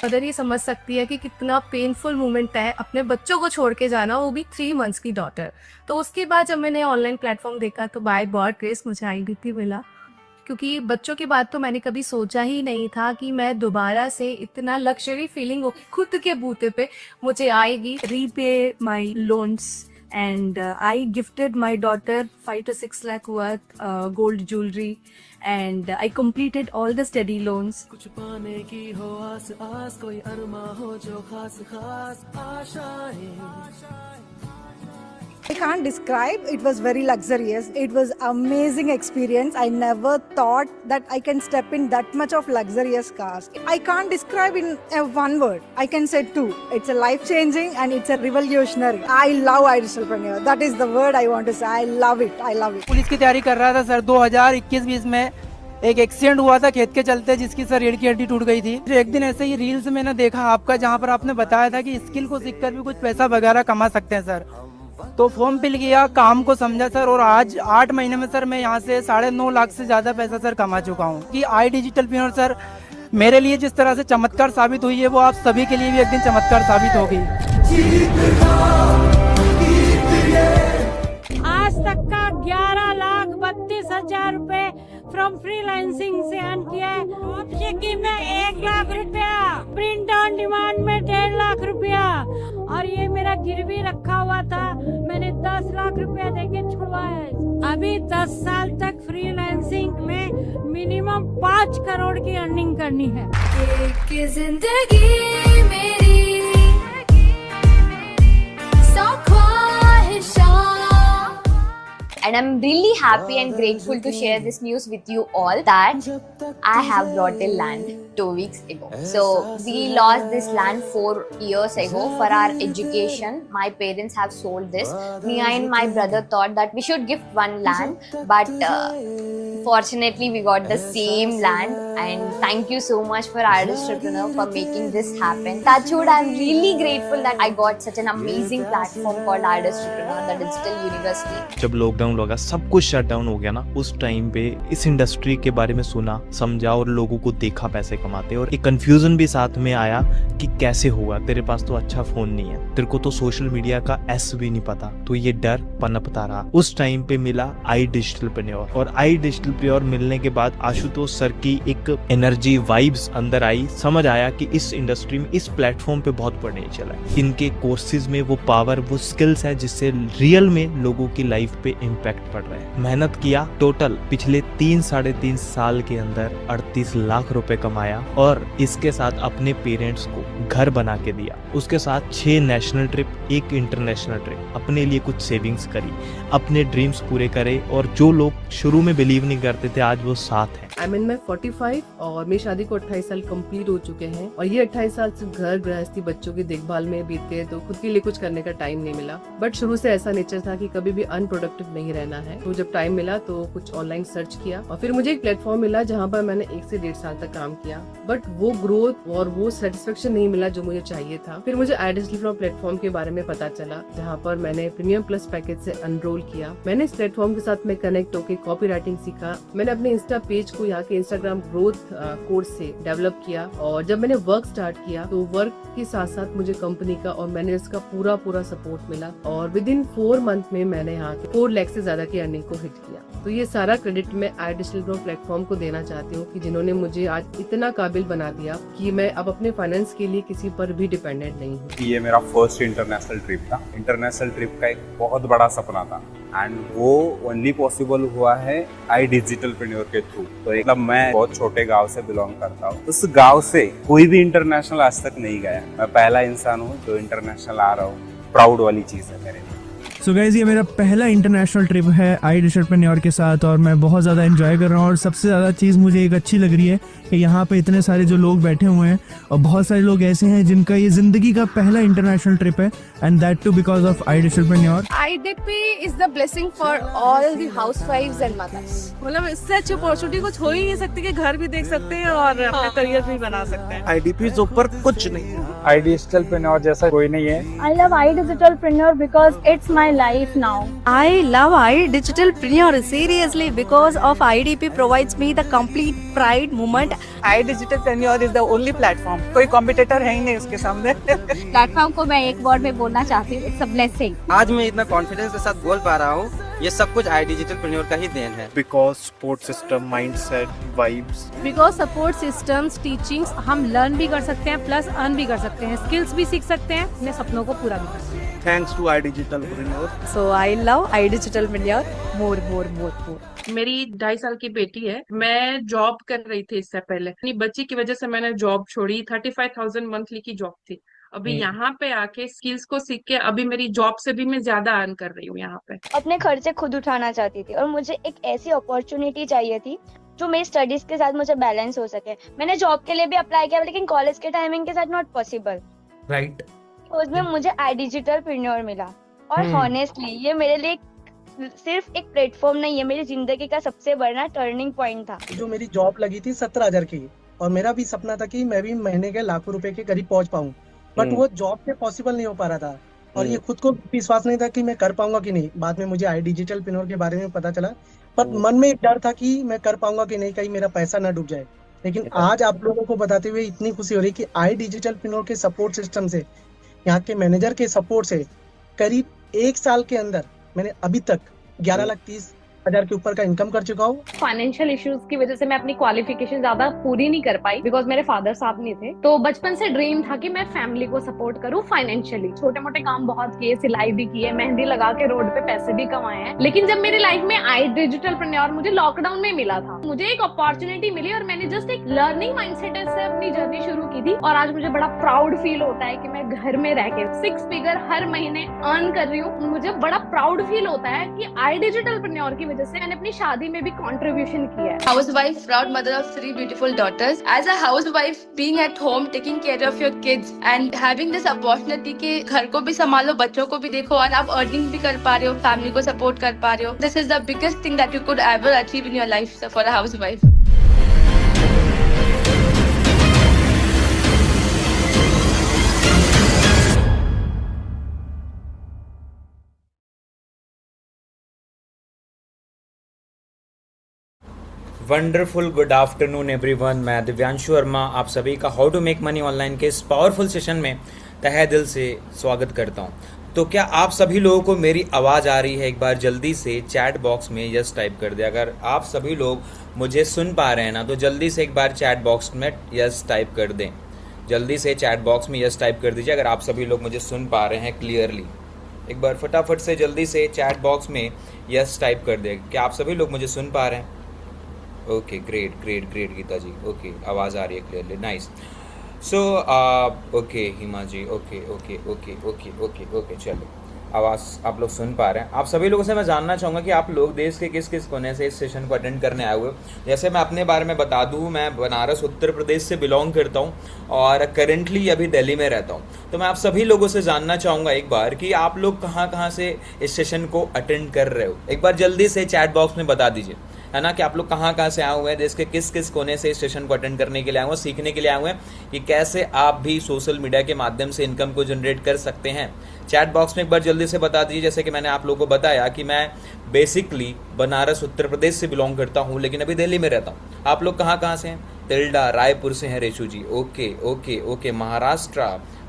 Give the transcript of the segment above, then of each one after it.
Mother ये समझ सकती है कि कितना पेनफुल मोमेंट है अपने बच्चों को छोड़ के जाना, वो भी 3 मंथ्स की डॉटर। तो उसके बाद जब मैंने ऑनलाइन प्लेटफॉर्म देखा तो बाय गॉड ग्रेस मुझे IDP मिला, क्योंकि बच्चों के बाद तो मैंने कभी सोचा ही नहीं था कि मैं दोबारा से इतना लग्जरी फीलिंग खुद के बूते पे मुझे आएगी। Repay my loans and I gifted my daughter 5 to 6 lakh worth gold jewelry and I completed all the study loans. कुछ पाने की हो आस आस, कोई अरमा हो जो खास खास आशाएं। I can't describe. It was very luxurious. It was amazing experience. I never thought that I can step in that much of luxurious cars. I can't describe in one word. I can say two. It's a life changing and it's a revolutionary. I love Idealpreneur. That is the word I want to say. I love it. I love it. Police की तैयारी कर रहा था sir. 2021-20 में एक accident हुआ था खेत के चलते, जिसकी सर रीढ़ की हड्डी टूट गई थी। एक दिन ऐसे ही रील्स में ना देखा आपका, जहाँ पर आपने बताया था कि स्किल को सीखकर भी कुछ पैसा वगैरह कमा सकते हैं सर। तो फॉर्म फिल किया, काम को समझा सर, और आज 8 महीने में सर मैं यहाँ से 9.5 लाख से ज्यादा पैसा सर कमा चुका हूँ। कि iDigitalpreneur सर मेरे लिए जिस तरह से चमत्कार साबित हुई है, वो आप सभी के लिए भी एक दिन चमत्कार साबित होगी। आज तक का 11,32,000 रुपए फ्रॉम फ्रीलांसिंग से अर्न किया है। की में 1 लाख रुपया, प्रिंट ऑन डिमांड में 1.5 लाख रुपया, और ये मेरा गिरवी रखा हुआ था, मैंने 10 लाख रुपया देके छुड़वाया है। अभी 10 साल तक फ्रीलांसिंग में मिनिमम 5 करोड़ की अर्निंग करनी है। एक जिंदगी मेरी सब ख्वाहिशां। And I'm really happy and grateful to share this news with you all that I have bought a land 2 weeks ago. So we lost this land 4 years ago for our education. My parents have sold this. Me and my brother thought that we should gift one land, but fortunately we got the same land. And thank you so much for Idealpreneur for making this happen. Touchwood, I'm really grateful that I got such an amazing platform called Idealpreneur, the digital university. जब lockdown लगा, सब कुछ shut down हो गया ना, उस time पे इस इंडस्ट्री के बारे में सुना, समझा और लोगों को देखा पैसे कमाते, और एक कंफ्यूजन भी साथ में आया कि कैसे होगा, तेरे पास तो अच्छा फोन नहीं है, तेरे को तो सोशल मीडिया का एस भी नहीं पता, तो ये डर पनपता रहा। उस टाइम पे मिला iDigitalpreneur, और iDigitalpreneur मिलने के बाद आशुतोष सर की एक एनर्जी वाइब्स अंदर आई, समझ आया कि इस इंडस्ट्री में, इस प्लेटफॉर्म पे बहुत पोटेंशियल है। इनके कोर्सेज में वो पावर, वो स्किल्स है जिससे रियल में लोगों की लाइफ पे इम्पैक्ट पड़ रहा है। मेहनत किया, टोटल पिछले 3-3.5 साल के अंदर 38 लाख रुपए कमाया, और इसके साथ अपने पेरेंट्स को घर बना के दिया, उसके साथ 6 नेशनल ट्रिप, 1 इंटरनेशनल ट्रिप, अपने लिए कुछ सेविंग्स करी, अपने ड्रीम्स पूरे करे, और जो लोग शुरू में बिलीव नहीं करते थे आज वो साथ है। आई मीन मैं 45 और मेरी शादी को 28 साल कंप्लीट हो चुके हैं, और ये 28 साल सिर्फ घर गृहस्थी बच्चों की देखभाल में बीते, तो खुद के लिए कुछ करने का टाइम नहीं मिला। बट शुरू से ऐसा नेचर था कि कभी भी अनप्रोडक्टिव नहीं रहना है। तो जब टाइम मिला तो कुछ ऑनलाइन सर्च किया, और फिर मुझे एक प्लेटफॉर्म मिला जहाँ पर मैंने 1 से 1.5 साल तक काम किया, बट वो ग्रोथ और वो सेटिस्फेक्शन नहीं मिला जो मुझे चाहिए था। फिर मुझे iDigitalpreneur प्लेटफॉर्म के बारे में पता चला, जहाँ पर मैंने प्रीमियम प्लस पैकेज से अनरोल किया। मैंने इस प्लेटफॉर्म के साथ में कनेक्ट होकर कॉपी राइटिंग सीखा। मैंने अपने इंस्टा पेज को यहाँ के इंस्टाग्राम ग्रोथ कोर्स से डेवलप किया, और जब मैंने वर्क स्टार्ट किया तो वर्क के साथ साथ मुझे कंपनी का और मैनेजर्स का पूरा सपोर्ट मिला, और विद इन 4 मंथ में मैंने यहाँ के 4 लाख से ज्यादा की अर्निंग को हिट किया। तो ये सारा क्रेडिट मैं iDigitalpreneur प्लेटफॉर्म को देना चाहती हूँ कि जिन्होंने मुझे आज इतना काबिल बना दिया कि मैं अब अपने फाइनेंस के लिए किसी पर भी डिपेंडेंट नहीं हूँ। ये मेरा फर्स्ट इंटरनेशनल ट्रिप था। इंटरनेशनल ट्रिप का एक बहुत बड़ा सपना था, एंड वो ओनली पॉसिबल हुआ है iDigitalpreneur के थ्रू। तो मतलब मैं बहुत छोटे गांव से बिलोंग करता हूँ, उस गांव से कोई भी इंटरनेशनल आज तक नहीं गया। मैं पहला इंसान हूँ जो इंटरनेशनल आ रहा हूँ, प्राउड वाली चीज़ है मेरे लिए। सो गाइज, ये मेरा पहला इंटरनेशनल ट्रिप है iDigitalpreneur के साथ, और मैं बहुत ज़्यादा एंजॉय कर रहा हूँ। और सबसे ज़्यादा चीज़ मुझे एक अच्छी लग रही है कि यहाँ पे इतने सारे जो लोग बैठे हुए हैं, और बहुत सारे लोग ऐसे हैं जिनका ये ज़िंदगी का पहला इंटरनेशनल ट्रिप है, and that too because of iDigitalpreneur। IDP is the blessing for all the housewives and mothers. मतलब इससे अच्छी अपॉर्चुनिटी कुछ हो ही नहीं सकती कि घर भी देख सकते हैं और अपना करियर भी बना सकते हैं। IDP से ऊपर कुछ नहीं है। iDigitalpreneur जैसा कोई नहीं है। I love iDigitalpreneur because it's my life now. I love iDigitalpreneur seriously because of IDP provides me the complete pride moment. iDigitalpreneur is the only platform. कोई कॉम्पिटिटर है ही नहीं उसके सामने. प्लेटफॉर्म को मैं एक वर्ड में बोलना चाहती हूँ, इट्स अ ब्लेसिंग. आज मैं इतना कॉन्फिडेंस के साथ बोल पा रहा हूँ, ये सब कुछ iDigitalpreneur का ही देन है. Because support system, mindset, vibes. Because support systems, teachings हम लर्न भी कर सकते हैं प्लस अर्न भी कर सकते हैं, स्किल्स भी सीख सकते हैं, अपने सपनों को पूरा भी कर सकते हैं. Thanks to iDigitalpreneur. So I love iDigitalpreneur more. मेरी 2.5 साल की बेटी है. मैं जॉब कर रही थी इससे पहले. अपनी बच्ची की वजह से मैंने जॉब छोड़ी. 35,000 मंथली की जॉब थी. अभी यहाँ पे आके स्किल्स को सीख के अभी मेरी जॉब से भी मैं ज्यादा अर्न कर रही हूँ यहाँ पे. अपने खर्चे खुद उठाना चाहती थी और मुझे एक ऐसी अपॉर्चुनिटी चाहिए थी जो मेरी स्टडीज के साथ मुझे बैलेंस हो सके. मैंने जॉब के लिए भी अप्लाई किया लेकिन कॉलेज के टाइमिंग के साथ नॉट पॉसिबल. राइट. उसमें मुझे iDigitalpreneur मिला और हॉनेस्टली ये मेरे लिए सिर्फ एक प्लेटफॉर्म नहीं है, मेरी जिंदगी का सबसे बड़ा टर्निंग पॉइंट था. जो मेरी जॉब लगी थी 17,000 की और मेरा भी सपना था कि मैं भी महीने के लाखों रुपए के करीब पहुंच पाऊं, बट वो जॉब से पॉसिबल नहीं हो पा रहा था और ये खुद को विश्वास नहीं था कि मैं कर पाऊंगा कि नहीं. बाद में मुझे iDigitalpreneur के बारे में पता चला, पर मन में एक डर था कि मैं कर पाऊंगा कि नहीं, कहीं मेरा पैसा ना डूब जाए. लेकिन आज आप लोगों को बताते हुए इतनी खुशी हो रही कि iDigitalpreneur के सपोर्ट सिस्टम से, यहाँ के मैनेजर के सपोर्ट से करीब 1 साल के अंदर मैंने अभी तक 11,30,000 के ऊपर का इनकम कर चुका हूँ. फाइनेंशियल इश्यूज की वजह से मैं अपनी क्वालिफिकेशन ज्यादा पूरी नहीं कर पाई बिकॉज मेरे फादर साहब नहीं थे. तो बचपन से ड्रीम था कि मैं फैमिली को सपोर्ट करूं फाइनेंशियली. छोटे मोटे काम बहुत किए, सिलाई भी की है, मेहंदी लगा के रोड पे पैसे भी कमाए हैं. लेकिन जब मेरी लाइफ में iDigitalpreneur मुझे लॉकडाउन में मिला था, मुझे एक अपॉर्चुनिटी मिली और मैंने जस्ट एक लर्निंग माइंडसेट से अपनी जर्नी शुरू की थी. और आज मुझे बड़ा प्राउड फील होता है कि मैं घर में रह के 6 फिगर हर महीने अर्न कर रही हूँ. मुझे बड़ा प्राउड फील होता है कि iDigitalpreneur की वजह से मैंने अपनी शादी में भी कंट्रीब्यूशन किया है. Housewife, proud mother of 3 beautiful daughters. As a housewife, being at home, taking care of your kids and having this opportunity कि घर को भी संभालो, बच्चों को भी देखो और आप अर्निंग भी कर पा रहे हो, फैमिली को सपोर्ट कर पा रहे हो. This is the biggest thing that you could ever achieve in your life for a housewife. Wonderful good afternoon everyone. मैं दिव्यांशु वर्मा आप सभी का how to make money online के इस पावरफुल सेशन में तहे दिल से स्वागत करता हूं. तो क्या आप सभी लोगों को मेरी आवाज़ आ रही है? एक बार जल्दी से चैट बॉक्स में यस टाइप कर दे. अगर आप सभी लोग मुझे सुन पा रहे हैं ना, तो जल्दी से एक बार चैट बॉक्स में यस टाइप कर दें. जल्दी से चैट बॉक्स में यस टाइप कर दीजिए अगर आप सभी लोग मुझे सुन पा रहे हैं क्लियरली. एक बार फटाफट से जल्दी से चैट बॉक्स में यस टाइप कर दें. क्या आप सभी लोग मुझे सुन पा रहे हैं? Okay, great great great Gita ji. Okay, आवाज़ आ रही है clearly. Nice. So okay Hima ji. Okay okay okay okay okay okay चलो, आवाज़ आप लोग सुन पा रहे हैं. आप सभी लोगों से मैं जानना चाहूँगा कि आप लोग देश के किस किस कोने से इस सेशन को अटेंड करने आए हुए. जैसे मैं अपने बारे में बता दूँ, मैं बनारस उत्तर प्रदेश से बिलोंग करता हूँ और करेंटली अभी दिल्ली में रहता हूँ. तो मैं आप सभी लोगों से जानना चाहूँगा एक बार कि आप लोग कहाँ कहाँ से इस सेशन को अटेंड कर रहे हो. एक बार जल्दी से चैट बॉक्स में बता दीजिए, है ना, कि आप लोग कहाँ कहाँ से आए हुए हैं, देश के किस किस कोने से इस सेशन को अटेंड करने के लिए आए हुए हैं, सीखने के लिए आए हुए हैं कि कैसे आप भी सोशल मीडिया के माध्यम से इनकम को जनरेट कर सकते हैं. चैट बॉक्स में एक बार जल्दी से बता दीजिए. जैसे कि मैंने आप लोगों को बताया कि मैं बेसिकली बनारस उत्तर प्रदेश से बिलोंग करता हूँ लेकिन अभी दिल्ली में रहता हूँ. आप लोग कहाँ कहाँ से हैं? तिल्डा रायपुर से हैं Reshu ji. Okay okay okay. Maharashtra,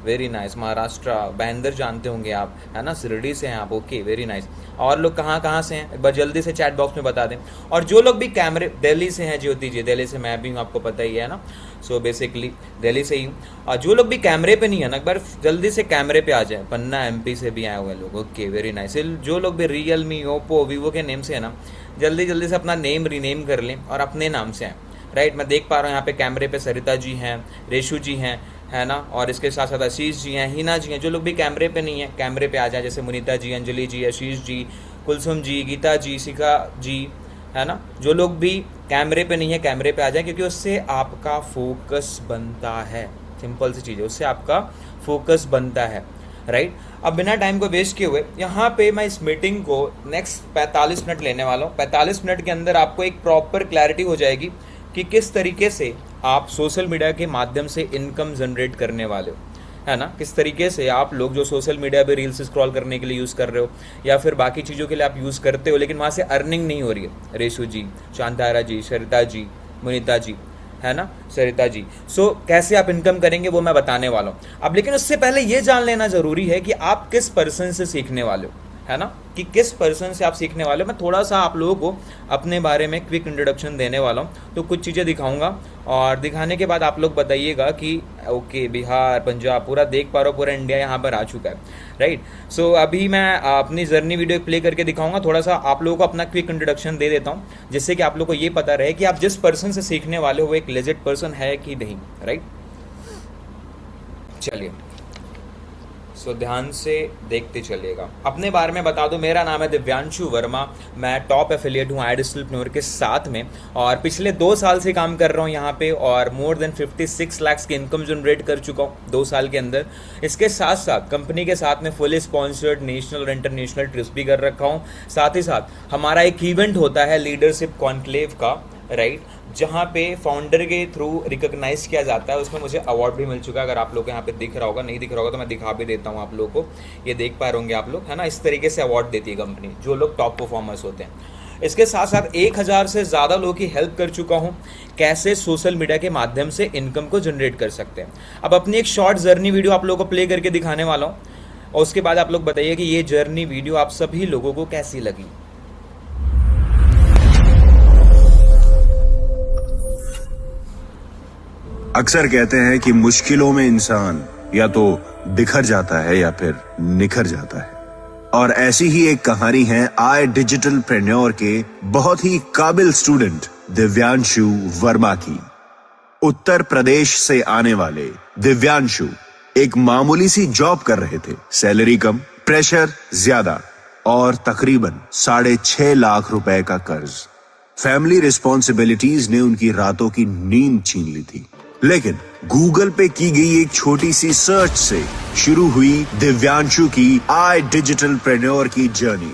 very nice. Maharashtra बैंदर जानते होंगे आप, है ना, शिरडी से हैं आप. Okay, very nice. और लोग कहाँ कहाँ से हैं एक बार जल्दी से चैट बॉक्स में बता दें. और जो लोग भी कैमरे, दिल्ली से हैं ज्योति जी, दिल्ली से मैं भी हूँ, आपको पता ही है ना. सो बेसिकली दिल्ली से ही हूँ. और जो लोग भी कैमरे पे नहीं है ना, एक बार जल्दी से कैमरे पे आ जाए. पन्ना MP से भी आए हुए लोग. Okay, very nice. जो लोग भी रियलमी, ओप्पो, वीवो के नेम से है ना, जल्दी जल्दी से अपना नेम रीनेम कर लें और अपने नाम से आए. राइट, मैं देख पा रहा हूँ यहाँ पे कैमरे पे सरिता जी हैं, रेशू जी हैं, है ना, और इसके साथ साथ आशीष जी हैं, हिना जी हैं. जो लोग भी कैमरे पे नहीं है, कैमरे पे आ जाए. जैसे मुनीता जी, अंजलि जी, आशीष जी, कुलसुम जी, गीता जी, शिखा जी, है ना. जो लोग भी कैमरे पे नहीं है, कैमरे पे आ जाए, क्योंकि उससे आपका फोकस बनता है. सिंपल सी चीज़ है, उससे आपका फोकस बनता है. राइट. अब बिना टाइम को वेस्ट किए हुए यहाँ पे मैं इस मीटिंग को नेक्स्ट 45 मिनट लेने वाला हूँ. 45 मिनट के अंदर आपको एक प्रॉपर क्लैरिटी हो जाएगी कि किस तरीके से आप सोशल मीडिया के माध्यम से इनकम जनरेट करने वाले हो. है ना, किस तरीके से आप लोग जो सोशल मीडिया पे रील्स स्क्रॉल करने के लिए यूज़ कर रहे हो या फिर बाकी चीज़ों के लिए आप यूज़ करते हो, लेकिन वहाँ से अर्निंग नहीं हो रही है। रेशु जी, शांतारा जी, सरिता जी, मुनीता जी, है ना, सरिता जी। सो कैसे आप इनकम करेंगे वो मैं बताने वाला हूँ। अब लेकिन उससे पहले ये जान लेना ज़रूरी है कि आप किस पर्सन से सीखने वाले हो, है ना, कि किस पर्सन से आप सीखने वाले हो। मैं थोड़ा सा आप लोगों को अपने बारे में क्विक इंट्रोडक्शन देने वाला हूँ, तो कुछ चीज़ें दिखाऊंगा और दिखाने के बाद आप लोग बताइएगा कि ओके बिहार, पंजाब पूरा देख पा रहे हो, पूरा इंडिया यहाँ पर आ चुका है, राइट। सो अभी मैं अपनी जर्नी वीडियो प्ले करके दिखाऊंगा, थोड़ा सा आप लोगों को अपना क्विक इंट्रोडक्शन दे देता हूँ, जिससे कि आप लोग को ये पता रहे कि आप जिस पर्सन से सीखने वाले हो वो एक लेजिट पर्सन है कि नहीं, राइट। चलिए, सो ध्यान से देखते चलिएगा। अपने बारे में बता दो, मेरा नाम है दिव्यांशु वर्मा, मैं टॉप एफिलिएट हूँ आई डिजिटलप्रेन्योर के साथ में और पिछले 2 साल से काम कर रहा हूँ यहाँ पे और मोर देन 56 लाख की इनकम जनरेट कर चुका हूँ 2 साल के अंदर। इसके साथ साथ कंपनी के साथ में फुली स्पॉन्सर्ड नेशनल और इंटरनेशनल ट्रिप्स भी कर रखा हूँ। साथ ही साथ हमारा एक इवेंट होता है लीडरशिप कॉन्क्लेव का, राइट, जहाँ पे फाउंडर के थ्रू रिकॉग्नाइज किया जाता है। उसमें मुझे अवार्ड भी मिल चुका है, अगर आप लोग को यहाँ पे दिख रहा होगा, नहीं दिख रहा होगा तो मैं दिखा भी देता हूँ आप लोग को, ये देख पा रहे होंगे आप लोग, है ना। इस तरीके से अवार्ड देती है कंपनी जो लोग टॉप परफॉर्मर्स होते हैं। इसके साथ साथ 1000 से ज़्यादा लोगों की हेल्प कर चुका हूँ कैसे सोशल मीडिया के माध्यम से इनकम को जनरेट कर सकते हैं। अब अपनी एक शॉर्ट जर्नी वीडियो आप लोगों को प्ले करके दिखाने वाला हूँ और उसके बाद आप लोग बताइए कि ये जर्नी वीडियो आप सभी लोगों को कैसी लगी। अक्सर कहते हैं कि मुश्किलों में इंसान या तो बिखर जाता है या फिर निखर जाता है, और ऐसी ही एक कहानी है आई डिजिटलप्रेन्योर के बहुत ही काबिल स्टूडेंट दिव्यांशु वर्मा की। उत्तर प्रदेश से आने वाले दिव्यांशु एक मामूली सी जॉब कर रहे थे, सैलरी कम, प्रेशर ज्यादा और तकरीबन 6.5 लाख रुपए का कर्ज। फैमिली रिस्पॉन्सिबिलिटीज ने उनकी रातों की नींद छीन ली थी, लेकिन गूगल पे की गई एक छोटी सी सर्च से शुरू हुई दिव्यांशु की आई डिजिटलप्रेन्योर की जर्नी,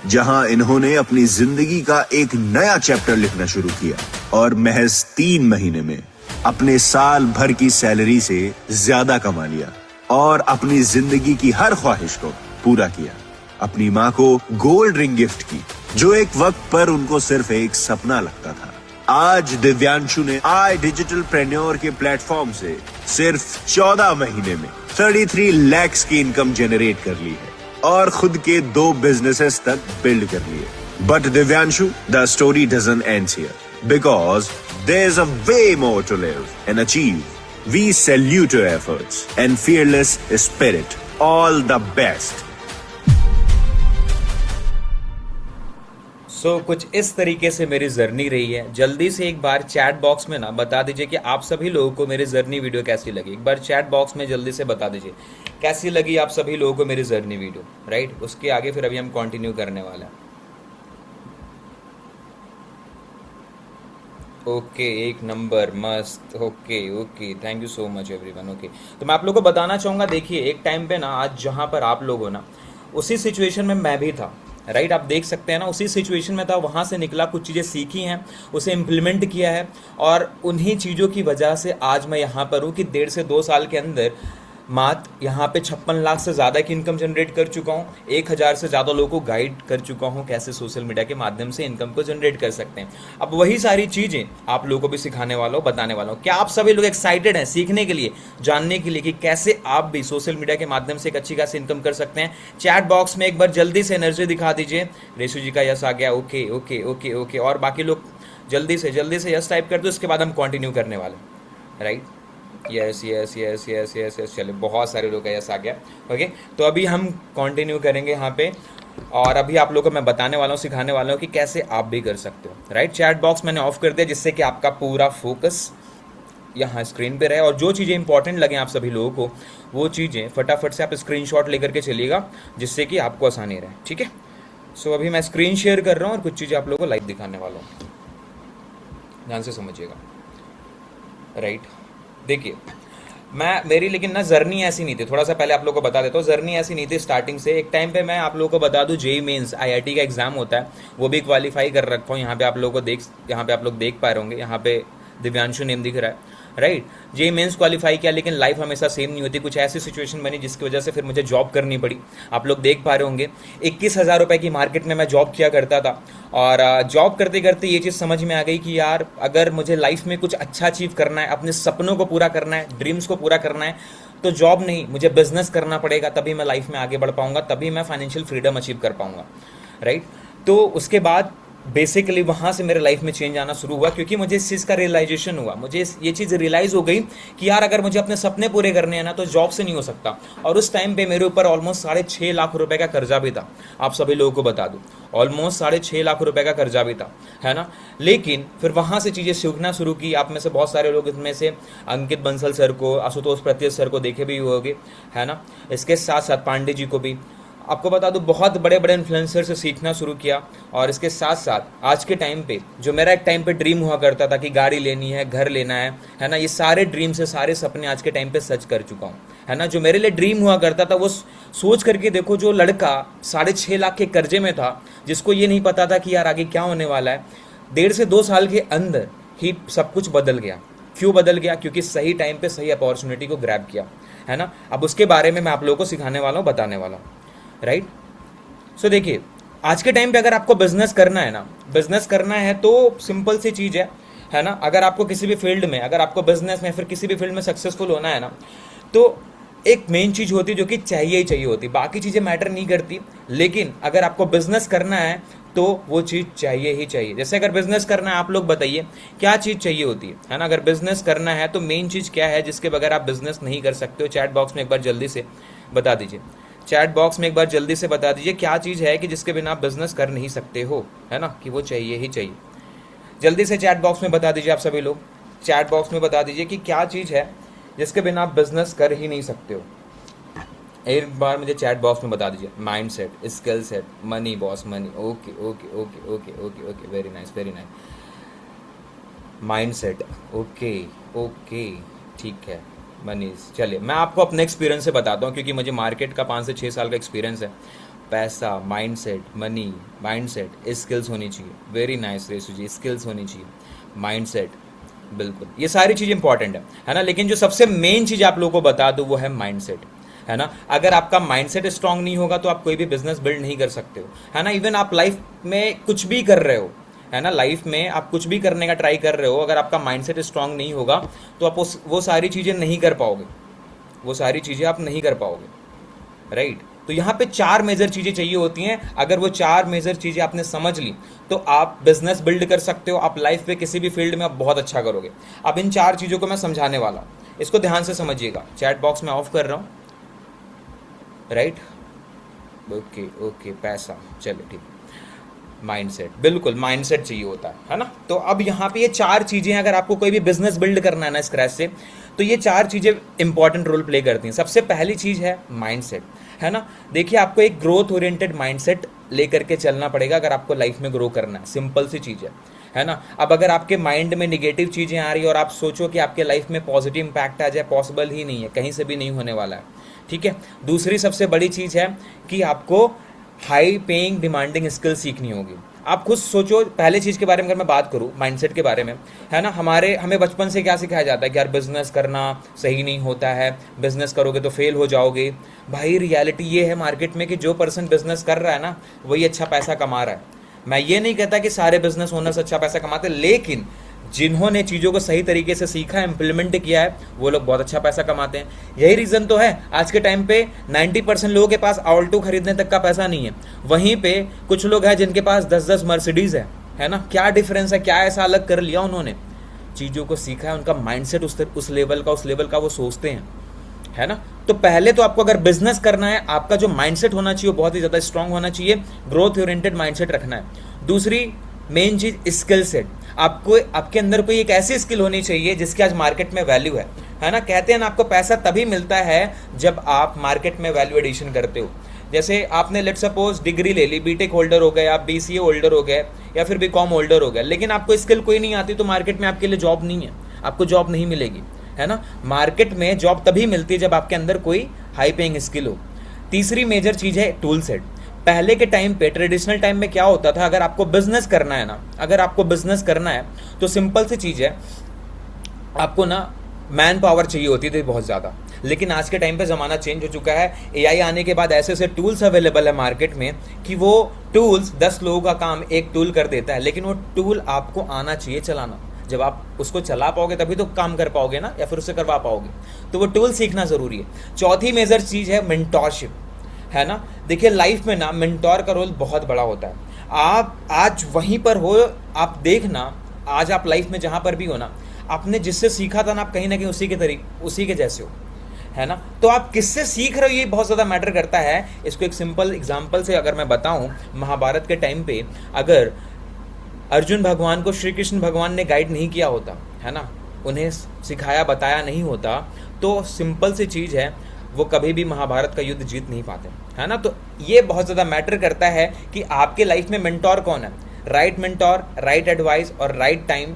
जहां इन्होंने अपनी जिंदगी का एक नया चैप्टर लिखना शुरू किया और महज 3 महीने में अपने साल भर की सैलरी से ज्यादा कमा लिया और अपनी जिंदगी की हर ख्वाहिश को पूरा किया। अपनी माँ को गोल्ड रिंग गिफ्ट की, जो एक वक्त पर उनको सिर्फ एक सपना लगता था। आज दिव्यांशु ने आई डिजिटलप्रेन्योर के प्लेटफॉर्म से सिर्फ 14 महीने में 33 लाख की इनकम जनरेट कर ली है और खुद के 2 बिजनेसेस तक बिल्ड कर लिए। But Divyanshu, the story doesn't end here because there is a way more to live and achieve. We salute your efforts and fearless spirit. All the best. So कुछ इस तरीके से मेरी जर्नी रही है। जल्दी से एक बार चैट बॉक्स में ना बता दीजिए कि आप सभी लोगों को मेरी जर्नी वीडियो कैसी लगी। एक बार चैट बॉक्स में जल्दी से बता दीजिए कैसी लगी आप सभी लोगों को मेरी जर्नी वीडियो, राइट। उसके आगे फिर अभी हम कंटिन्यू करने वाले हैं। ओके, एक नंबर, मस्त। Okay okay, thank you so much everyone. Okay, तो मैं आप लोगों को बताना चाहूँगा, देखिए एक टाइम पे ना, आज जहाँ पर आप लोग हो ना, उसी सिचुएशन में मैं भी था, राइट। आप देख सकते हैं ना, उसी सिचुएशन में था, वहाँ से निकला, कुछ चीज़ें सीखी हैं, उसे इम्प्लीमेंट किया है और उन्हीं चीज़ों की वजह से आज मैं यहाँ पर हूँ कि 1.5 से 2 साल के अंदर मात्र यहाँ पे 56 लाख से ज़्यादा की इनकम जनरेट कर चुका हूँ। 1000 से ज़्यादा लोगों को गाइड कर चुका हूँ कैसे सोशल मीडिया के माध्यम से इनकम को जनरेट कर सकते हैं। अब वही सारी चीज़ें आप लोगों को भी सिखाने वाला हूँ, बताने वाला हूँ। क्या आप सभी लोग एक्साइटेड हैं सीखने के लिए, जानने के लिए कि कैसे आप भी सोशल मीडिया के माध्यम से एक अच्छी खासी इनकम कर सकते हैं? चैट बॉक्स में एक बार जल्दी से एनर्जी दिखा दीजिए। रेशु जी का यस आ गया, ओके ओके ओके ओके। और बाकी लोग जल्दी से यस टाइप कर दो, उसके बाद हम कंटिन्यू करने वाले, right. Yes yes yes yes yes yes. चलिए, बहुत सारे लोग का यस आ गया। ओके, तो अभी हम कंटिन्यू करेंगे यहाँ पे और अभी आप लोगों को मैं बताने वाला हूँ, सिखाने वाला हूँ कि कैसे आप भी कर सकते हो, राइट। चैट बॉक्स मैंने ऑफ कर दिया जिससे कि आपका पूरा फोकस यहाँ स्क्रीन पे रहे और जो चीज़ें इंपॉर्टेंट लगें आप सभी लोगों को, वो चीज़ें फटाफट से आप स्क्रीनशॉट लेकर के चलिएगा, जिससे कि आपको आसानी रहे, ठीक है। सो अभी मैं स्क्रीन शेयर कर रहा हूँ और कुछ चीज़ें आप लोगों को लाइव दिखाने वाला हूँ, ध्यान से समझिएगा, राइट। देखिए, मेरी लेकिन ना जर्नी ऐसी नहीं थी, थोड़ा सा पहले आप लोगों को बता देता हूँ, जर्नी ऐसी नहीं थी स्टार्टिंग से। एक टाइम पे मैं आप लोगों को बता दूँ, जेईई मेंस IIT का एग्जाम होता है, वो भी क्वालिफाई कर रखा हूँ। यहाँ पे आप लोग देख पा रहे होंगे, यहाँ पे दिव्यांशु नेम दिख रहा है, राइट। जेई मेंस क्वालिफाई किया, लेकिन लाइफ हमेशा सेम नहीं होती, कुछ ऐसी सिचुएशन बनी जिसकी वजह से फिर मुझे जॉब करनी पड़ी। आप लोग देख पा रहे होंगे 21,000 रुपये की मार्केट में मैं जॉब किया करता था, और जॉब करते करते ये चीज़ समझ में आ गई कि यार अगर मुझे लाइफ में कुछ अच्छा अचीव करना है, अपने सपनों को पूरा करना है, ड्रीम्स को पूरा करना है, तो जॉब नहीं, मुझे बिजनेस करना पड़ेगा, तभी मैं लाइफ में आगे बढ़ पाऊंगा, तभी मैं फाइनेंशियल फ्रीडम अचीव कर पाऊंगा, राइट। तो उसके बाद बेसिकली वहाँ से मेरे लाइफ में चेंज आना शुरू हुआ, क्योंकि मुझे इस चीज़ का रियलाइजेशन हुआ, मुझे ये चीज़ रियलाइज़ हो गई कि यार अगर मुझे अपने सपने पूरे करने हैं ना, तो जॉब से नहीं हो सकता। और उस टाइम पे मेरे ऊपर ऑलमोस्ट 6.5 लाख रुपए का कर्जा भी था, आप सभी लोगों को बता दूं, ऑलमोस्ट 6.5 लाख रुपए का कर्जा भी था, है ना। लेकिन फिर वहाँ से चीज़ें सीखना शुरू की। आप में से बहुत सारे लोग इसमें से अंकित बंसल सर को, आशुतोष प्रत्यय सर को देखे भी होंगे, है ना। इसके साथ साथ पांडे जी को भी, आपको बता दूं, बहुत बड़े बड़े इन्फ्लुएंसर से सीखना शुरू किया। और इसके साथ साथ आज के टाइम पे जो मेरा एक टाइम पे ड्रीम हुआ करता था कि गाड़ी लेनी है, घर लेना है ना, ये सारे ड्रीम से सारे सपने आज के टाइम पे सच कर चुका हूँ, है ना। जो मेरे लिए ड्रीम हुआ करता था वो सोच करके देखो, जो लड़का 6.5 लाख के कर्जे में था, जिसको ये नहीं पता था कि यार आगे क्या होने वाला है, 1.5 से 2 साल के अंदर ही सब कुछ बदल गया। क्यों बदल गया? क्योंकि सही टाइम पे सही अपॉर्चुनिटी को ग्रैब किया, है ना। अब उसके बारे में मैं आप लोगों को सिखाने वाला हूँ, बताने वाला हूँ, राइट। सो देखिए, आज के टाइम पे अगर आपको बिजनेस करना है ना, बिजनेस करना है तो सिंपल सी चीज़ है ना। अगर आपको किसी भी फील्ड में, अगर आपको बिजनेस में फिर किसी भी फील्ड में सक्सेसफुल होना है ना, तो एक मेन चीज़ होती है जो कि चाहिए ही चाहिए होती, बाकी चीज़ें मैटर नहीं करती। लेकिन अगर आपको बिजनेस करना है तो वो चीज़ चाहिए ही चाहिए। जैसे अगर बिजनेस करना है, आप लोग बताइए क्या चीज़ चाहिए होती है ना। अगर बिजनेस करना है तो मेन चीज़ क्या है जिसके बगैर आप बिजनेस नहीं कर सकते हो? चैट बॉक्स में एक बार जल्दी से बता दीजिए, चैट बॉक्स में एक बार जल्दी से बता दीजिए क्या चीज़ है कि जिसके बिना आप बिजनेस कर नहीं सकते हो, है ना, कि वो चाहिए ही चाहिए। जल्दी से चैट बॉक्स में बता दीजिए, आप सभी लोग चैट बॉक्स में बता दीजिए कि क्या चीज़ है जिसके बिना आप बिजनेस कर ही नहीं सकते हो। एक बार मुझे चैट बॉक्स में बता दीजिए। Mind set, skill set, money boss, money. Okay okay okay okay okay okay, very nice very nice. Mind set, okay okay, ठीक है। मनीष, चलिए मैं आपको अपने एक्सपीरियंस से बताता हूँ, क्योंकि मुझे मार्केट का 5 से 6 साल का एक्सपीरियंस है। पैसा, माइंडसेट, मनी, माइंडसेट, स्किल्स होनी चाहिए। वेरी नाइस रेशु जी, स्किल्स होनी चाहिए, माइंडसेट, बिल्कुल ये सारी चीज़ इंपॉर्टेंट है ना। लेकिन जो सबसे मेन चीज़ आप लोगों को बता दूँ वो है माइंडसेट, है ना। अगर आपका माइंडसेट स्ट्रांग नहीं होगा तो आप कोई भी बिजनेस बिल्ड नहीं कर सकते हो, है ना। इवन आप लाइफ में कुछ भी कर रहे हो, है ना, लाइफ में आप कुछ भी करने का ट्राई कर रहे हो, अगर आपका माइंडसेट स्ट्रांग नहीं होगा तो आप वो सारी चीज़ें नहीं कर पाओगे, वो सारी चीज़ें आप नहीं कर पाओगे, राइट। तो यहाँ पे 4 मेजर चीज़ें चाहिए होती हैं। अगर वो 4 मेजर चीज़ें आपने समझ ली तो आप बिजनेस बिल्ड कर सकते हो, आप लाइफ पे किसी भी फील्ड में आप बहुत अच्छा करोगे। अब इन 4 चीज़ों को मैं समझाने वाला हूँ, इसको ध्यान से समझिएगा। चैट बॉक्स में ऑफ कर रहा हूँ, राइट, ओके ओके। पैसा, चलो ठीक। माइंडसेट, बिल्कुल माइंडसेट चाहिए होता है ना। तो अब यहाँ पे ये 4 चीज़ें, अगर आपको कोई भी बिजनेस बिल्ड करना है ना स्क्रैच से, तो ये 4 चीज़ें इंपॉर्टेंट रोल प्ले करती हैं। सबसे पहली चीज़ है माइंडसेट, है ना। देखिए, आपको एक ग्रोथ ओरिएंटेड माइंडसेट लेकर के चलना पड़ेगा अगर आपको लाइफ में ग्रो करना है। सिंपल सी चीज़ है ना। अब अगर आपके माइंड में निगेटिव चीज़ें आ रही है और आप सोचो कि आपके लाइफ में पॉजिटिव इंपैक्ट आ जाए, पॉसिबल ही नहीं है, कहीं से भी नहीं होने वाला है, ठीक है। दूसरी सबसे बड़ी चीज़ है कि आपको हाई पेइंग डिमांडिंग स्किल सीखनी होगी। आप खुद सोचो, पहले चीज़ के बारे में अगर मैं बात करूँ, माइंडसेट के बारे में, है ना। हमें बचपन से क्या सिखाया जाता है कि यार बिजनेस करना सही नहीं होता है, बिजनेस करोगे तो फेल हो जाओगे। भाई रियलिटी ये है मार्केट में कि जो पर्सन बिजनेस कर रहा है ना, वही अच्छा पैसा कमा रहा है। मैं ये नहीं कहता कि सारे बिजनेस ओनर्स अच्छा पैसा कमाते, लेकिन जिन्होंने चीज़ों को सही तरीके से सीखा, इम्प्लीमेंट किया है, वो लोग बहुत अच्छा पैसा कमाते हैं। यही रीज़न तो है आज के टाइम पे 90% लोगों के पास ऑल्टो खरीदने तक का पैसा नहीं है। वहीं पे कुछ लोग हैं जिनके पास 10-10 मर्सिडीज़ है ना। क्या डिफरेंस है, क्या ऐसा अलग कर लिया उन्होंने? चीज़ों को सीखा है, उनका माइंडसेट उस लेवल का वो सोचते हैं, है ना। तो पहले तो आपको अगर बिजनेस करना है, आपका जो माइंडसेट होना चाहिए वो बहुत ही ज़्यादा स्ट्रांग होना चाहिए, ग्रोथ ओरिएंटेड माइंडसेट रखना है। दूसरी मेन चीज़ स्किल सेट। आपके अंदर कोई एक ऐसी स्किल होनी चाहिए जिसकी आज मार्केट में वैल्यू है ना। कहते हैं ना, आपको पैसा तभी मिलता है जब आप मार्केट में वैल्यू एडिशन करते हो। जैसे आपने लेट सपोज डिग्री ले ली, बीटेक होल्डर हो गए, आप BCA होल्डर हो गए, या फिर BCom होल्डर हो गए, लेकिन आपको स्किल कोई नहीं आती, तो मार्केट में आपके लिए जॉब नहीं है, आपको जॉब नहीं मिलेगी, है ना। मार्केट में जॉब तभी मिलती है जब आपके अंदर कोई हाई पेइंग स्किल हो। तीसरी मेजर चीज़ है टूल सेट। पहले के टाइम पे, ट्रेडिशनल टाइम में क्या होता था, अगर आपको बिजनेस करना है ना, अगर आपको बिजनेस करना है तो सिंपल सी चीज़ है, आपको ना मैन पावर चाहिए होती थी बहुत ज़्यादा। लेकिन आज के टाइम पे ज़माना चेंज हो चुका है। एआई आने के बाद ऐसे ऐसे टूल्स अवेलेबल है मार्केट में कि वो टूल्स 10 लोगों का काम एक टूल कर देता है। लेकिन वो टूल आपको आना चाहिए चलाना। जब आप उसको चला पाओगे तभी तो काम कर पाओगे ना, या फिर उससे करवा पाओगे। तो वो टूल सीखना ज़रूरी है। चौथी मेजर चीज़ है मेंटोरशिप, है ना। देखिए लाइफ में ना मेंटोर का रोल बहुत बड़ा होता है। आप आज वहीं पर हो, आप देखना आज आप लाइफ में जहाँ पर भी हो ना, आपने जिससे सीखा था ना, आप कहीं ना कहीं उसी के जैसे हो, है ना। तो आप किससे सीख रहे हो ये बहुत ज़्यादा मैटर करता है। इसको एक सिंपल एग्जांपल से अगर मैं बताऊं, महाभारत के टाइम पे अगर अर्जुन भगवान को श्री कृष्ण भगवान ने गाइड नहीं किया होता, है ना, उन्हें सिखाया बताया नहीं होता, तो सिंपल सी चीज़ है वो कभी भी महाभारत का युद्ध जीत नहीं पाते, है ना। तो ये बहुत ज़्यादा मैटर करता है कि आपके लाइफ में मेंटोर कौन है। राइट मेंटोर, राइट एडवाइस और राइट टाइम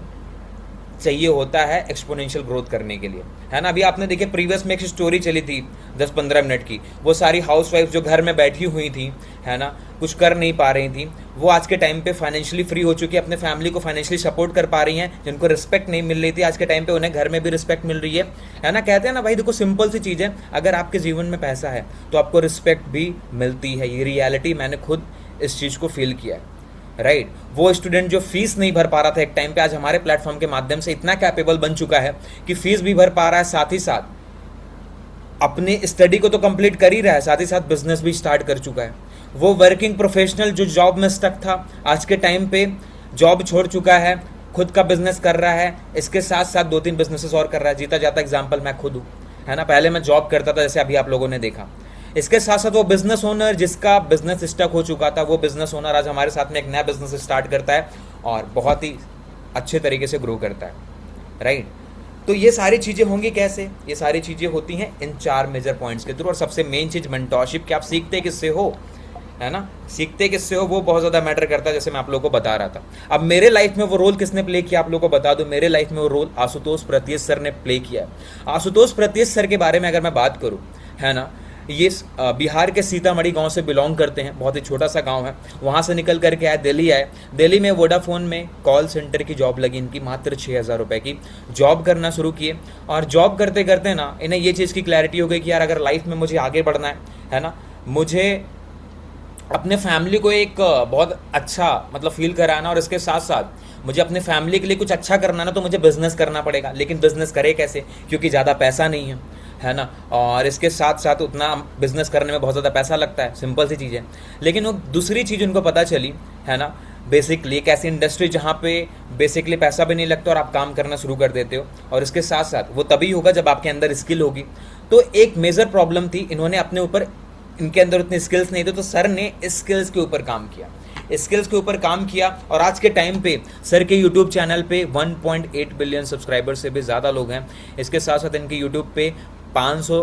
चाहिए होता है एक्सपोनेंशियल ग्रोथ करने के लिए, है ना। अभी आपने देखिए प्रीवियस में एक स्टोरी चली थी 10-15 मिनट की, वो सारी हाउसवाइफ जो घर में बैठी हुई थी, है ना, कुछ कर नहीं पा रही थी, वो आज के टाइम पे फाइनेंशियली फ्री हो चुकी है, अपने फैमिली को फाइनेंशियली सपोर्ट कर पा रही हैं। जिनको रिस्पेक्ट नहीं मिल रही थी आज के टाइम पे उन्हें घर में भी रिस्पेक्ट मिल रही है ना। कहते हैं ना भाई, देखो सिंपल सी चीज़ है, अगर आपके जीवन में पैसा है तो आपको रिस्पेक्ट भी मिलती है। ये रियलिटी मैंने खुद इस चीज़ को फील किया है, राइट। वो स्टूडेंट जो फीस नहीं भर पा रहा था एक टाइम पे, आज हमारे प्लेटफॉर्म के माध्यम से इतना कैपेबल बन चुका है कि फीस भी भर पा रहा है, साथ ही साथ अपनी स्टडी को तो कंप्लीट कर ही रहा है, साथ ही साथ बिजनेस भी स्टार्ट कर चुका है। वो वर्किंग प्रोफेशनल जो जॉब में स्टक था, आज के टाइम पे जॉब छोड़ चुका है, खुद का बिजनेस कर रहा है, इसके साथ साथ 2-3 बिजनेसेस और कर रहा है। जीता जाता एग्जाम्पल मैं खुद हूँ, है ना। पहले मैं जॉब करता था, जैसे अभी आप लोगों ने देखा। इसके साथ साथ वो बिजनेस ओनर जिसका बिजनेस स्टक हो चुका था, वो बिजनेस ओनर आज हमारे साथ में एक नया बिजनेस स्टार्ट करता है और बहुत ही अच्छे तरीके से ग्रो करता है, राइट। तो ये सारी चीज़ें होंगी कैसे? ये सारी चीज़ें होती हैं इन 4 मेजर पॉइंट्स के थ्रू। और सबसे मेन चीज़ मेंटोरशिप, कि आप सीखते किससे हो, है ना, सीखते किससे हो, वो बहुत ज़्यादा मैटर करता है, जैसे मैं आप लोगों को बता रहा था। अब मेरे लाइफ में वो रोल किसने प्ले किया, आप लोगों को बता दूं। मेरे लाइफ में वो रोल आशुतोष प्रत्येश सर ने प्ले किया है। आशुतोष प्रत्येश सर के बारे में अगर मैं बात करूँ, है ना, ये बिहार के सीतामढ़ी गांव से बिलोंग करते हैं। बहुत ही छोटा सा गांव है। वहां से निकल करके आए, दिल्ली आए। दिल्ली में वोडाफोन में कॉल सेंटर की जॉब लगी इनकी, मात्र 6,000 रुपये की। जॉब करना शुरू किए और जॉब करते करते ना इन्हें ये चीज़ की क्लैरिटी हो गई कि यार अगर लाइफ में मुझे आगे बढ़ना है ना, मुझे अपने फैमिली को एक बहुत अच्छा मतलब फील कराना, और इसके साथ साथ मुझे अपने फैमिली के लिए कुछ अच्छा करना ना, तो मुझे बिजनेस करना पड़ेगा। लेकिन बिजनेस करे कैसे, क्योंकि ज़्यादा पैसा नहीं है ना, और इसके साथ साथ उतना बिजनेस करने में बहुत ज़्यादा पैसा लगता है, सिंपल सी चीज़ है। लेकिन वो दूसरी चीज़ उनको पता चली, है ना, बेसिकली एक ऐसी इंडस्ट्री जहाँ पे बेसिकली पैसा भी नहीं लगता और आप काम करना शुरू कर देते हो, और इसके साथ साथ वो तभी होगा जब आपके अंदर स्किल होगी। तो एक मेजर प्रॉब्लम थी, इन्होंने अपने ऊपर, इनके अंदर उतने स्किल्स नहीं थे, तो सर ने स्किल्स के ऊपर काम किया, स्किल्स के ऊपर काम किया। और आज के टाइम पे सर के यूट्यूब चैनल पे 1.8 बिलियन सब्सक्राइबर से भी ज़्यादा लोग हैं। इसके साथ साथ इनके यूट्यूब पे 500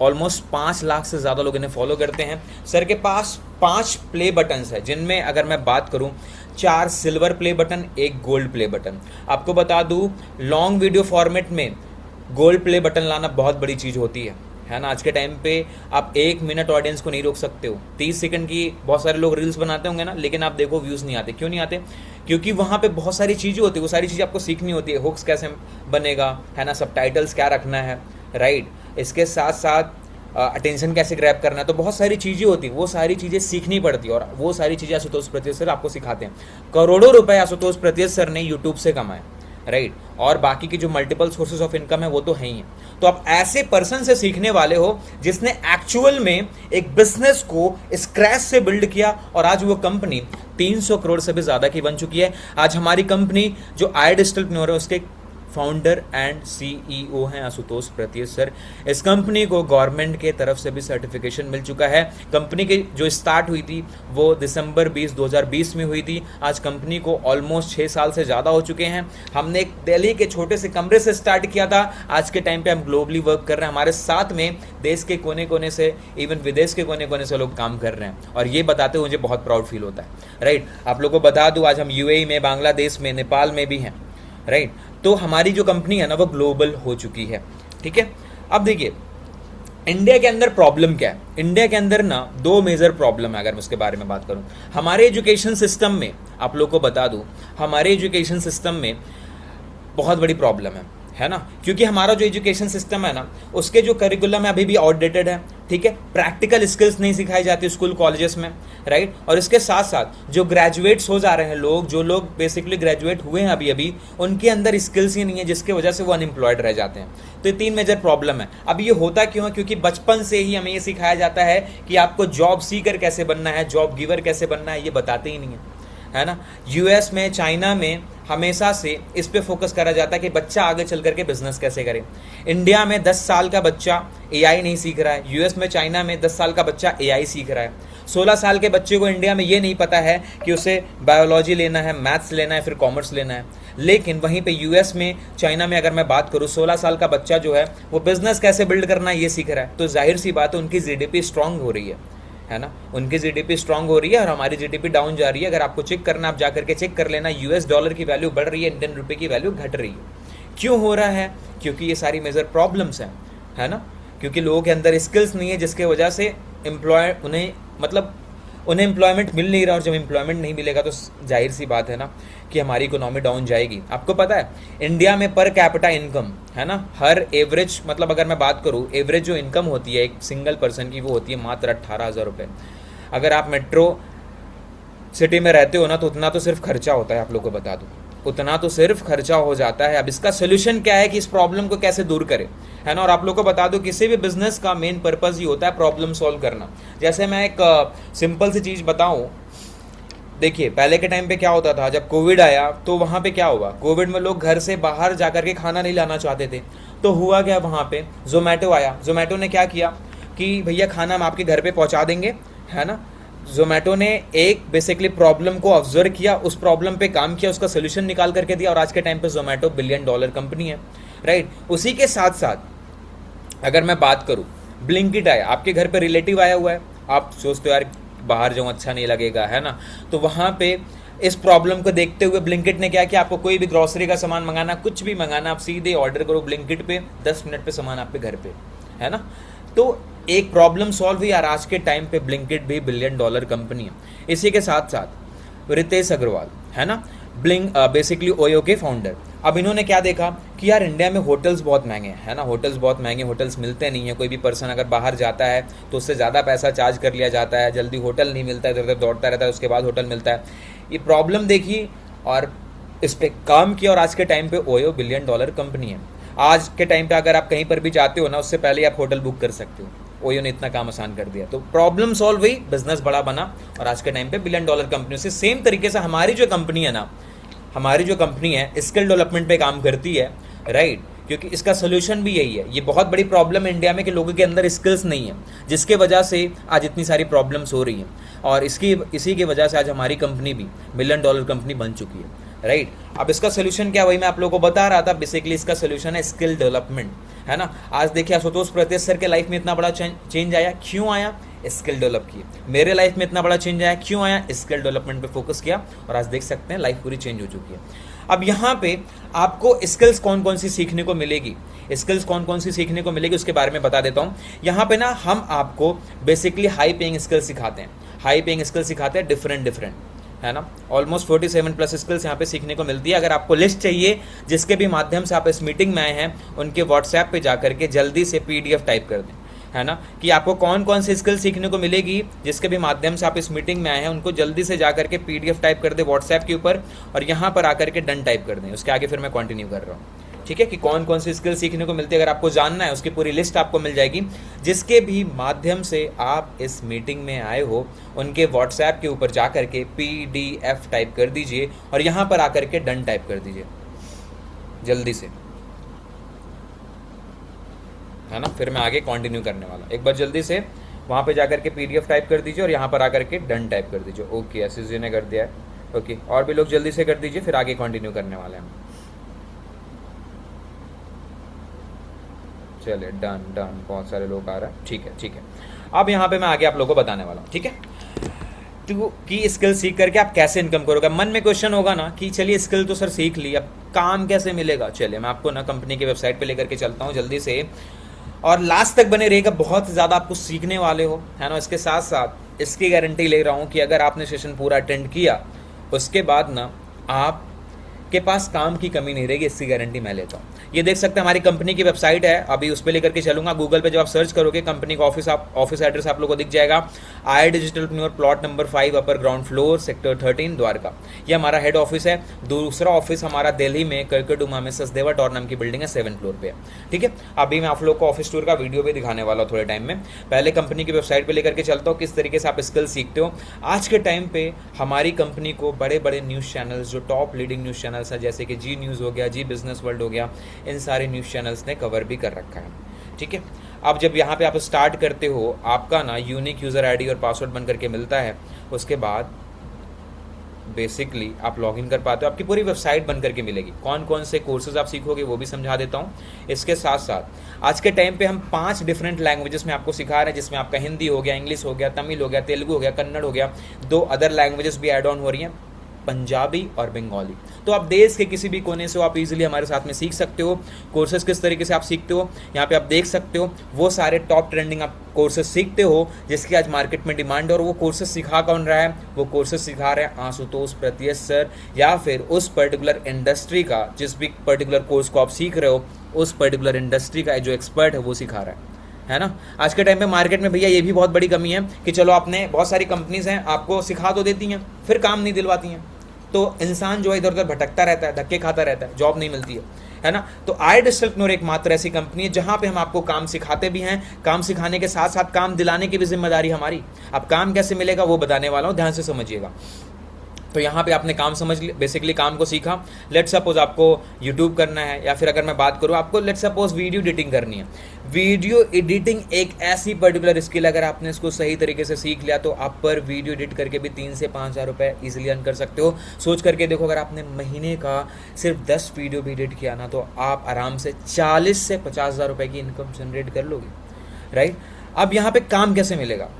ऑलमोस्ट 5 लाख से ज़्यादा लोग इन्हें फॉलो करते हैं। सर के पास 5 प्ले बटन्स है, जिनमें अगर मैं बात करूं 4 silver play button, 1 gold play button. आपको बता दूं, लॉन्ग वीडियो फॉर्मेट में गोल्ड प्ले बटन लाना बहुत बड़ी चीज़ होती है ना। आज के टाइम पे आप 1 मिनट ऑडियंस को नहीं रोक सकते हो। 30 सेकंड की बहुत सारे लोग रील्स बनाते होंगे ना, लेकिन आप देखो व्यूज़ नहीं आते। क्यों नहीं आते? क्योंकि वहाँ पे बहुत सारी चीज़ें होती है, वो सारी चीज़ें आपको सीखनी होती है। हुक्स कैसे बनेगा, है ना, सबटाइटल्स क्या रखना है, राइट। इसके साथ साथ अटेंशन कैसे ग्रैब करना है, तो बहुत सारी चीज़ें होती हैं, वो सारी चीज़ें सीखनी पड़ती है। और वो सारी चीज़ें आशुतोष प्रत्येश सर आपको सिखाते हैं। करोड़ों रुपए आशुतोष प्रत्येश सर ने यूट्यूब से कमाए, राइट। और बाकी की जो मल्टीपल सोर्सेज ऑफ इनकम है वो तो है ही है। तो आप ऐसे पर्सन से सीखने वाले हो जिसने एक्चुअल में एक बिजनेस को स्क्रैच से बिल्ड किया, और आज वो कंपनी 300 करोड़ से भी ज़्यादा की बन चुकी है। आज हमारी कंपनी जो आई डिजिटलप्रेन्योर है, उसके फाउंडर एंड CEO हैं आशुतोष प्रत्येश सर। इस कंपनी को गवर्नमेंट के तरफ से भी सर्टिफिकेशन मिल चुका है। कंपनी की जो स्टार्ट हुई थी वो दिसंबर 2020 में हुई थी। आज कंपनी को ऑलमोस्ट 6 साल से ज़्यादा हो चुके हैं। हमने एक दिल्ली के छोटे से कमरे से स्टार्ट किया था, आज के टाइम पे हम ग्लोबली वर्क कर रहे हैं। हमारे साथ में देश के कोने कोने से, इवन विदेश के कोने कोने से लोग काम कर रहे हैं, और ये बताते हुए मुझे बहुत प्राउड फील होता है, राइट। आप लोगों को बता दूँ, आज हम UAE में, बांग्लादेश में, नेपाल में भी हैं, राइट। तो हमारी जो कंपनी है ना वो ग्लोबल हो चुकी है, ठीक है। अब देखिए इंडिया के अंदर प्रॉब्लम क्या है। इंडिया के अंदर ना 2 मेजर प्रॉब्लम है, अगर मैं उसके बारे में बात करूं। हमारे एजुकेशन सिस्टम में, आप लोगों को बता दूं, हमारे एजुकेशन सिस्टम में बहुत बड़ी प्रॉब्लम है ना, क्योंकि हमारा जो एजुकेशन सिस्टम है ना, उसके जो करिकुलम है अभी भी आउटडेटेड है, ठीक है, प्रैक्टिकल स्किल्स नहीं सिखाई जाती स्कूल कॉलेजेस में, राइट। और इसके साथ साथ जो ग्रेजुएट्स हो जा रहे हैं लोग, जो लोग बेसिकली ग्रेजुएट हुए हैं अभी अभी, उनके अंदर स्किल्स ही नहीं है, जिसकी वजह से वो अनएम्प्लॉयड रह जाते हैं। तो ये 3 मेजर प्रॉब्लम है। अब ये होता क्यों है? क्योंकि बचपन से ही हमें ये सिखाया जाता है कि आपको जॉब सीकर कैसे बनना है, जॉब गिवर कैसे बनना है, ये बताते ही नहीं है ना। यूएस में, चाइना में हमेशा से इस पे फोकस करा जाता है कि बच्चा आगे चल करके बिजनेस कैसे करे। इंडिया में 10 साल का बच्चा एआई नहीं सीख रहा है, यूएस में, चाइना में 10 साल का बच्चा एआई सीख रहा है। 16 साल के बच्चे को इंडिया में ये नहीं पता है कि उसे बायोलॉजी लेना है, मैथ्स लेना है, फिर कॉमर्स लेना है। लेकिन वहीं पे यूएस में, चाइना में अगर मैं बात करूँ, 16 साल का बच्चा जो है वो बिजनेस कैसे बिल्ड करना है ये सीख रहा है। तो जाहिर सी बात है उनकी जीडीपी स्ट्रांग हो रही है ना, उनकी जीडीपी स्ट्रांग हो रही है और हमारी जीडीपी डाउन जा रही है। अगर आपको चेक करना, आप जाकर के चेक कर लेना, यूएस डॉलर की वैल्यू बढ़ रही है, इंडियन रुपए की वैल्यू घट रही है। क्यों हो रहा है? क्योंकि ये सारी मेजर प्रॉब्लम्स हैं, है ना, क्योंकि लोगों के अंदर स्किल्स नहीं है, जिसके वजह से उन्हें एम्प्लॉयमेंट मिल नहीं रहा। और जब एम्प्लॉयमेंट नहीं मिलेगा तो जाहिर सी बात है ना कि हमारी इकोनॉमी डाउन जाएगी। आपको पता है इंडिया में पर कैपिटा इनकम, है ना, हर एवरेज, मतलब अगर मैं बात करूँ एवरेज जो इनकम होती है एक सिंगल पर्सन की, वो होती है मात्र 18,000 रुपये। अगर आप मेट्रो सिटी में रहते हो ना, तो उतना तो सिर्फ खर्चा होता है, आप लोग को बता दूँ, उतना तो सिर्फ खर्चा हो जाता है। अब इसका सोल्यूशन क्या है कि इस प्रॉब्लम को कैसे दूर करें, है ना। और आप लोग को बता दो, किसी भी बिजनेस का मेन पर्पस ही होता है प्रॉब्लम सॉल्व करना। जैसे मैं एक सिंपल सी चीज़ बताऊं, देखिए पहले के टाइम पे क्या होता था, जब कोविड आया तो वहाँ पे क्या हुआ, कोविड में लोग घर से बाहर जाकर के खाना नहीं लाना चाहते थे। तो हुआ क्या, वहाँ पे जोमेटो आया। जोमेटो ने क्या किया कि भैया खाना हम आपके घर पे पहुँचा देंगे, है ना। जोमेटो ने एक बेसिकली प्रॉब्लम को ऑब्जर्व किया, उस प्रॉब्लम पे काम किया, उसका सोल्यूशन निकाल करके दिया, और आज के टाइम पे जोमेटो $1 बिलियन कंपनी है, राइट। उसी के साथ साथ अगर मैं बात करूं, ब्लिंकिट आया, आपके घर पे रिलेटिव आया हुआ है, आप सोचते हो यार बाहर जाऊं अच्छा नहीं लगेगा, है ना। तो वहां पे इस प्रॉब्लम को देखते हुए ब्लिंकिट ने क्या किया, आपको कोई भी ग्रोसरी का सामान मंगाना, कुछ भी मंगाना, आप सीधे ऑर्डर करो ब्लिंकिट पे, 10 मिनट पे सामान आपके घर पे, है ना। तो एक प्रॉब्लम सॉल्व हुई, और आज के टाइम पे ब्लिंकिट भी $1 बिलियन कंपनी है। इसी के साथ साथ रितेश अग्रवाल, है ना, बेसिकली ओयो के फाउंडर। अब इन्होंने क्या देखा कि यार इंडिया में होटल्स बहुत महंगे हैं, है ना, होटल्स बहुत महंगे, होटल्स मिलते नहीं है। कोई भी पर्सन अगर बाहर जाता है तो उससे ज़्यादा पैसा चार्ज कर लिया जाता है, जल्दी होटल नहीं मिलता है, इधर उधर दौड़ता रहता है, उसके बाद होटल मिलता है। ये प्रॉब्लम देखी और इस पर काम किया, और आज के टाइम पे ओयो $1 बिलियन कंपनी है। आज के टाइम पे अगर आप कहीं पर भी जाते हो ना, उससे पहले आप होटल बुक कर सकते हो। ओयो ने इतना काम आसान कर दिया, तो प्रॉब्लम सॉल्व हुई, बिजनेस बड़ा बना, और आज के टाइम पे $1 बिलियन कंपनी से। सेम तरीके से हमारी जो कंपनी है ना, हमारी जो कंपनी है स्किल डेवलपमेंट पे काम करती है, राइट, क्योंकि इसका सोल्यूशन भी यही है। ये बहुत बड़ी प्रॉब्लम है इंडिया में कि लोगों के अंदर स्किल्स नहीं है, जिसके वजह से आज इतनी सारी प्रॉब्लम्स हो रही हैं, और इसी की वजह से आज हमारी कंपनी भी $1 बिलियन कंपनी बन चुकी है, राइट। अब इसका सोल्यूशन क्या, वही मैं आप लोगों को बता रहा था। बेसिकली इसका सोल्यूशन है स्किल डेवलपमेंट, है ना। आज देखिए आशुतोष प्रत्येश सर के लाइफ में इतना बड़ा चेंज आया, क्यों आया, स्किल डेवलप किए। मेरे लाइफ में इतना बड़ा चेंज आया, क्यों आया, स्किल डेवलपमेंट पे फोकस किया, और आज देख सकते हैं लाइफ पूरी चेंज हो चुकी है। अब यहाँ पे आपको स्किल्स कौन कौन सी सीखने को मिलेगी, स्किल्स कौन कौन सी सीखने को मिलेगी उसके बारे में बता देता हूँ। यहाँ पे ना हम आपको बेसिकली हाई पेइंग स्किल्स सिखाते हैं, हाई पेइंग स्किल्स सिखाते हैं, डिफरेंट, है ना। ऑलमोस्ट 47+ स्किल्स यहाँ पे सीखने को मिलती है। अगर आपको लिस्ट चाहिए जिसके भी माध्यम से आप इस मीटिंग में आए हैं, उनके व्हाट्सएप पे जाकर के जल्दी से PDF टाइप कर दें, है ना, कि आपको कौन कौन सी स्किल सीखने को मिलेगी, जिसके भी माध्यम से आप इस मीटिंग में आए हैं, उनको जल्दी से जाकर के PDF टाइप कर दें व्हाट्सएप के ऊपर, और यहाँ पर आकर के डन टाइप कर दें। उसके आगे फिर मैं कंटिन्यू कर रहा हूँ, ठीक है, कि कौन कौन सी स्किल सीखने को मिलती है। अगर आपको जानना है उसकी पूरी लिस्ट आपको मिल जाएगी, जिसके भी माध्यम से आप इस मीटिंग में आए हो, उनके व्हाट्सएप के ऊपर जाकर के PDF टाइप कर दीजिए, और यहाँ पर आकर के डन टाइप कर दीजिए जल्दी से, है ना। फिर मैं आगे कंटिन्यू करने वाला, एक बार जल्दी से वहाँ पे जाकर के PDF टाइप कर दीजिए, और यहाँ पर आकर के डन टाइप कर दीजिए। ओके, एसएस जी ने कर दिया है, ओके, और भी लोग जल्दी से कर दीजिए, फिर आगे कंटिन्यू करने वाले हैं। चलिए डन, बहुत सारे लोग आ रहे हैं, ठीक है। अब यहाँ पे मैं आगे आप लोगों को बताने वाला हूँ, ठीक है, तो कि स्किल सीख करके आप कैसे इनकम करोगे। मन में क्वेश्चन होगा ना कि चलिए स्किल तो सर सीख ली, अब काम कैसे मिलेगा। चलिए मैं आपको ना कंपनी की वेबसाइट पे लेकर के चलता हूँ जल्दी से, और लास्ट तक बने रहेगा, बहुत ज़्यादा आपको सीखने वाले हो, है ना। इसके साथ साथ इसकी गारंटी ले रहा हूँ कि अगर आपने सेशन पूरा अटेंड किया, उसके बाद ना आप आपके पास काम की कमी नहीं रहेगी, इसकी गारंटी मैं लेता हूँ। ये देख सकते हैं हमारी कंपनी की वेबसाइट है, अभी उस पर लेकर के चलूंगा। गूगल पे जब आप सर्च करोगे कंपनी का ऑफिस एड्रेस आप लोगों को दिख जाएगा, I Digitalpreneur plot number 5 upper ground floor sector 13 Dwarka. ये हमारा हेड ऑफिस है। दूसरा ऑफिस हमारा दिल्ली में करकड़ुमा में सचदेवा टॉवर नाम की बिल्डिंग है, 7th फ्लोर पे है। ठीक है, अभी मैं आप लोग को ऑफिस टूर का वीडियो भी दिखाने वाला हूँ थोड़े टाइम में। पहले कंपनी की वेबसाइट पे लेकर के चलता हूँ, किस तरीके से आप स्किल सीखते हो। आज के टाइम पे हमारी कंपनी को बड़े बड़े न्यूज़ चैनल्स, जो टॉप लीडिंग न्यूज़ चैनल्स हैं, जैसे कि जी न्यूज़ हो गया, जी बिजनेस वर्ल्ड हो गया, इन सारे न्यूज़ चैनल्स ने कवर भी कर रखा है। ठीक है, अब जब यहाँ पे आप स्टार्ट करते हो, आपका ना यूनिक यूज़र आईडी और पासवर्ड बन करके मिलता है। उसके बाद बेसिकली आप लॉगिन कर पाते हो, आपकी पूरी वेबसाइट बन करके मिलेगी। कौन कौन से कोर्सेज आप सीखोगे वो भी समझा देता हूँ। इसके साथ साथ आज के टाइम पे हम 5 डिफरेंट लैंग्वेजेस में आपको सिखा रहे हैं, जिसमें आपका हिंदी हो गया, इंग्लिश हो गया, तमिल हो गया, तेलुगु हो गया, कन्नड़ हो गया, 2 अदर लैंग्वेजेस भी ऐड ऑन हो रही हैं, पंजाबी और बंगाली। तो आप देश के किसी भी कोने से हो, आप इजीली हमारे साथ में सीख सकते हो। कोर्सेज किस तरीके से आप सीखते हो, यहाँ पे आप देख सकते हो। वो सारे टॉप ट्रेंडिंग आप कोर्सेज सीखते हो जिसकी आज मार्केट में डिमांड है। और वो कोर्सेज सिखा कौन रहा है? वो कोर्सेज सिखा रहे हैं आशुतोष प्रत्येश सर, या फिर उस पर्टिकुलर इंडस्ट्री का, जिस भी पर्टिकुलर कोर्स को आप सीख रहे हो, उस पर्टिकुलर इंडस्ट्री का जो एक्सपर्ट है वो सिखा रहा है ना। आज के टाइम पे मार्केट में भैया ये भी बहुत बड़ी कमी है कि चलो आपने, बहुत सारी कंपनीज हैं आपको सिखा तो देती हैं, फिर काम नहीं दिलवाती हैं। तो इंसान जो है इधर उधर भटकता रहता है, धक्के खाता रहता है, जॉब नहीं मिलती है ना। तो आई डिजिटलप्रेन्योर एकमात्र ऐसी कंपनी है जहां पे हम आपको काम सिखाते भी हैं, काम सिखाने के साथ साथ काम दिलाने की भी जिम्मेदारी हमारी। अब काम कैसे मिलेगा वो बताने वाला हूं, ध्यान से समझिएगा। तो यहाँ पे आपने काम समझ लिया, बेसिकली काम को सीखा। लेट सपोज आपको यूट्यूब करना है, या फिर अगर मैं बात करूँ आपको लेट सपोज वीडियो एडिटिंग करनी है। वीडियो एडिटिंग एक ऐसी पर्टिकुलर स्किल, अगर आपने इसको सही तरीके से सीख लिया तो आप पर वीडियो एडिट करके भी 3 से 5 हज़ार रुपये ईजिली अर्न कर सकते हो। सोच करके देखो, अगर आपने महीने का सिर्फ 10 वीडियो भी एडिट किया ना, तो आप आराम से 40 से 50 हज़ार रुपये की इनकम जनरेट कर लोगे, राइट। अब यहाँ पे काम कैसे मिलेगा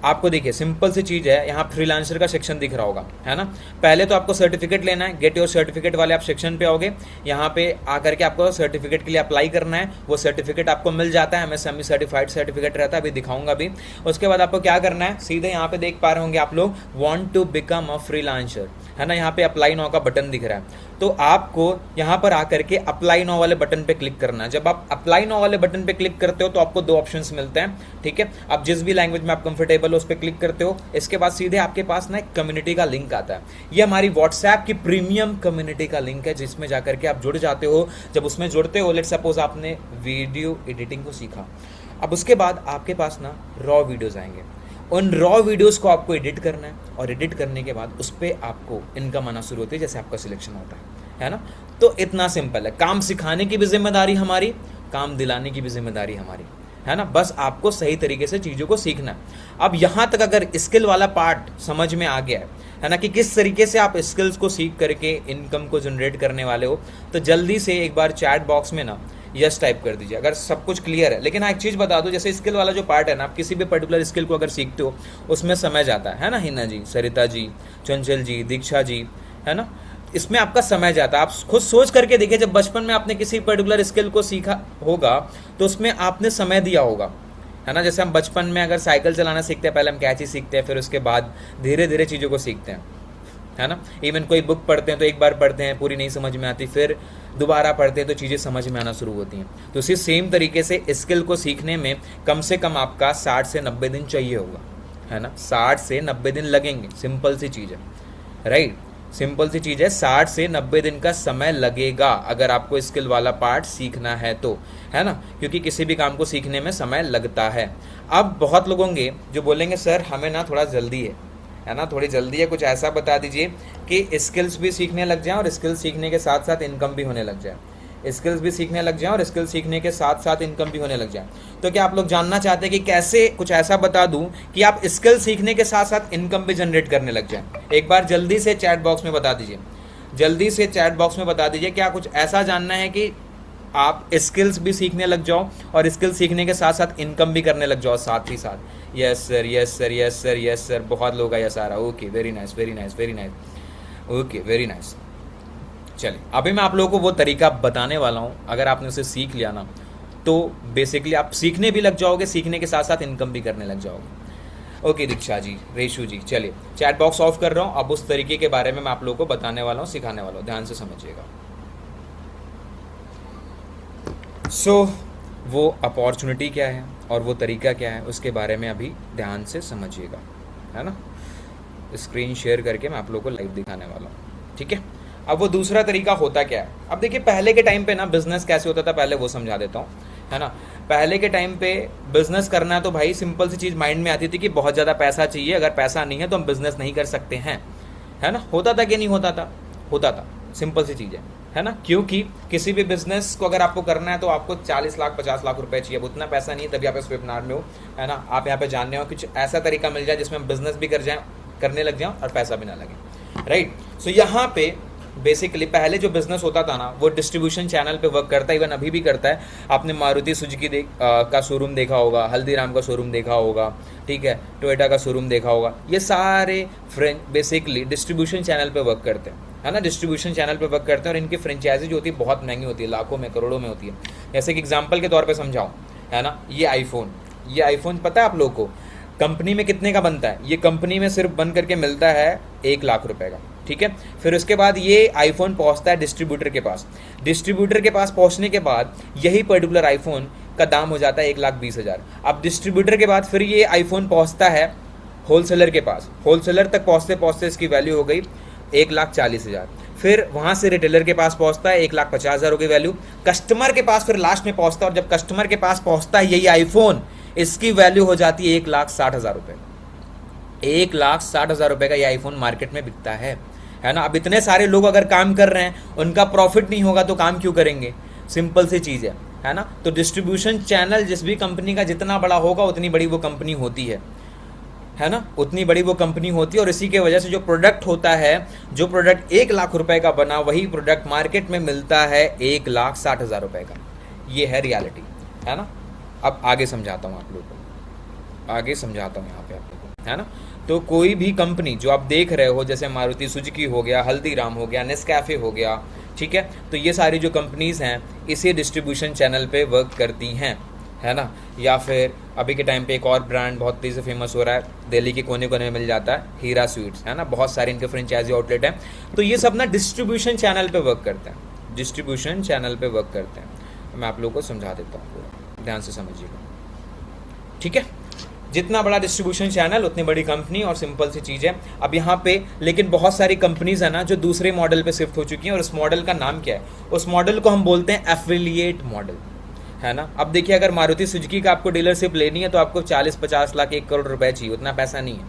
आपको, देखिए सिंपल सी चीज़ है। यहाँ फ्रीलांसर का सेक्शन दिख रहा होगा, है ना। पहले तो आपको सर्टिफिकेट लेना है, गेट योर सर्टिफिकेट वाले आप सेक्शन पे आओगे। यहाँ पे आकर के आपको सर्टिफिकेट के लिए अप्लाई करना है। वो सर्टिफिकेट आपको मिल जाता है, MSME सर्टिफाइड सर्टिफिकेट रहता है, अभी दिखाऊंगा भी। उसके बाद आपको क्या करना है, सीधे यहाँ पे देख पा रहे होंगे आप लोग, want to become a freelancer, है ना। यहाँ पे अप्लाई नाउ का बटन दिख रहा है, तो आपको यहाँ पर आकर के अप्लाई नाउ वाले बटन पे क्लिक करना है। जब आप अप्लाई नाउ वाले बटन पे क्लिक करते हो तो आपको 2 ऑप्शंस मिलते हैं, ठीक है। आप जिस भी लैंग्वेज में आप कंफर्टेबल हो उस पर क्लिक करते हो। इसके बाद सीधे आपके पास ना एक कम्युनिटी का लिंक आता है। ये हमारी व्हाट्सएप की प्रीमियम कम्युनिटी का लिंक है, जिसमें जाकर के आप जुड़ जाते हो। जब उसमें जुड़ते हो, लेट सपोज आपने वीडियो एडिटिंग को सीखा, अब उसके बाद आपके पास ना रॉ वीडियोज आएंगे। उन रॉ वीडियोस को आपको एडिट करना है, और एडिट करने के बाद उस पर आपको इनकम आना शुरू होती है, जैसे आपका सिलेक्शन होता है ना। तो इतना सिंपल है। काम सिखाने की भी जिम्मेदारी हमारी, काम दिलाने की भी जिम्मेदारी हमारी, है ना। बस आपको सही तरीके से चीज़ों को सीखना है। अब यहाँ तक अगर स्किल वाला पार्ट समझ में आ गया है ना, कि किस तरीके से आप स्किल्स को सीख करके इनकम को जनरेट करने वाले हो, तो जल्दी से एक बार चैट बॉक्स में ना यस टाइप कर दीजिए अगर सब कुछ क्लियर है। लेकिन हाँ, एक चीज़ बता दो, जैसे स्किल वाला जो पार्ट है ना, आप किसी भी पर्टिकुलर स्किल को अगर सीखते हो उसमें समय जाता है ना। हिना जी, सरिता जी, चंचल जी, दीक्षा जी, है ना, इसमें आपका समय जाता है। आप खुद सोच करके देखिए, जब बचपन में आपने किसी पर्टिकुलर स्किल को सीखा होगा तो उसमें आपने समय दिया होगा, है ना। जैसे हम बचपन में अगर साइकिल चलाना सीखते हैं, पहले हम कैची सीखते हैं, फिर उसके बाद धीरे धीरे चीज़ों को सीखते हैं, है ना। इवन कोई बुक पढ़ते हैं तो एक बार पढ़ते हैं, पूरी नहीं समझ में आती, फिर दोबारा पढ़ते हैं तो चीज़ें समझ में आना शुरू होती हैं। तो इसी सेम तरीके से स्किल को सीखने में कम से कम आपका 60 से 90 दिन चाहिए होगा, है ना। 60 से 90 दिन लगेंगे, सिंपल सी चीज़ है, राइट। सिंपल सी चीज़ है, 60 से 90 दिन का समय लगेगा अगर आपको स्किल वाला पार्ट सीखना है तो, है ना। क्योंकि किसी भी काम को सीखने में समय लगता है। अब बहुत लोग होंगे जो बोलेंगे सर हमें ना थोड़ा जल्दी है ना, थोड़ी जल्दी है, कुछ ऐसा बता दीजिए कि स्किल्स भी सीखने लग जाएं और स्किल्स सीखने के साथ साथ इनकम भी होने लग जाए। स्किल्स भी सीखने लग जाएं और स्किल्स सीखने के साथ साथ इनकम भी होने लग जाए। तो क्या आप लोग जानना चाहते हैं कि कैसे कुछ ऐसा बता दूं कि आप स्किल सीखने के साथ साथ इनकम भी जनरेट करने लग जाएं? एक बार जल्दी से चैट बॉक्स में बता दीजिए, जल्दी से चैट बॉक्स में बता दीजिए। क्या कुछ ऐसा जानना है कि आप स्किल्स भी सीखने लग जाओ और स्किल सीखने के साथ साथ इनकम भी करने लग जाओ साथ ही साथ? Yes sir, yes sir, yes sir, yes sir, बहुत लोग यस आ रहा। Okay, very nice, very nice, very nice, okay, very nice. चलिए, अभी मैं आप लोगों को वो तरीका बताने वाला हूँ। अगर आपने उसे सीख लिया ना तो बेसिकली आप सीखने भी लग जाओगे, सीखने के साथ साथ इनकम भी करने लग जाओगे। ओके दीक्षा जी, रेशु जी, चलिए चैट बॉक्स ऑफ कर रहा हूँ। अब उस तरीके के बारे में मैं आप लोगों को बताने वाला हूँ, सिखाने वाला हूँ, ध्यान से समझिएगा। सो वो अपॉर्चुनिटी क्या है और वो तरीका क्या है उसके बारे में अभी ध्यान से समझिएगा, है ना। स्क्रीन शेयर करके मैं आप लोगों को लाइव दिखाने वाला हूँ, ठीक है। अब वो दूसरा तरीका होता क्या है, अब देखिए पहले के टाइम पे ना बिजनेस कैसे होता था पहले वो समझा देता हूँ, है ना। पहले के टाइम पे बिजनेस करना है तो भाई सिंपल सी चीज़ माइंड में आती थी कि बहुत ज़्यादा पैसा चाहिए, अगर पैसा नहीं है तो हम बिजनेस नहीं कर सकते हैं, है ना। होता था कि नहीं होता था? होता था, सिंपल सी चीज़ है ना। क्योंकि किसी भी बिजनेस को अगर आपको करना है तो आपको 40 लाख 50 लाख रुपए चाहिए, अब उतना पैसा नहीं है, तभी आप इस वेबिनार में हो, है ना। आप यहाँ पे जानने हो कुछ ऐसा तरीका मिल जाए जिसमें हम बिजनेस भी करने लग जाएं और पैसा भी ना लगे, राइट। सो यहाँ पे बेसिकली पहले जो बिजनेस होता था ना वो डिस्ट्रीब्यूशन चैनल पे वर्क करता है, इवन अभी भी करता है। आपने मारुति सुजुकी का शोरूम देखा होगा, हल्दीराम का शोरूम देखा होगा, ठीक है, टोयोटा का शोरूम देखा होगा, ये सारे बेसिकली डिस्ट्रीब्यूशन चैनल पे वर्क करते हैं, है ना। डिस्ट्रीब्यूशन चैनल पे वर्क करते हैं और इनकी फ्रेंचाइजी जो होती है बहुत महंगी होती है, लाखों में करोड़ों में होती है। जैसे कि एग्जाम्पल के तौर पर समझाऊँ, है ना, ये आईफोन पता है आप लोग को कंपनी में कितने का बनता है? ये कंपनी में सिर्फ बन करके मिलता है 1 लाख रुपए का, ठीक है। फिर उसके बाद ये आईफोन पहुंचता है डिस्ट्रीब्यूटर के पास। डिस्ट्रीब्यूटर के पास पहुंचने के बाद यही पर्टिकुलर आईफोन का दाम हो जाता है 1,20,000। अब डिस्ट्रीब्यूटर के बाद फिर ये आईफोन पहुंचता है होलसेलर के पास। होलसेलर तक पहुंचते पहुंचते इसकी वैल्यू हो गई 1,40,000। फिर वहां से रिटेलर के पास पहुंचता है 1,50,000 हो गई वैल्यू। कस्टमर के पास फिर लास्ट में पहुंचता है, और जब कस्टमर के पास पहुंचता है यही आईफोन, इसकी वैल्यू हो जाती है 1,60,000 रुपए। 1,60,000 रुपए का ये आईफोन मार्केट में बिकता है ना। अब इतने सारे लोग अगर काम कर रहे हैं, उनका प्रॉफिट नहीं होगा तो काम क्यों करेंगे? सिंपल सी चीज है ना। तो डिस्ट्रीब्यूशन चैनल जिस भी कंपनी का जितना बड़ा होगा उतनी बड़ी वो कंपनी होती है ना, उतनी बड़ी वो कंपनी होती है। और इसी के वजह से जो प्रोडक्ट होता है, जो प्रोडक्ट 1 लाख रुपए का बना, वही प्रोडक्ट मार्केट में मिलता है 1,60,000 रुपए का। ये है रियलिटी, है ना। अब आगे समझाता हूँ आप लोगों को, आगे समझाता हूँ यहाँ पे आप लोगों को, है ना। तो कोई भी कंपनी जो आप देख रहे हो, जैसे मारुति सुजुकी हो गया, हल्दीराम हो गया, नेस्कैफे हो गया, ठीक है, तो ये सारी जो कंपनीज हैं इसी डिस्ट्रीब्यूशन चैनल पे वर्क करती हैं, है ना। या फिर अभी के टाइम पे एक और ब्रांड बहुत तेज़ी से फेमस हो रहा है, दिल्ली के कोने कोने में मिल जाता है, हीरा स्वीट्स, है ना। बहुत सारे इनके फ्रेंचाइजी आउटलेट हैं। तो ये सब ना डिस्ट्रीब्यूशन चैनल पे वर्क करते हैं, डिस्ट्रीब्यूशन चैनल पे वर्क करते हैं। मैं आप लोगों को समझा देता हूँ, ध्यान से समझिएगा, ठीक है। जितना बड़ा डिस्ट्रीब्यूशन चैनल उतनी बड़ी कंपनी, और सिंपल सी चीज़ है। अब यहाँ पे लेकिन बहुत सारी कंपनीज है ना जो दूसरे मॉडल पे शिफ्ट हो चुकी हैं, और उस मॉडल का नाम क्या है? उस मॉडल को हम बोलते हैं एफिलिएट मॉडल, है ना। अब देखिए, अगर मारुति सुजुकी का आपको डीलरशिप लेनी है तो आपको 40-50 लाख 1 करोड़ रुपए चाहिए, उतना पैसा नहीं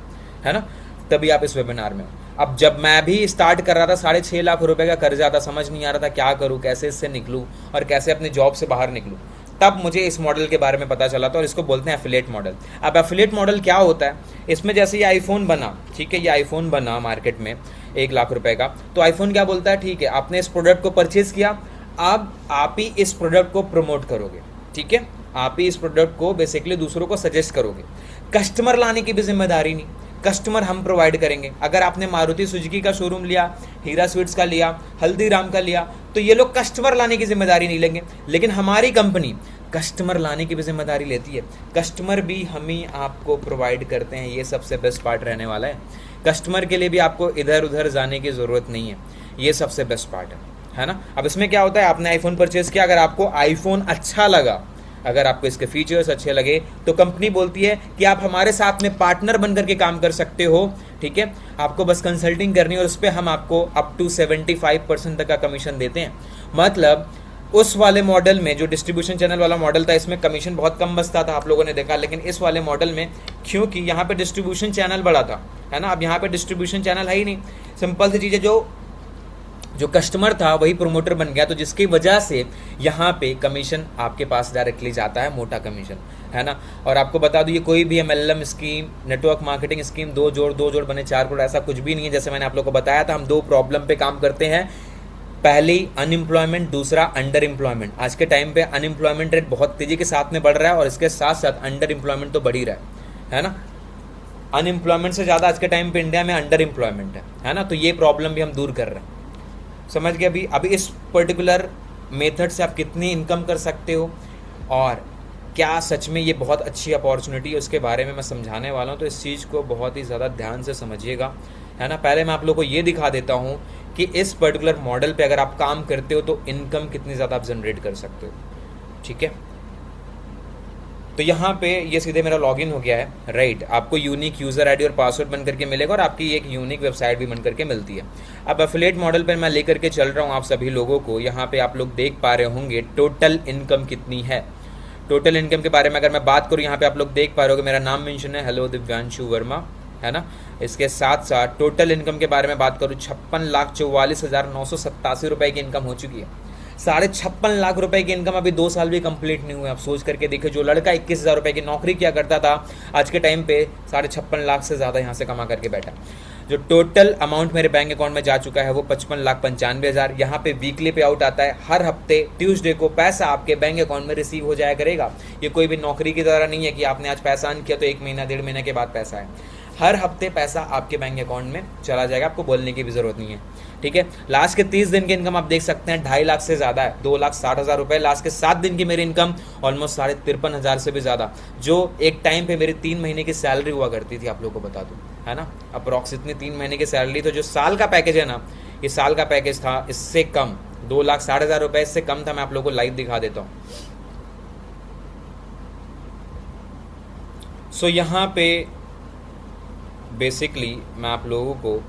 है ना। तभी आप इस वेबिनार में हो। अब जब मैं भी स्टार्ट कर रहा था 6.5 लाख रुपए का कर्जा था, समझ नहीं आ रहा था क्या करूँ, कैसे इससे निकलूँ और कैसे अपने जॉब से बाहर निकलूँ, तब मुझे इस मॉडल के बारे में पता चला था, और इसको बोलते हैं एफिलिएट मॉडल। अब एफिलिएट मॉडल क्या होता है? इसमें जैसे ये आईफोन बना, ठीक है, ये आईफोन बना मार्केट में 1 लाख रुपए का, तो आईफोन क्या बोलता है? ठीक है, आपने इस प्रोडक्ट को परचेज किया, अब आप ही इस प्रोडक्ट को प्रमोट करोगे, ठीक है, आप ही इस प्रोडक्ट को बेसिकली दूसरों को सजेस्ट करोगे। कस्टमर लाने की भी जिम्मेदारी नहीं, कस्टमर हम प्रोवाइड करेंगे। अगर आपने मारुति सुजुकी का शोरूम लिया, हीरा स्वीट्स का लिया, हल्दीराम का लिया, तो ये लोग कस्टमर लाने की जिम्मेदारी नहीं लेंगे, लेकिन हमारी कंपनी कस्टमर लाने की भी जिम्मेदारी लेती है। कस्टमर भी हम ही आपको प्रोवाइड करते हैं, ये सबसे बेस्ट पार्ट रहने वाला है। कस्टमर के लिए भी आपको इधर उधर जाने की ज़रूरत नहीं है, ये सबसे बेस्ट पार्ट है ना। अब इसमें क्या होता है, आपने आईफोन परचेज किया, अगर आपको आईफोन अच्छा लगा, अगर आपको इसके फीचर्स अच्छे लगे, तो कंपनी बोलती है कि आप हमारे साथ में पार्टनर बनकर के काम कर सकते हो, ठीक है। आपको बस कंसल्टिंग करनी है और उस पर हम आपको अप टू 75% तक का कमीशन देते हैं। मतलब उस वाले मॉडल में, जो डिस्ट्रीब्यूशन चैनल वाला मॉडल था, इसमें कमीशन बहुत कम बचता था, आप लोगों ने देखा। लेकिन इस वाले मॉडल में, क्योंकि यहाँ पे डिस्ट्रीब्यूशन चैनल बड़ा था, है ना, अब यहाँ पे डिस्ट्रीब्यूशन चैनल है ही नहीं। सिंपल सी चीज़ है, जो कस्टमर था वही प्रोमोटर बन गया, तो जिसकी वजह से यहाँ पे कमीशन आपके पास डायरेक्टली जाता है, मोटा कमीशन, है ना। और आपको बता दूं, ये कोई भी MLM scheme, network marketing scheme, 2 जोड़ बने 4 करोड़, ऐसा कुछ भी नहीं है। जैसे मैंने आप लोग को बताया था, हम 2 प्रॉब्लम पे काम करते हैं। पहली अनएम्प्लॉयमेंट, दूसरा अंडर एम्प्लॉयमेंट। आज के टाइम पे अनएम्प्लॉयमेंट रेट बहुत तेजी के साथ में बढ़ रहा है, और इसके साथ साथ अंडर एम्प्लॉयमेंट तो बढ़ ही रहा है ना। अनएम्प्लॉयमेंट से ज़्यादा आज के टाइम पे इंडिया में अंडर एम्प्लॉयमेंट है ना। तो ये प्रॉब्लम भी हम दूर कर रहे हैं, समझ गए। अभी इस पर्टिकुलर मेथड से आप कितनी इनकम कर सकते हो, और क्या सच में ये बहुत अच्छी अपॉर्चुनिटी है उसके बारे में मैं समझाने वाला हूँ। तो इस चीज़ को बहुत ही ज़्यादा ध्यान से समझिएगा, है ना। पहले मैं आप लोगों को ये दिखा देता हूँ कि इस पर्टिकुलर मॉडल पे अगर आप काम करते हो तो इनकम कितनी ज़्यादा आप जनरेट कर सकते हो, ठीक है। तो यहाँ पे ये सीधे मेरा लॉगिन हो गया है, राइट। आपको यूनिक यूज़र आईडी और पासवर्ड बन करके मिलेगा और आपकी एक यूनिक वेबसाइट भी बन करके मिलती है। अब एफिलिएट मॉडल पर मैं लेकर के चल रहा हूँ आप सभी लोगों को। यहाँ पे आप लोग देख पा रहे होंगे टोटल इनकम कितनी है। टोटल इनकम के बारे में अगर मैं बात करूँ, यहाँ पे आप लोग देख पा रहे हो कि मेरा नाम मेंशन है, हेलो दिव्यांशु वर्मा, है ना। इसके साथ साथ टोटल इनकम के बारे में बात करूँ, 56,44,987 रुपए की इनकम हो चुकी है। 56.5 लाख रुपए की इनकम अभी 2 साल भी कंप्लीट नहीं हुए। आप सोच करके देखिए, जो लड़का 21,000 रुपए की नौकरी किया करता था आज के टाइम पे 56.5 लाख से ज़्यादा यहाँ से कमा करके बैठा। जो टोटल अमाउंट मेरे बैंक अकाउंट में जा चुका है वो 55,95,000। यहाँ पे वीकली पे आउट आता है, हर हफ्ते ट्यूसडे को पैसा आपके बैंक अकाउंट में रिसीव हो जाया करेगा। ये कोई भी नौकरी की तरह नहीं है कि आपने आज पैसा अर्न किया तो 1 महीना 1.5 महीने के बाद पैसा है। हर हफ्ते पैसा आपके बैंक अकाउंट में चला जाएगा, आपको बोलने की भी जरूरत नहीं है, ठीक है। लास्ट के 30 दिन की इनकम आप देख सकते हैं 2.5 लाख से ज़्यादा है, 2,60,000 रुपए। लास्ट के 7 दिन की मेरी इनकम ऑलमोस्ट 53,500 से भी ज़्यादा, जो एक टाइम पे मेरी 3 महीने की सैलरी हुआ करती थी, आप लोगों को बता दूं, है ना। अप्रॉक्स इतनी 3 महीने की सैलरी। तो जो साल का पैकेज है ना, ये साल का पैकेज था इससे कम, 2,60,000 रुपए इससे कम था। मैं आप लोगों को लाइव दिखा देता हूँ। सो यहाँ पे बेसिकली मैं आप लोगों को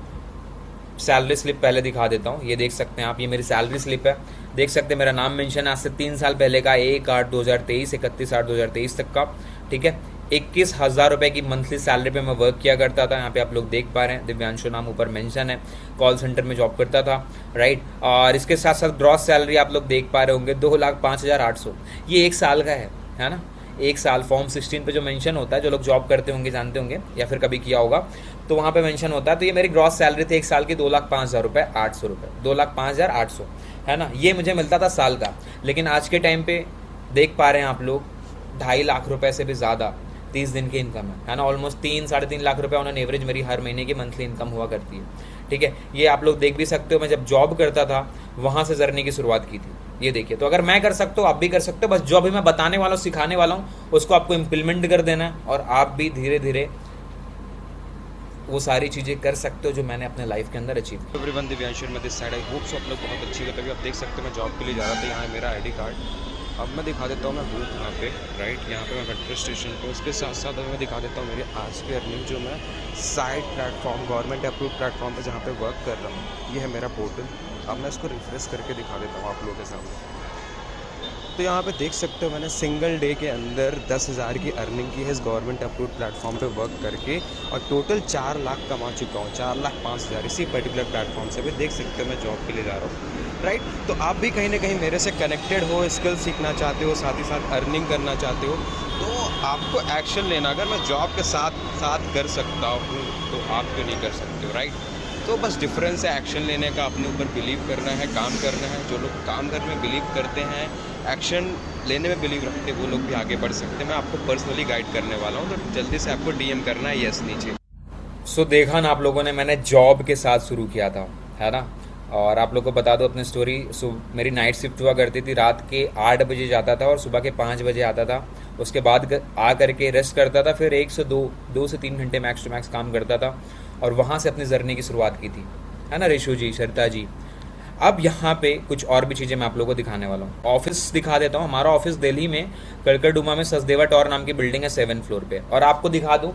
सैलरी स्लिप पहले दिखा देता हूँ। ये देख सकते हैं आप, ये मेरी सैलरी स्लिप है। देख सकते हैं मेरा नाम मेंशन है आज से 3 साल पहले का, 1/8/2023, 31/8/2023 तक का, ठीक है। 21,000 रुपए की मंथली सैलरी पे मैं वर्क किया करता था। यहाँ पे आप लोग देख पा रहे हैं दिव्यांशु नाम ऊपर मेंशन है, कॉल सेंटर में जॉब करता था, राइट। और इसके साथ साथ ग्रॉस सैलरी आप लोग देख पा रहे होंगे 2,05,800। ये 1 साल का है ना। 1 साल फॉर्म 16 पे जो मेंशन होता है, जो लोग जॉब करते होंगे जानते होंगे या फिर कभी किया होगा, तो वहाँ पे मेंशन होता है। तो ये मेरी ग्रॉस सैलरी थी 1 साल की 2,05,000 रुपये 800 रुपये, 2,05,800, है ना। ये मुझे मिलता था साल का। लेकिन आज के टाइम पे देख पा रहे हैं आप लोग 2.5 लाख रुपए से भी ज़्यादा 30 दिन की इनकम है ना। ऑलमोस्ट 3-3.5 लाख रुपए ऑन एन एवरेज मेरी हर महीने की मंथली इनकम हुआ करती है, ठीक है। ये आप लोग देख भी सकते हो, मैं जब जॉब करता था वहाँ से जर्नी की शुरुआत की थी। ये देखिए, तो अगर मैं कर सकता हूँ आप भी कर सकते हो। बस जो अभी मैं बताने वाला हूँ, सिखाने वाला हूँ, उसको आपको इम्प्लीमेंट कर देना है और आप भी धीरे धीरे वो सारी चीज़ें कर सकते हो जो मैंने अपने लाइफ के अंदर अचीव की। एवरीवन, दिव्यांशु में this side, I hope so आप लोग बहुत अच्छी लगी। आप देख सकते हो मैं जॉब के लिए जा रहा था, यहाँ है मेरा आईडी कार्ड। अब मैं दिखा देता हूँ मैं हूँ कहाँ पे, राइट। यहाँ पे मैं मेट्रो स्टेशन पे। उसके साथ साथ अभी मैं दिखा देता हूँ मेरी आज की अर्निंग, जो मैं side platform, government approve platform पे जहाँ पे वर्क कर रहा हूँ। ये है मेरा पोर्टल। अब मैं इसको रिफ्रेश करके दिखा देता हूँ आप लोगों के सामने। तो यहाँ पे देख सकते हो मैंने सिंगल डे के अंदर 10,000 की अर्निंग की है इस गवर्नमेंट अप्रूव प्लेटफॉर्म पे वर्क करके, और टोटल 4 लाख कमा चुका हूँ, 4,05,000 इसी पर्टिकुलर प्लेटफॉर्म से भी। देख सकते हो मैं जॉब के लिए जा रहा हूँ, राइट। तो आप भी कहीं ना कहीं मेरे से कनेक्टेड हो, स्किल सीखना चाहते हो, साथ ही साथ अर्निंग करना चाहते हो, तो आपको एक्शन लेना। अगर मैं जॉब के साथ साथ कर सकता हूँ तो आप क्यों नहीं कर सकते हो, राइट। तो बस डिफरेंस है एक्शन लेने का, अपने ऊपर बिलीव करना है, काम करना है। जो लोग काम करने में बिलीव करते हैं, एक्शन लेने में बिलीव रखते हैं, वो लोग भी आगे बढ़ सकते हैं। मैं आपको पर्सनली गाइड करने वाला हूँ, तो जल्दी से आपको डीएम करना है यस नीचे। सो देखा ना आप लोगों ने, मैंने जॉब के साथ शुरू किया था, है ना। और आप लोग को बता दो अपनी स्टोरी। मेरी नाइट शिफ्ट हुआ करती थी, रात के 8 बजे जाता था और सुबह के 5 बजे आता था। उसके बाद आ करके रेस्ट करता था, फिर 1 से 2 से 3 घंटे मैक्स टू मैक्स काम करता था, और वहाँ से अपनी जर्नी की शुरुआत की थी, है ना रिशु जी, शर्ता जी। अब यहाँ पे कुछ और भी चीज़ें मैं आप लोगों को दिखाने वाला हूँ। ऑफिस दिखा देता हूँ। हमारा ऑफिस दिल्ली में कड़कड़डुमा में सचदेवा टॉवर नाम की बिल्डिंग है, 7th फ्लोर पे। और आपको दिखा दूँ,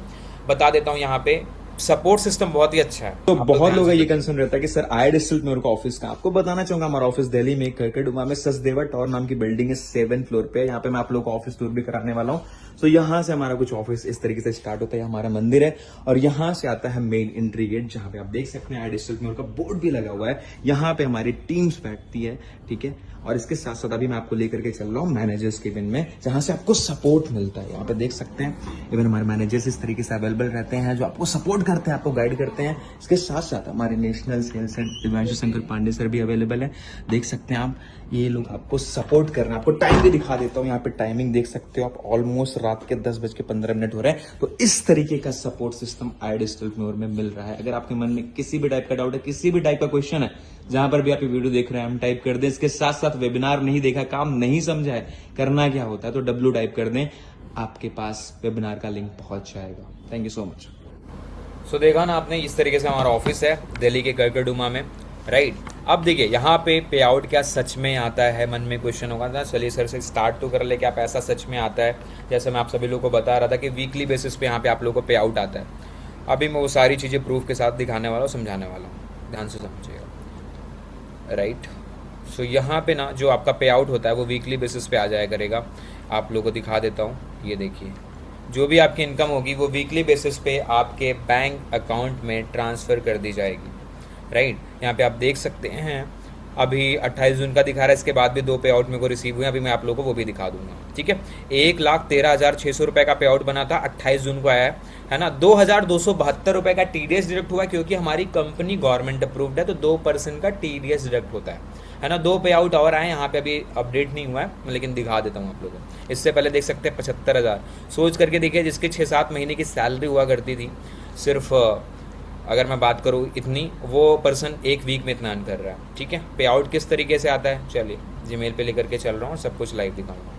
बता देता हूँ, यहाँ पे सपोर्ट सिस्टम बहुत ही अच्छा है। तो बहुत लोगों का ये कंसर्न रहता है कि सर आई डिजिटल मेरे को ऑफिस का। आपको बताना चाहूंगा हमारा ऑफिस दिल्ली में कड़कड़डुमा में सचदेवा टॉवर नाम की बिल्डिंग है, 7th फ्लोर पे। यहाँ पे मैं आप लोगों को ऑफिस टूर भी कराने वाला हूँ। तो यहाँ से हमारा कुछ ऑफिस इस तरीके से स्टार्ट होता है। हमारा मंदिर है और यहाँ से आता है मेन एंट्री गेट, जहाँ पे आप देख सकते हैं आई डिजिटल मेरे का बोर्ड भी लगा हुआ है। यहाँ पे हमारी टीम्स बैठती है, ठीक है। और इसके साथ साथ अभी मैं आपको लेकर के चल रहा हूँ मैनेजर्स केबिन में, जहां से आपको सपोर्ट मिलता है। यहाँ पे देख सकते हैं इवन हमारे मैनेजर्स इस तरीके से अवेलेबल रहते हैं, जो आपको सपोर्ट करते हैं, आपको गाइड करते हैं। इसके साथ साथ हमारे national sales and Divyanshu Shankar Pandey sir भी अवेलेबल है, देख सकते हैं आप। ये लोग आपको सपोर्ट कर रहे हैं। आपको टाइम भी दिखा देता हूँ, यहाँ पे टाइमिंग देख सकते हो आप, ऑलमोस्ट रात के 10:15 हो रहे हैं। तो इस तरीके का सपोर्ट सिस्टम आई डिजिटलप्रेन्योर में मिल रहा है। अगर आपके मन में किसी भी टाइप का डाउट है, किसी भी टाइप का क्वेश्चन है, जहां पर भी आप ये वीडियो देख रहे हैं, हम टाइप कर दें। इसके साथ साथ वेबिनार नहीं देखा, काम नहीं समझा है, करना क्या होता है, तो W टाइप कर दें, आपके पास वेबिनार का लिंक पहुंच जाएगा। Thank you so much. So देखा ना आपने, इस तरीके से हमारा ऑफिस है दिल्ली के करकरडुमा में, राइट। अब देखिए यहाँ पे पे आउट क्या सच में आता है, मन में क्वेश्चन होगा ना, चलिए सर से स्टार्ट तो कर ले, क्या पैसा सच में आता है। जैसे मैं आप सभी लोगों को बता रहा था कि वीकली बेसिस पे यहाँ पे आप लोगों को पे आउट आता है। अभी मैं वो सारी चीज़ें प्रूफ के साथ दिखाने वाला हूँ, समझाने वाला हूँ, ध्यान से समझिएगा, राइट। सो यहाँ पे ना जो आपका पे आउट होता है वो वीकली बेसिस पे आ जाया करेगा। आप लोगों को दिखा देता हूँ, ये देखिए, जो भी आपकी इनकम होगी वो वीकली बेसिस पे आपके बैंक अकाउंट में ट्रांसफ़र कर दी जाएगी, राइट। यहाँ पे आप देख सकते हैं अभी 28 जून का दिखा रहा है, इसके बाद भी 2 पे आउट मेरे को रिसीव हुए, अभी मैं आप लोगों को वो भी दिखा दूंगा, ठीक है। 1,13,600 रुपये का पे आउट बना था, 28 जून को आया है ना। 2,272 रुपये का TDS डिडक्ट हुआ, क्योंकि हमारी कंपनी गवर्नमेंट अप्रूव्ड है, तो 2% का TDS डिडक्ट होता है ना। 2 पे आउट और आए, यहाँ पे अभी अपडेट नहीं हुआ है, लेकिन दिखा देता हूँ आप लोगों को। इससे पहले देख सकते हैं 75,000, सोच करके देखिए, जिसके 6-7 महीने की सैलरी हुआ करती थी, सिर्फ अगर मैं बात करूँ इतनी, वो पर्सन 1 वीक में इतना अर्न कर रहा है, ठीक है। पे आउट किस तरीके से आता है, चलिए जीमेल पे लेकर के चल रहा हूँ, सब कुछ लाइव दिखाऊंगा।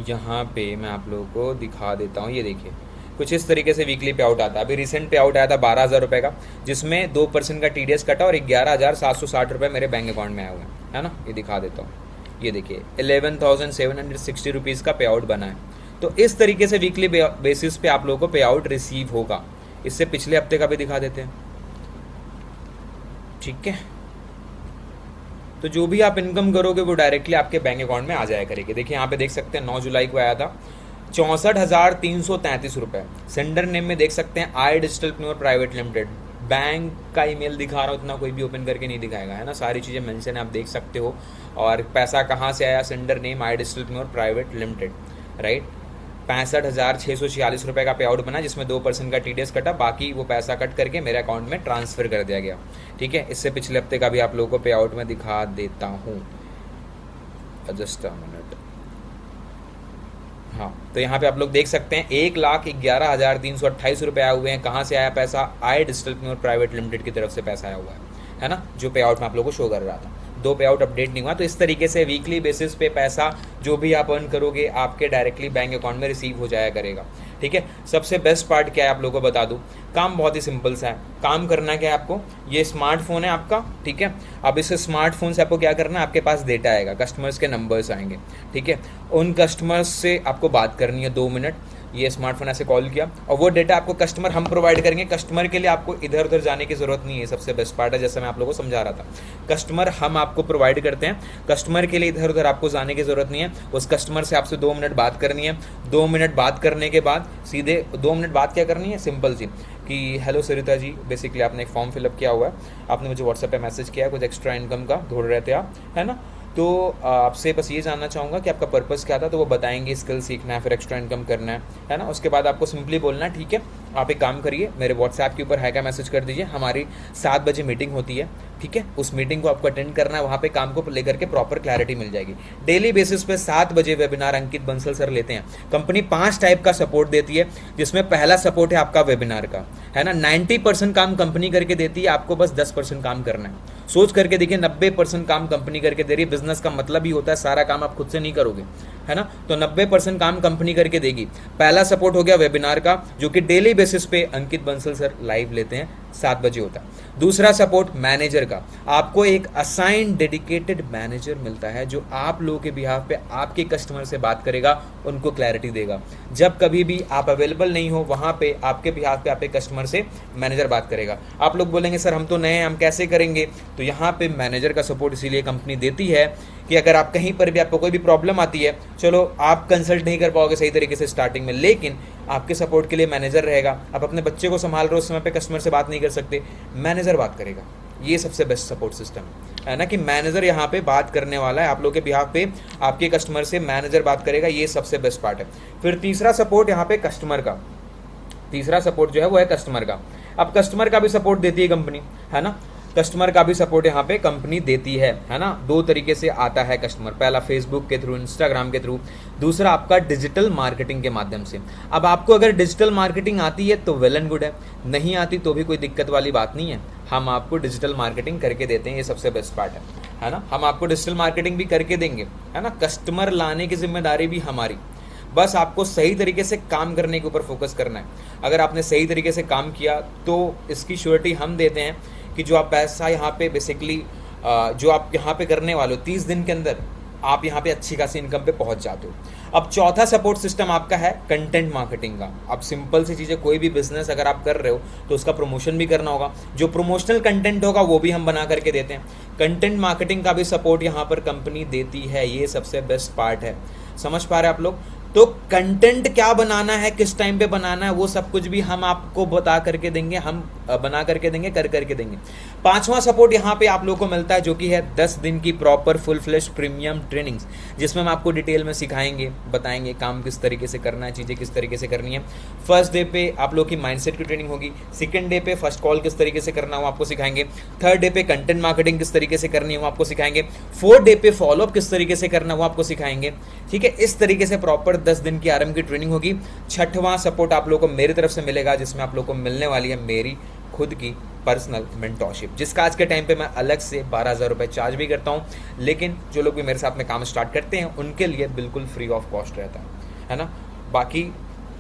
यहाँ पे मैं आप लोगों को दिखा देता हूँ, ये देखिए कुछ इस तरीके से वीकली पे आउट आता है। अभी रिसेंट पे आउट आया था 12,000 रुपये का, जिसमें 2% का TDS कटा और 11,760 रुपये मेरे बैंक अकाउंट में आए हुए हैं ना। ये दिखा देता हूँ, ये देखिए 11,760 रुपीज़ का पे आउट बना है। तो इस तरीके से वीकली बेसिस पे आप लोगों को पे आउट रिसीव होगा। इससे पिछले हफ्ते का भी दिखा देते हैं, ठीक है। तो जो भी आप इनकम करोगे वो डायरेक्टली आपके बैंक अकाउंट में आ जाया करेगी। देखिए यहाँ पे देख सकते हैं 9 जुलाई को आया था 64,333 रुपये। सेंडर नेम में देख सकते हैं आई डिजिटलप्रेन्योर प्राइवेट लिमिटेड। बैंक का ईमेल दिखा रहा हूँ, इतना कोई भी ओपन करके नहीं दिखाएगा, है ना। सारी चीज़ें मेंशन है, आप देख सकते हो। और पैसा कहाँ से आया, sender name I Digitalpreneur private limited, right. 65,646 रुपये का पे आउट बना, जिसमें 2% का TDS कटा, बाकी वो पैसा कट करके मेरे अकाउंट में ट्रांसफ़र कर दिया गया, ठीक है। इससे पिछले हफ्ते का भी आप लोगों को पे आउट में दिखा देता हूँ, जस्ट अ मिनट। हाँ, तो यहाँ पे आप लोग देख सकते हैं 1,11,328 रुपये आए हुए हैं। कहाँ से आया पैसा, आई डिजिटलप्रेन्योर प्राइवेट लिमिटेड की तरफ से पैसा आया हुआ है ना, जो पे आउट में आप लोगों को शो कर रहा था। 2 पे आउट अपडेट नहीं हुआ। तो इस तरीके से वीकली बेसिस पे पैसा जो भी आप अर्न करोगे आपके डायरेक्टली बैंक अकाउंट में रिसीव हो जाया करेगा, ठीक है। सबसे बेस्ट पार्ट क्या है आप लोगों को बता दूं, काम बहुत ही सिंपल सा है। काम करना क्या है आपको, ये स्मार्टफोन है आपका, ठीक है। अब इस स्मार्टफोन से आपको क्या करना है, आपके पास डेटा आएगा, कस्टमर्स के नंबर्स आएंगे, ठीक है। उन कस्टमर्स से आपको बात करनी है 2 मिनट। ये स्मार्टफोन ऐसे कॉल किया और वो डेटा आपको कस्टमर हम प्रोवाइड करेंगे। कस्टमर के लिए आपको इधर उधर जाने की जरूरत नहीं है, सबसे बेस्ट पार्ट है। जैसे मैं आप लोगों को समझा रहा था, कस्टमर हम आपको प्रोवाइड करते हैं, कस्टमर के लिए इधर उधर आपको जाने की जरूरत नहीं है। उस कस्टमर से आपसे 2 मिनट बात करनी है। 2 मिनट बात करने के बाद सीधे 2 मिनट बात क्या करनी है, सिंपल सी, कि हेलो सरिता जी, बेसिकली आपने एक फॉर्म फिलअप किया हुआ है, आपने मुझे व्हाट्सएप पे मैसेज किया है, कुछ एक्स्ट्रा इनकम का ढूंढ रहे थे आप, है ना। तो आपसे बस ये जानना चाहूँगा कि आपका पर्पस क्या था, तो वो बताएंगे। स्किल सीखना है, फिर एक्स्ट्रा इनकम करना है ना। उसके बाद आपको सिंपली बोलना है, ठीक है आप एक काम करिए, मेरे व्हाट्सएप के ऊपर हाई का मैसेज कर दीजिए, हमारी 7 बजे मीटिंग होती है, ठीक है। उस मीटिंग को आपको अटेंड करना है, वहाँ पे काम को लेकर के प्रॉपर क्लैरिटी मिल जाएगी। डेली बेसिस पे 7 बजे वेबिनार अंकित बंसल सर लेते हैं। कंपनी 5 टाइप का सपोर्ट देती है, जिसमें पहला सपोर्ट है आपका वेबिनार का, है ना। 90% काम कंपनी करके देती है, आपको बस 10% काम करना है। सोच करके देखिए, 90% काम कंपनी करके दे रही है। बिजनेस का मतलब ही होता है सारा काम आप खुद से नहीं करोगे, है ना। तो 90% काम कंपनी करके देगी। पहला सपोर्ट हो गया वेबिनार का, जो कि डेली बेसिस पे अंकित बंसल सर लाइव लेते हैं, 7 बजे होता है। दूसरा सपोर्ट मैनेजर का, आपको एक असाइन डेडिकेटेड मैनेजर मिलता है, जो आप लोगों के बिहाफ पे आपके कस्टमर से बात करेगा, उनको क्लैरिटी देगा। जब कभी भी आप अवेलेबल नहीं हो, वहां पे आपके बिहाफ पे आपके कस्टमर से मैनेजर बात करेगा। आप लोग बोलेंगे सर हम तो नए हैं, हम कैसे करेंगे, तो यहाँ पे मैनेजर का सपोर्ट इसीलिए कंपनी देती है कि अगर आप कहीं पर भी आपको कोई भी प्रॉब्लम आती है, चलो आप कंसल्ट नहीं कर पाओगे सही तरीके से स्टार्टिंग में, लेकिन आपके सपोर्ट के लिए मैनेजर रहेगा। आप अपने बच्चे को संभाल रहे हो, उस समय पे कस्टमर से बात नहीं कर सकते, मैनेजर बात करेगा, ये सबसे बेस्ट सपोर्ट सिस्टम है ना, कि मैनेजर यहाँ पे बात करने वाला है आप लोग के बिहाफ पे, आपके कस्टमर से मैनेजर बात करेगा, ये सबसे बेस्ट पार्ट है। फिर तीसरा सपोर्ट यहाँ पे कस्टमर का, तीसरा सपोर्ट जो है वो है कस्टमर का। अब कस्टमर का भी सपोर्ट देती है कंपनी, है ना, कस्टमर का भी सपोर्ट यहाँ पे कंपनी देती है ना। 2 तरीके से आता है कस्टमर, पहला फेसबुक के थ्रू, इंस्टाग्राम के थ्रू, दूसरा आपका डिजिटल मार्केटिंग के माध्यम से। अब आपको अगर डिजिटल मार्केटिंग आती है तो वेल एंड गुड है, नहीं आती तो भी कोई दिक्कत वाली बात नहीं है, हम आपको डिजिटल मार्केटिंग करके देते हैं, ये सबसे बेस्ट पार्ट है ना। हम आपको डिजिटल मार्केटिंग भी करके देंगे, है ना। कस्टमर लाने की जिम्मेदारी भी हमारी, बस आपको सही तरीके से काम करने के ऊपर फोकस करना है। अगर आपने सही तरीके से काम किया तो इसकी श्योरिटी हम देते हैं कि जो आप पैसा यहाँ पे बेसिकली जो आप यहाँ पे करने वाले हो 30 दिन के अंदर आप यहाँ पे अच्छी खासी इनकम पे पहुँच जाते हो। अब चौथा सपोर्ट सिस्टम आपका है कंटेंट मार्केटिंग का। अब सिंपल सी चीज़ें, कोई भी बिजनेस अगर आप कर रहे हो तो उसका प्रमोशन भी करना होगा, जो प्रमोशनल कंटेंट होगा वो भी हम बना करके देते हैं। कंटेंट मार्केटिंग का भी सपोर्ट यहाँ पर कंपनी देती है, ये सबसे बेस्ट पार्ट है। समझ पा रहे हैं आप लोग? तो कंटेंट क्या बनाना है, किस टाइम पे बनाना है, वो सब कुछ भी हम आपको बता करके देंगे, हम बना करके देंगे, कर करके देंगे। 5वां सपोर्ट यहाँ पे आप लोगों को मिलता है, जो कि है 10 दिन की proper full flesh premium trainings, जिसमें हम आपको डिटेल में सिखाएंगे, बताएंगे काम किस तरीके से करना है, चीज़ें किस तरीके से करनी है। फर्स्ट डे पे आप लोग की माइंडसेट की ट्रेनिंग होगी, सेकंड डे पे फर्स्ट कॉल किस तरीके से करना है वो आपको सिखाएंगे, थर्ड डे पे कंटेंट मार्केटिंग किस तरीके से करनी है वो आपको सिखाएंगे, फोर्थ डे पे फॉलोअप किस तरीके से करना है वो आपको सिखाएंगे। ठीक है, इस तरीके से प्रॉपर 10 दिन की आरएम की ट्रेनिंग होगी। 6वां सपोर्ट आप लोगों को मेरी तरफ से मिलेगा, जिसमें आप लोगों को मिलने वाली है मेरी खुद की पर्सनल मेंटोरशिप, जिसका आज के टाइम पे मैं अलग से 12,000 रुपये चार्ज भी करता हूं, लेकिन जो लोग भी मेरे साथ में काम स्टार्ट करते हैं उनके लिए बिल्कुल फ्री ऑफ कॉस्ट रहता है ना। बाकी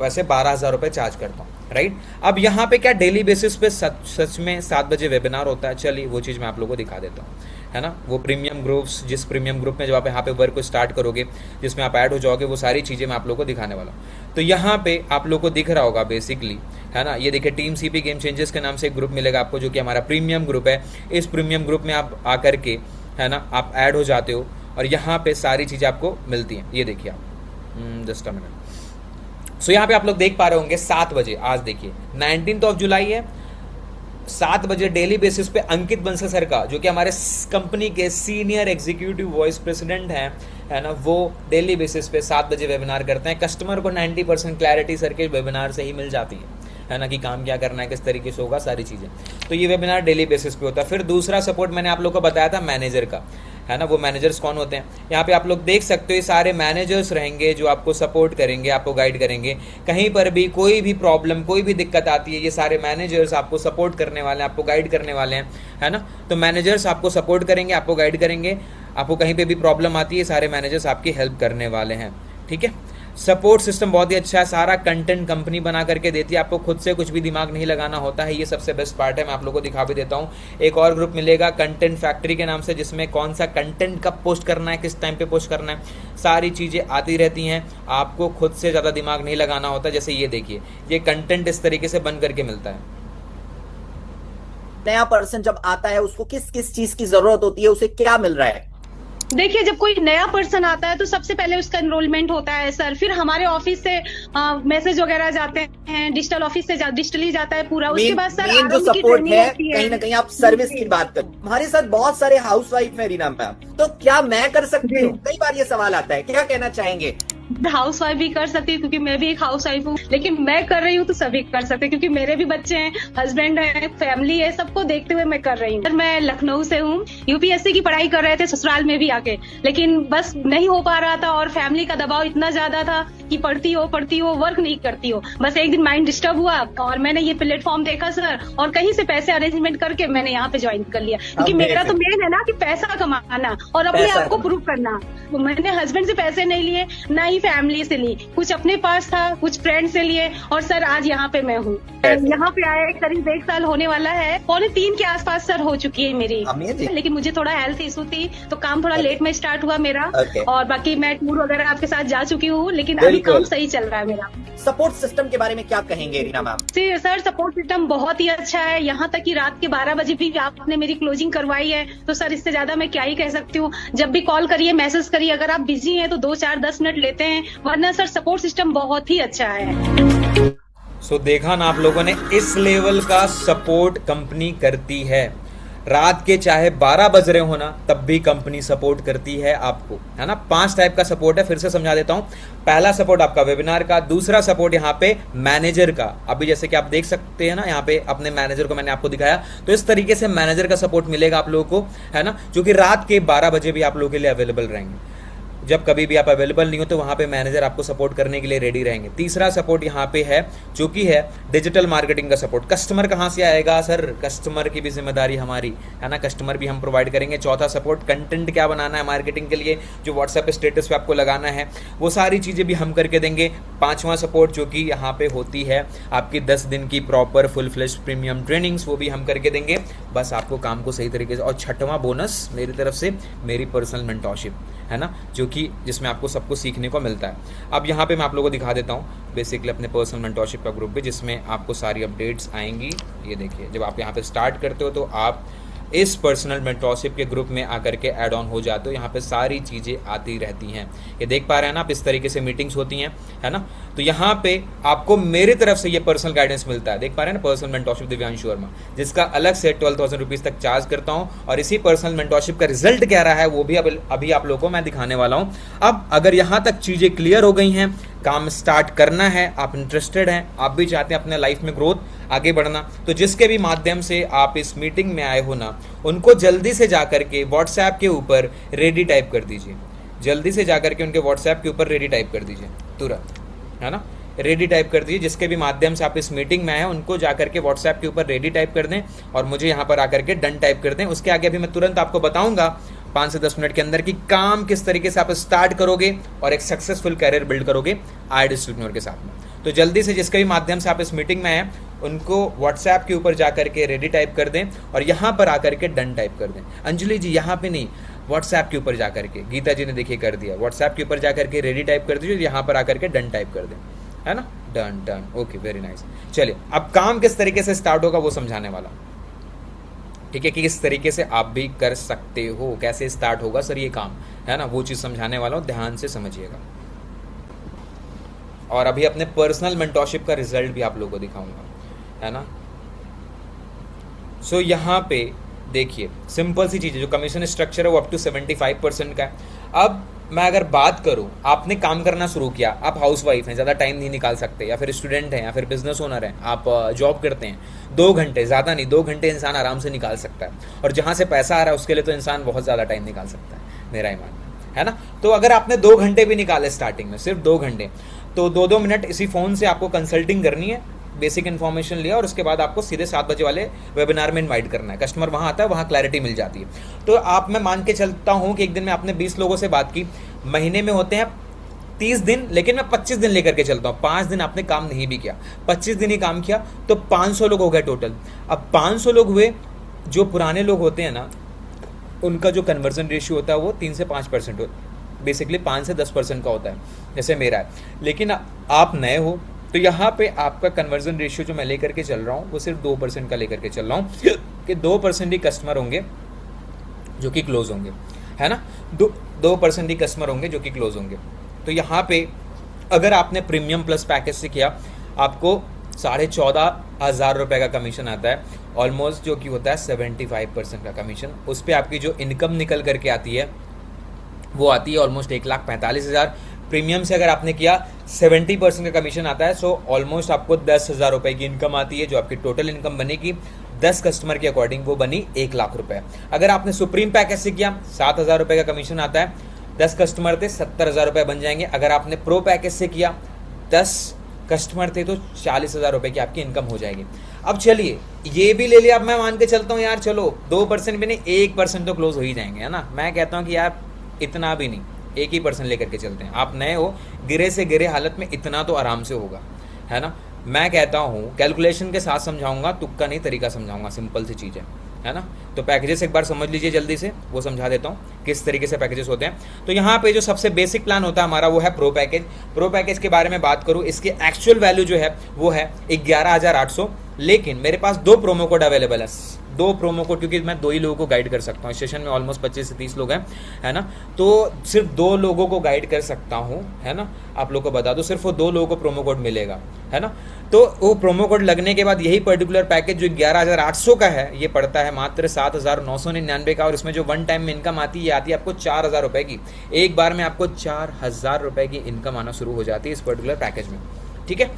वैसे 12,000 रुपये चार्ज करता हूँ, राइट। अब यहाँ पे क्या डेली बेसिस पे सच में 7 बजे वेबिनार होता है, चलिए वो चीज़ मैं आप लोगों को दिखा देता हूँ, है ना। वो प्रीमियम ग्रुप्स, जिस प्रीमियम ग्रुप में जब आप यहाँ पे वर्क को स्टार्ट करोगे, जिसमें आप ऐड हो जाओगे, वो सारी चीज़ें मैं आप लोगों को दिखाने वाला हूँ। तो यहाँ पे आप लोगों को दिख रहा होगा बेसिकली, है ना, ये देखिए टीम सीपी गेम चेंजर्स के नाम से एक ग्रुप मिलेगा आपको, जो कि हमारा प्रीमियम ग्रुप है। इस प्रीमियम ग्रुप में आप आकर के, है ना, आप ऐड हो जाते हो और यहाँ पे सारी चीज़ें आपको मिलती हैं। ये देखिए आप, जस्ट अ मिनट। सो यहाँ पे आप लोग देख पा रहे होंगे 7 बजे, आज देखिए 19 जुलाई है, 7 बजे डेली बेसिस पे अंकित बंसल सर का, जो कि हमारे कंपनी के सीनियर एग्जीक्यूटिव वाइस प्रेसिडेंट हैं, है ना, वो डेली बेसिस पे 7 बजे वेबिनार करते हैं। कस्टमर को 90% क्लैरिटी सर के वेबिनार से ही मिल जाती है ना, कि काम क्या करना है, किस तरीके से होगा, सारी चीज़ें। तो ये वेबिनार डेली बेसिस पे होता है। फिर दूसरा सपोर्ट मैंने आप लोग को बताया था मैनेजर का, है ना। वो मैनेजर्स कौन होते हैं, यहाँ पे आप लोग देख सकते हो, ये सारे मैनेजर्स रहेंगे जो आपको सपोर्ट करेंगे, आपको गाइड करेंगे। कहीं पर भी कोई भी प्रॉब्लम, कोई भी दिक्कत आती है, ये सारे मैनेजर्स आपको सपोर्ट करने वाले हैं, आपको गाइड करने वाले हैं, है ना। तो मैनेजर्स आपको सपोर्ट करेंगे, आपको गाइड करेंगे, आपको कहीं पे भी प्रॉब्लम आती है, सारे मैनेजर्स आपकी हेल्प करने वाले हैं। ठीक है, सपोर्ट सिस्टम बहुत ही अच्छा है, सारा कंटेंट कंपनी बना करके देती है, आपको खुद से कुछ भी दिमाग नहीं लगाना होता है, ये सबसे बेस्ट पार्ट है। मैं आप लोगों को दिखा भी देता हूँ। एक और ग्रुप मिलेगा कंटेंट फैक्ट्री के नाम से, जिसमें कौन सा कंटेंट कब पोस्ट करना है, किस टाइम पे पोस्ट करना है, सारी चीज़ें आती रहती हैं, आपको खुद से ज़्यादा दिमाग नहीं लगाना होता। जैसे ये देखिए, ये कंटेंट इस तरीके से बन करके मिलता है। नया पर्सन जब आता है उसको किस किस चीज की जरूरत होती है, उसे क्या मिल रहा है? देखिए, जब कोई नया पर्सन आता है तो सबसे पहले उसका एनरोलमेंट होता है सर, फिर हमारे ऑफिस से मैसेज वगैरह जाते हैं, डिजिटल ऑफिस से डिजिटली जाता है पूरा। उसके बाद सर जो सपोर्ट है, कहीं ना कहीं आप सर्विस की बात करें। हमारे साथ बहुत सारे हाउसवाइफ है रीना मैम, तो क्या मैं कर सकती हूँ? कई बार ये सवाल आता है, क्या कहना चाहेंगे? हाउस वाइफ भी कर सकती है, क्योंकि मैं भी एक हाउस वाइफ हूँ, लेकिन मैं कर रही हूँ तो सभी कर सकते हैं, क्योंकि मेरे भी बच्चे हैं, हस्बैंड है, फैमिली है, सबको देखते हुए मैं कर रही हूँ। मैं लखनऊ से हूँ, यूपीएससी की पढ़ाई कर रहे थे ससुराल में भी आके, लेकिन बस नहीं हो पा रहा था और फैमिली का दबाव इतना ज्यादा था कि पढ़ती हो वर्क नहीं करती हो। बस एक दिन माइंड डिस्टर्ब हुआ और मैंने ये प्लेटफॉर्म देखा सर, और कहीं से पैसे अरेंजमेंट करके मैंने यहाँ पे ज्वाइन कर लिया, क्योंकि मेरा तो मेन है ना कि पैसा कमाना और अपने आप को प्रूव करना। तो मैंने हस्बैंड से पैसे नहीं लिए, ना ही फैमिली से लिए, कुछ अपने पास था, कुछ फ्रेंड से लिए, और सर आज यहाँ पे मैं हूँ। यहाँ पे आया करीब 1 साल होने वाला है, 2.25 के आसपास सर हो चुकी है मेरी, लेकिन मुझे थोड़ा हेल्थ इशू थी तो काम थोड़ा लेट में स्टार्ट हुआ मेरा, और बाकी मैं टूर वगैरह आपके साथ जा चुकी हूँ, लेकिन अभी काम सही चल रहा है मेरा। सपोर्ट सिस्टम के बारे में क्या कहेंगे Reena ma'am? Sir support system बहुत ही अच्छा है, यहाँ तक कि रात के 12 बजे भी आपने मेरी क्लोजिंग करवाई है, तो सर इससे ज्यादा मैं क्या ही कह सकती हूँ। जब भी कॉल करिए, मैसेज करिए, अगर आप बिजी हैं तो 2, 4, 10 मिनट लेते हैं, वरना सर सपोर्ट सिस्टम बहुत ही अच्छा है। सो देखा ना आप लोगों ने, इस लेवल का सपोर्ट कंपनी करती है रात के चाहे 12 बज रहे हो ना, तब भी कंपनी सपोर्ट करती है आपको, है ना। 5 टाइप का सपोर्ट है, फिर से समझा देता हूं। पहला सपोर्ट आपका वेबिनार का, दूसरा सपोर्ट यहाँ पे मैनेजर का। अभी जैसे कि आप देख सकते हैं ना, यहाँ पे अपने मैनेजर को मैंने आपको दिखाया, तो इस तरीके से मैनेजर का सपोर्ट मिलेगा आप लोगों को, है ना, जो कि रात के 12 बजे भी आप लोगों के लिए अवेलेबल रहेंगे। जब कभी भी आप अवेलेबल नहीं हो तो वहां पे मैनेजर आपको सपोर्ट करने के लिए रेडी रहेंगे। तीसरा सपोर्ट यहाँ पे है जो कि है डिजिटल मार्केटिंग का सपोर्ट। कस्टमर कहाँ से आएगा सर, कस्टमर की भी जिम्मेदारी हमारी, है ना, कस्टमर भी हम प्रोवाइड करेंगे। चौथा सपोर्ट कंटेंट क्या बनाना है मार्केटिंग के लिए, जो व्हाट्सएप स्टेटस पे आपको लगाना है, वो सारी चीज़ें भी हम करके देंगे। पांचवा सपोर्ट जो कि यहाँ पे होती है आपकी 10 दिन की proper full flesh premium trainings, वो भी हम करके देंगे, बस आपको काम को सही तरीके से। और छठवां बोनस मेरी तरफ से मेरी पर्सनल मेंटरशिप, है ना, जो कि जिसमें आपको सब कुछ सीखने को मिलता है। अब यहाँ पे मैं आप लोगों को दिखा देता हूँ बेसिकली अपने पर्सनल मेंटरशिप का ग्रुप भी, जिसमें आपको सारी अपडेट्स आएंगी। ये देखिए, जब आप यहाँ पे स्टार्ट करते हो तो आप इस पर्सनल मेंटरशिप के ग्रुप में आकर के ऐड ऑन हो जाते हो। यहाँ पे सारी चीज़ें आती रहती हैं, ये देख पा रहे हैं ना आप, इस तरीके से मीटिंग्स होती हैं, है ना। तो यहाँ पे आपको मेरी तरफ से ये पर्सनल गाइडेंस मिलता है, देख पा रहे हैं ना, पर्सनल मेंटरशिप दिव्यांशु वर्मा, जिसका अलग से 12,000 रुपीज़ तक चार्ज करता हूँ। और इसी पर्सनल मेंटरशिप का रिजल्ट क्या रहा है वो भी अभी आप लोगों को मैं दिखाने वाला हूँ। अब अगर यहाँ तक चीज़ें क्लियर हो गई हैं, काम स्टार्ट करना है, आप इंटरेस्टेड हैं, आप भी चाहते हैं अपने लाइफ में ग्रोथ आगे बढ़ना, तो जिसके भी माध्यम से आप इस मीटिंग में आए हो ना, उनको जल्दी से जाकर के व्हाट्सएप के ऊपर रेडी टाइप कर दीजिए। जल्दी से जाकर के उनके व्हाट्सएप के ऊपर रेडी टाइप कर दीजिए तुरंत, है ना, रेडी टाइप कर दीजिए। जिसके भी माध्यम से आप इस मीटिंग में आए हैं उनको जाकर के व्हाट्सएप के ऊपर रेडी टाइप कर दें और मुझे यहाँ पर आकर के डन टाइप कर दें। उसके आगे अभी मैं तुरंत आपको बताऊंगा 5 से 10 मिनट के अंदर कि काम किस तरीके से आप स्टार्ट करोगे और एक सक्सेसफुल कैरियर बिल्ड करोगे आई डिजिटल के साथ में। तो जल्दी से जिसके भी माध्यम से आप इस मीटिंग में आए उनको व्हाट्सएप के ऊपर जाकर के रेडी टाइप कर दें और यहाँ पर आकर के डन टाइप कर दें। अंजलि जी यहाँ पे नहीं, व्हाट्सएप के ऊपर जाकर के, गीता जी ने देखिए कर दिया, व्हाट्सएप के ऊपर जाकर के रेडी टाइप कर दीजिए, यहाँ पर आकर के डन टाइप कर दें, है ना, done done, okay, very nice. चलिए अब काम किस तरीके से स्टार्ट होगा वो समझाने वाला, ठीक है, कि किस तरीके से आप भी कर सकते हो, कैसे स्टार्ट होगा सर ये काम, है ना, वो चीज़ समझाने वाला हूँ, ध्यान से समझिएगा। और अभी अपने पर्सनल मेंटरशिप का रिजल्ट भी आप लोगों को दिखाऊंगा, है ना। सो यहाँ पे देखिए सिंपल सी चीज़ है, जो कमीशन स्ट्रक्चर है वो अप टू 75% का है। अब मैं अगर बात करूँ, आपने काम करना शुरू किया, आप हाउस वाइफ हैं, ज़्यादा टाइम नहीं निकाल सकते, या फिर स्टूडेंट हैं, या फिर बिजनेस ओनर हैं, आप जॉब करते हैं, 2 घंटे, ज़्यादा नहीं, 2 घंटे इंसान आराम से निकाल सकता है। और जहाँ से पैसा आ रहा है उसके लिए तो इंसान बहुत ज़्यादा टाइम निकाल सकता है, मेरा ही मानना है ना। तो अगर आपने 2 घंटे भी निकाले स्टार्टिंग में, सिर्फ 2 घंटे, तो 2-2 मिनट इसी फ़ोन से आपको कंसल्टिंग करनी है, बेसिक इन्फॉर्मेशन लिया और उसके बाद आपको सीधे 7 बजे वाले वेबिनार में इनवाइट करना है। कस्टमर वहाँ आता है, वहाँ क्लैरिटी मिल जाती है। तो आप, मैं मान के चलता हूँ कि एक दिन में आपने 20 लोगों से बात की, महीने में होते हैं 30 दिन, लेकिन मैं 25 दिन लेकर के चलता हूँ। 5 दिन आपने काम नहीं भी किया, 25 दिन ही काम किया, तो 500 लोग हो गए टोटल। अब 500 लोग हुए, जो पुराने लोग होते हैं ना, उनका जो कन्वर्जन रेशियो होता है वो 3 से 5% होता है, बेसिकली 5 से 10% का होता है, जैसे मेरा है। लेकिन आप नए हो तो यहाँ पे आपका कन्वर्जन रेशियो जो मैं लेकर के चल रहा हूँ वो सिर्फ 2% का लेकर के चल रहा हूँ, कि 2% ही कस्टमर होंगे जो कि क्लोज होंगे, है ना, 2% ही कस्टमर होंगे जो कि क्लोज होंगे। तो यहाँ पे अगर आपने प्रीमियम प्लस पैकेज से किया, आपको 14,500 रुपये का कमीशन आता है, ऑलमोस्ट जो कि होता है 75% का कमीशन। उस पर आपकी जो इनकम निकल करके आती है वो आती है ऑलमोस्ट 1,45,000। प्रीमियम से अगर आपने किया 70% का कमीशन आता है, सो ऑलमोस्ट आपको 10,000 रुपये की इनकम आती है, जो आपकी टोटल इनकम बनेगी 10 कस्टमर के अकॉर्डिंग वो बनी 1,00,000 रुपये। अगर आपने सुप्रीम पैकेज से किया 7,000 रुपये का कमीशन आता है, 10 कस्टमर थे 70,000 रुपये बन जाएंगे। अगर आपने प्रो पैकेज से किया 10 कस्टमर थे तो 40,000 रुपये की आपकी इनकम हो जाएगी। अब चलिए ये भी ले लिया, अब मैं मान के चलता हूँ यार चलो 2% भी नहीं 1% तो क्लोज हो ही जाएंगे, है ना। मैं कहता हूँ कि यार इतना भी नहीं, 1% लेकर के चलते हैं। आप नए हो, गिरे से गिरे हालत में इतना तो आराम से होगा, है ना। मैं कहता हूँ कैलकुलेशन के साथ समझाऊंगा, तुक्का नहीं तरीका समझाऊंगा, सिंपल सी चीज़ है ना। तो पैकेजेस एक बार समझ लीजिए जल्दी से, वो समझा देता हूँ किस तरीके से पैकेजेस होते हैं। तो यहाँ पे जो सबसे बेसिक प्लान होता है हमारा वो है प्रो पैकेज। प्रो पैकेज के बारे में बात करूँ, इसकी एक्चुअल वैल्यू जो है वो है 11,800, लेकिन मेरे पास 2 प्रोमो कोड अवेलेबल है, 2 प्रोमो कोड, क्योंकि मैं 2 ही लोगों को गाइड कर सकता हूँ, सेशन में ऑलमोस्ट 25 से 30 लोग हैं, है ना, तो सिर्फ 2 लोगों को गाइड कर सकता हूँ, है ना, आप लोग को बता दो, सिर्फ वो 2 लोगों को प्रोमो कोड मिलेगा, है ना। तो वो प्रोमो कोड लगने के बाद यही पर्टिकुलर पैकेज जो 11,800 का है, ये पड़ता है मात्र 7,999 का, और इसमें जो वन टाइम में इनकम आती है, ये आती है आपको 4,000 रुपये की। एक बार में आपको 4,000 रुपये की इनकम आना शुरू हो जाती है इस पर्टिकुलर पैकेज में, ठीक है।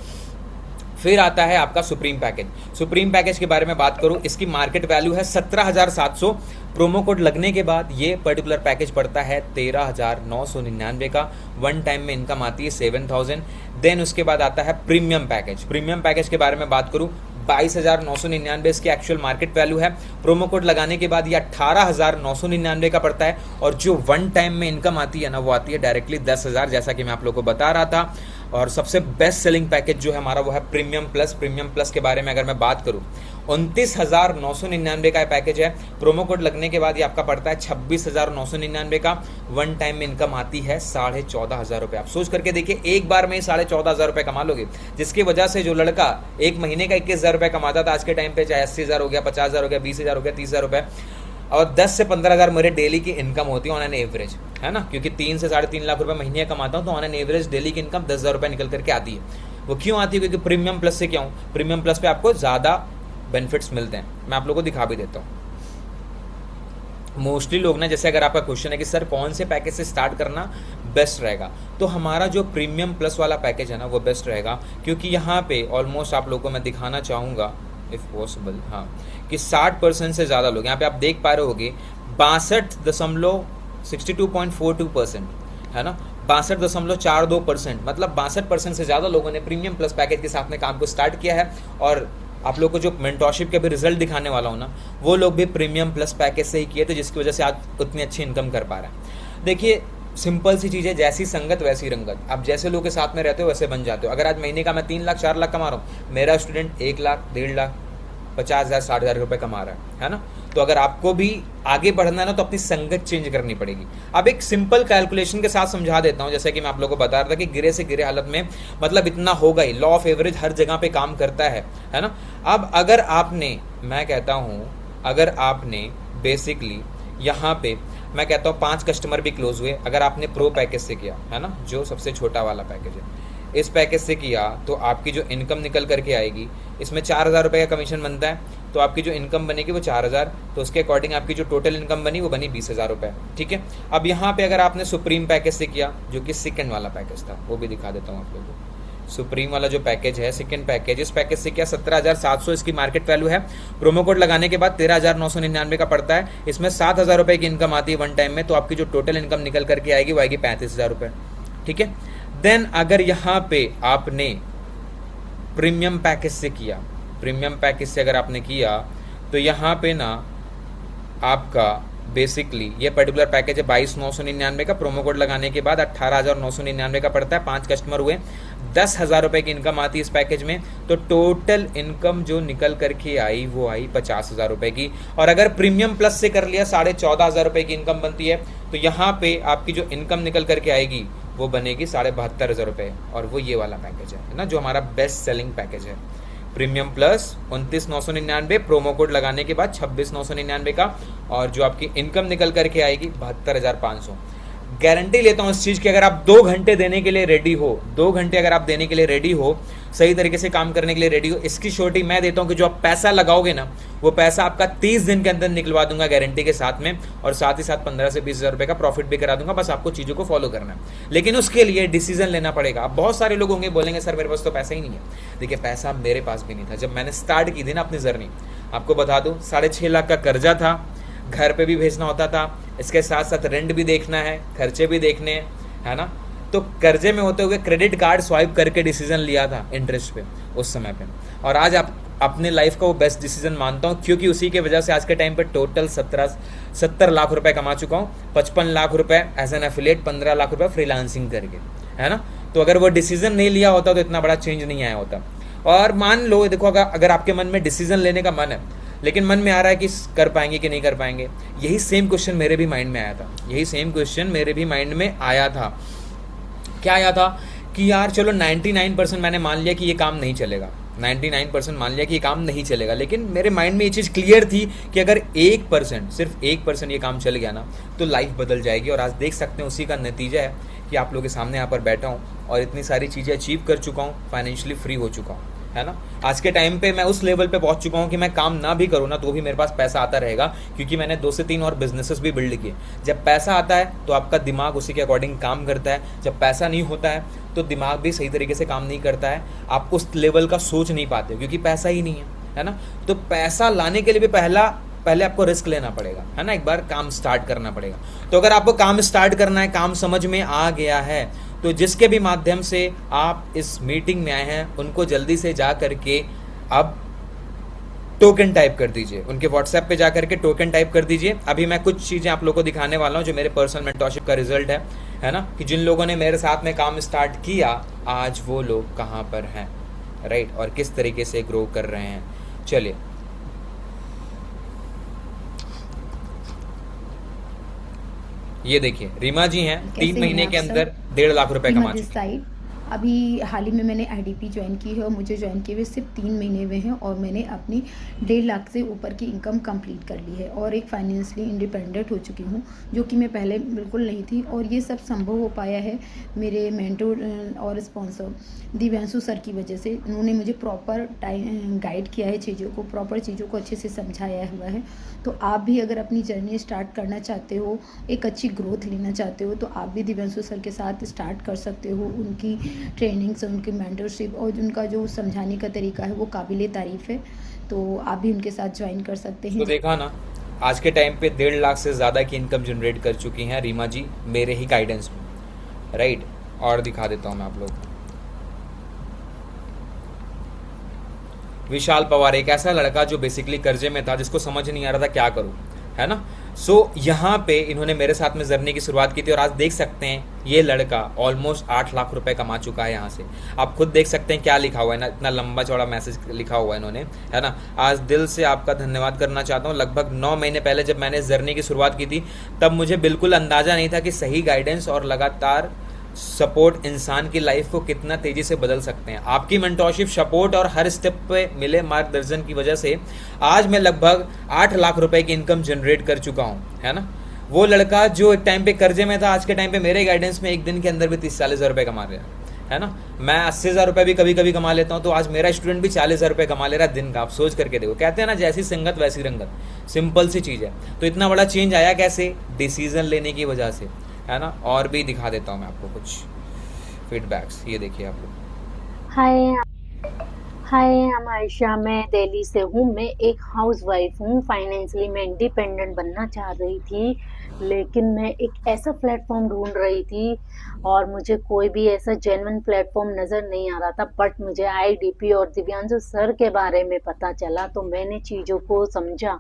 फिर आता है आपका सुप्रीम पैकेज। सुप्रीम पैकेज के बारे में बात करूं, इसकी मार्केट वैल्यू है 17,700। प्रोमो कोड लगने के बाद ये पर्टिकुलर पैकेज पड़ता है 13,999 का। वन टाइम में इनकम आती है 7,000। देन उसके बाद आता है प्रीमियम पैकेज। प्रीमियम पैकेज के बारे में बात करूं, 22,999 इसकी एक्चुअल मार्केट वैल्यू है। प्रोमो कोड लगाने के बाद ये 18,999 का पड़ता है, और जो वन टाइम में इनकम आती है ना, वो आती है डायरेक्टली 10,000, जैसा कि मैं आप लोगों को बता रहा था। और सबसे बेस्ट सेलिंग पैकेज जो है हमारा, वो है प्रीमियम प्लस। प्रीमियम प्लस के बारे में अगर मैं बात करूं, 29,999 का पैकेज है। प्रोमो कोड लगने के बाद ये आपका पड़ता है 26,999 का। वन टाइम में इनकम आती है 14,500 रुपये। आप सोच करके देखिए, एक बार में ही 14,500 रुपये कमा लोगे, जिसकी वजह से जो लड़का एक महीने का 21,000 रुपये कमाता था, आज के टाइम पे चाहे 80,000 हो गया, 50,000 हो गया, 20,000 हो गया, 30,000 रुपये, और 10 से 15,000 मेरे डेली की इनकम होती है ऑन एन एवरेज, है ना, क्योंकि 3 से 3.5 लाख रुपए महीने कमाता हूं, तो ऑन एन एवरेज डेली की इनकम 10,000 रुपये निकल करके आती है। वो क्यों आती है? क्योंकि प्रीमियम प्लस से क्या हूँ, प्रीमियम प्लस पे आपको ज़्यादा बेनिफिट्स मिलते हैं। मैं आप लोगों को दिखा भी देता हूँ। मोस्टली लोग ना, जैसे अगर आपका क्वेश्चन है कि सर कौन से पैकेज से स्टार्ट करना बेस्ट रहेगा, तो हमारा जो प्रीमियम प्लस वाला पैकेज है ना, वो बेस्ट रहेगा, क्योंकि यहाँ पे ऑलमोस्ट आप लोगों को मैं दिखाना चाहूँगा इफ़ पॉसिबल, हाँ, कि 60% से ज़्यादा लोग, यहाँ पे आप देख पा रहे होगे 62.42%, है ना, 62.42%, मतलब 62% से ज़्यादा लोगों ने प्रीमियम प्लस पैकेज के साथ में काम को स्टार्ट किया है। और आप लोग को जो मेंटरशिप के भी रिजल्ट दिखाने वाला हूँ ना, वो लोग भी प्रीमियम प्लस पैकेज से ही किए थे, जिसकी वजह से आज उतनी अच्छी इनकम कर पा रहे हैं। देखिए, सिंपल सी चीज़ है, जैसी संगत वैसी रंगत। आप जैसे लोगों के साथ में रहते हो वैसे बन जाते हो। अगर आज महीने का मैं 3 लाख 4 लाख कमा रहा हूँ, मेरा स्टूडेंट 1 लाख 1.5 लाख 50,000 60,000 रुपये कमा रहा है ना, तो अगर आपको भी आगे बढ़ना है ना, तो अपनी संगत चेंज करनी पड़ेगी। अब एक सिंपल कैलकुलेशन के साथ समझा देता हूँ, जैसे कि मैं आप लोगों को बता रहा था कि गिरे से गिरे हालत में मतलब इतना होगा ही, लॉ ऑफ एवरेज हर जगह पे काम करता है ना। अब अगर आपने, मैं कहता हूँ, अगर आपने बेसिकली यहाँ पे मैं कहता हूँ 5 कस्टमर भी क्लोज हुए, अगर आपने प्रो पैकेज से किया, है ना, जो सबसे छोटा वाला पैकेज है, इस पैकेज से किया, तो आपकी जो इनकम निकल करके आएगी, इसमें 4,000 रुपये का कमीशन बनता है, तो आपकी जो इनकम बनेगी वो 4,000, तो उसके अकॉर्डिंग आपकी जो टोटल इनकम बनी वो बनी 20,000 रुपये, ठीक है। अब यहाँ पे अगर आपने सुप्रीम पैकेज से किया, जो कि सेकंड वाला पैकेज था, वो भी दिखा देता हूँ आप लोगों को। सुप्रीम वाला जो पैकेज है, सेकंड पैकेज, इस पैकेज से क्या 17,700 इसकी मार्केट वैल्यू है। प्रोमो कोड लगाने के बाद 13,999 का पड़ता है। इसमें 7,000 रुपये की इनकम आती है वन टाइम में, तो आपकी जो टोटल इनकम निकल करके आएगी वो आएगी 35,000 रुपये, ठीक है। देन अगर यहाँ पे आपने प्रीमियम पैकेज से किया, प्रीमियम पैकेज से अगर आपने किया, तो यहाँ पे ना आपका बेसिकली ये पर्टिकुलर पैकेज है 22,999 का। प्रोमो कोड लगाने के बाद 18,999 का पड़ता है। 5 कस्टमर हुए, 10,000 रुपये की इनकम आती है इस पैकेज में, तो टोटल इनकम जो निकल करके आई वो आई 50,000 रुपये की। और अगर प्रीमियम प्लस से कर लिया 14,500 रुपये की इनकम बनती है, तो यहाँ पे आपकी जो इनकम निकल करके आएगी वो बनेगी 72,500 रुपये, और वो ये वाला पैकेज है ना, जो हमारा बेस्ट सेलिंग पैकेज है। प्रीमियम प्लस 29,999, प्रोमो कोड लगाने के बाद 26,999 का, और जो आपकी इनकम निकल करके आएगी 72,500। गारंटी लेता हूँ इस चीज़ की, अगर आप 2 घंटे देने के लिए रेडी हो, 2 घंटे अगर आप देने के लिए रेडी हो, सही तरीके से काम करने के लिए रेडी हो, इसकी श्योरिटी मैं देता हूँ कि जो आप पैसा लगाओगे ना, वो पैसा आपका 30 दिन के अंदर निकलवा दूंगा गारंटी के साथ में, और साथ ही साथ 15 से 20,000 रुपये का प्रॉफिट भी करा दूंगा। बस आपको चीज़ों को फॉलो करना है, लेकिन उसके लिए डिसीजन लेना पड़ेगा। अब बहुत सारे लोग होंगे बोलेंगे सर मेरे पास तो पैसा ही नहीं है। देखिए, पैसा मेरे पास भी नहीं था जब मैंने स्टार्ट की थी ना अपनी जर्नी। आपको बता दूं, 6.5 लाख का कर्जा था, घर पे भी भेजना होता था, इसके साथ साथ रेंट भी देखना है, खर्चे भी देखने हैं, है ना। तो कर्जे में होते हुए क्रेडिट कार्ड स्वाइप करके डिसीजन लिया था इंटरेस्ट पे उस समय पे, और आज आप अपने लाइफ का वो बेस्ट डिसीजन मानता हूँ, क्योंकि उसी के वजह से आज के टाइम पे टोटल 70 लाख रुपए कमा चुका हूँ। 55 लाख रुपए एज एन एफिलिएट, 15 लाख रुपए फ्रीलांसिंग करके, है ना। तो अगर वो डिसीजन नहीं लिया होता तो इतना बड़ा चेंज नहीं आया होता। और मान लो, देखो, अगर आपके मन में डिसीजन लेने का मन है, लेकिन मन में आ रहा है कि कर पाएंगे कि नहीं कर पाएंगे, यही सेम क्वेश्चन मेरे भी माइंड में आया था, यही सेम क्वेश्चन मेरे भी माइंड में आया था। क्या आया था कि यार चलो 99% मैंने मान लिया कि ये काम नहीं चलेगा, 99% मान लिया कि ये काम नहीं चलेगा, लेकिन मेरे माइंड में ये चीज़ क्लियर थी कि अगर 1%, सिर्फ 1% ये काम चल गया ना तो लाइफ बदल जाएगी। और आज देख सकते हैं उसी का नतीजा है कि आप लोगों के सामने यहाँ पर बैठा हूँ और इतनी सारी चीज़ें अचीव कर चुका हूँ, फाइनेंशियली फ्री हो चुका हूँ, है ना। आज के टाइम पे मैं उस लेवल पे पहुंच चुका हूं कि मैं काम ना भी करूं ना तो भी मेरे पास पैसा आता रहेगा, क्योंकि मैंने 2 से 3 और बिजनेसेस भी बिल्ड किए। जब पैसा आता है तो आपका दिमाग उसी के अकॉर्डिंग काम करता है, जब पैसा नहीं होता है तो दिमाग भी सही तरीके से काम नहीं करता है, आप उस लेवल का सोच नहीं पाते क्योंकि पैसा ही नहीं है ना। तो पैसा लाने के लिए भी पहले आपको रिस्क लेना पड़ेगा, है ना, एक बार काम स्टार्ट करना पड़ेगा। तो अगर आपको काम स्टार्ट करना है, काम समझ में आ गया है, तो जिसके भी माध्यम से आप इस मीटिंग में आए हैं उनको जल्दी से जा करके अब टोकन टाइप कर दीजिए, उनके व्हाट्सएप पे जा करके टोकन टाइप कर दीजिए। अभी मैं कुछ चीज़ें आप लोगों को दिखाने वाला हूं जो मेरे पर्सनल मेंटरशिप का रिजल्ट है ना, कि जिन लोगों ने मेरे साथ में काम स्टार्ट किया आज वो लोग कहाँ पर हैं, राइट, और किस तरीके से ग्रो कर रहे हैं। चलिए ये देखिए, रीमा जी हैं, 3 महीने के अंदर 1.5 लाख रुपए कमा चुकी हैं। अभी हाल ही में मैंने आईडीपी ज्वाइन की है और मुझे ज्वाइन किए हुए सिर्फ 3 महीने हुए हैं और मैंने अपनी 1.5 लाख से ऊपर की इनकम कंप्लीट कर ली है और एक फाइनेंशियली इंडिपेंडेंट हो चुकी हूँ, जो कि मैं पहले बिल्कुल नहीं थी। और ये सब संभव हो पाया है मेरे मेंटोर और स्पॉन्सर दिव्यांशु सर की वजह से। उन्होंने मुझे प्रॉपर गाइड किया है, चीज़ों को प्रॉपर चीज़ों को अच्छे से समझाया हुआ है। तो आप भी अगर अपनी जर्नी स्टार्ट करना चाहते हो, एक अच्छी ग्रोथ लेना चाहते हो, तो आप भी दिव्यांशु सर के साथ स्टार्ट कर सकते हो। उनकी ट्रेनिंग्स, उनकी मेंटरशिप और उनका जो समझाने का तरीका है वो काबिले तारीफ़ है, तो आप भी उनके साथ ज्वाइन कर सकते हैं। तो देखा ना, आज के टाइम पे 1.5 लाख से ज़्यादा की इनकम जनरेट कर चुकी हैं रीमा जी मेरे ही गाइडेंस में, राइट। और दिखा देता हूँ मैं आप लोग को। विशाल पवार एक ऐसा लड़का जो बेसिकली कर्जे में था, जिसको समझ नहीं आ रहा था क्या करूं, है ना। सो यहाँ पे इन्होंने मेरे साथ में जर्नी की शुरुआत की थी और आज देख सकते हैं ये लड़का ऑलमोस्ट 8 लाख रुपए कमा चुका है यहाँ से। आप खुद देख सकते हैं क्या लिखा हुआ है ना, इतना लंबा चौड़ा मैसेज लिखा हुआ है इन्होंने, है ना। आज दिल से आपका धन्यवाद करना चाहता हूँ। लगभग 9 महीने पहले जब मैंने इस जर्नी की शुरुआत की थी तब मुझे बिल्कुल अंदाजा नहीं था कि सही गाइडेंस और लगातार सपोर्ट इंसान की लाइफ को कितना तेजी से बदल सकते हैं। आपकी मेंटरशिप, सपोर्ट और हर स्टेप पे मिले मार्गदर्शन की वजह से आज मैं लगभग 8 लाख रुपए की इनकम जनरेट कर चुका हूं, है ना। वो लड़का जो एक टाइम पे कर्जे में था, आज के टाइम पे मेरे गाइडेंस में एक दिन के अंदर भी 30-40 हज़ार रुपए कमा रहा है ना। मैं 80,000 रुपए भी कभी कभी कमा लेता हूं, तो आज मेरा स्टूडेंट भी 40,000 रुपए कमा ले रहा है दिन का। आप सोच करके देखो, कहते हैं ना जैसी संगत वैसी रंगत, सिंपल सी चीज़ है। तो इतना बड़ा चेंज आया कैसे? डिसीजन लेने की वजह से, है ना। और भी दिखा देता हूँ मैं आपको कुछ फीडबैक्स, ये देखिए आप लोग। हाय हम आयशा, मैं दिल्ली से हूँ। मैं एक हाउसवाइफ हूँ। फाइनेंशियली मैं इंडिपेंडेंट बनना चाह रही थी, लेकिन मैं एक ऐसा प्लेटफॉर्म ढूंढ रही थी और मुझे कोई भी ऐसा जेन्युइन प्लेटफॉर्म नज़र नहीं आ रहा था। बट मुझे आईडीपी और दिव्यांशु सर के बारे में पता चला, तो मैंने चीज़ों को समझा,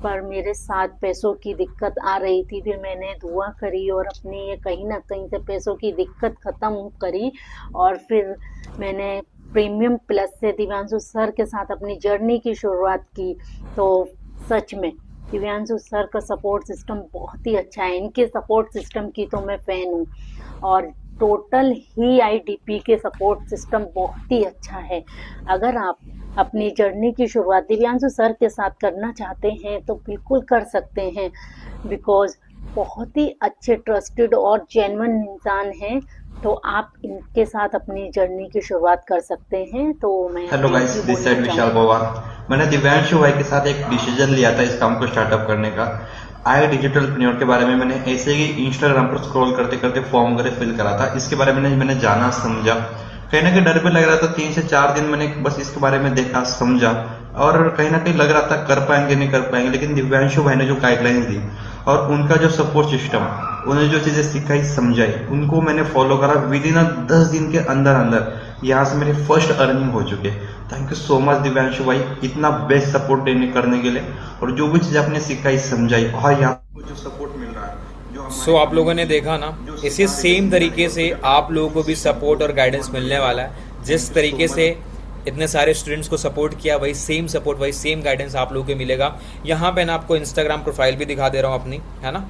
पर मेरे साथ पैसों की दिक्कत आ रही थी। फिर मैंने दुआ करी और अपनी ये कहीं ना कहीं से पैसों की दिक्कत ख़त्म करी और फिर मैंने प्रीमियम प्लस से दिव्यांशु सर के साथ अपनी जर्नी की शुरुआत की। तो सच में दिव्यांशु सर का सपोर्ट सिस्टम बहुत ही अच्छा है। इनके सपोर्ट सिस्टम की तो मैं फ़ैन हूँ और टोटल ही आईडीपी के सपोर्ट सिस्टम बहुत ही अच्छा है। अगर आप अपनी जर्नी की शुरुआत दिव्यांशु सर के साथ करना चाहते हैं तो बिल्कुल कर सकते हैं, बिकॉज बहुत ही अच्छे ट्रस्टेड और जेन्युइन इंसान हैं। तो आप इनके साथ अपनी जर्नी की शुरुआत कर सकते हैं। तो मैं हेलो गाइस, दिस साइड विशाल पवार। मैंने दिव्यांशु भाई के साथ एक डिसीजन लिया था इस काम को स्टार्टअप करने का। आई डिजिटल प्रेन्योर के बारे में मैंने ऐसे ही इंस्टाग्राम पर स्क्रॉल करते करते फॉर्म वगैरह फिल करा था। इसके बारे में मैंने जाना समझा, कहीं ना कहीं डर भी लग रहा था। 3 से 4 दिन मैंने बस इसके बारे में देखा समझा और कहीं ना कहीं लग रहा था कर पाएंगे नहीं कर पाएंगे, लेकिन दिव्यांशु भाई ने जो गाइडलाइंस दी और उनका जो सपोर्ट सिस्टम, उन्होंने जो चीजें सिखाई समझाई, उनको मैंने फॉलो करा। विद इन 10 दिन के अंदर अंदर यहाँ से मेरी फर्स्ट अर्निंग हो चुके। Thank you so much Divyanshu भाई, इतना बेस्ट सपोर्ट करने के लिए और जो भी चीज आपने सिखाई समझाई और यहाँ जो सपोर्ट मिल रहा है। सो आप लोगों ने देखा ना, इसी सेम तरीके से आप लोगों को भी सपोर्ट और गाइडेंस मिलने वाला है। जिस तरीके से इतने सारे स्टूडेंट्स को सपोर्ट किया, वही सेम सपोर्ट, वही सेम गाइडेंस आप लोगों को मिलेगा। यहाँ पे ना आपको इंस्टाग्राम प्रोफाइल भी दिखा दे रहा हूँ अपनी, है ना।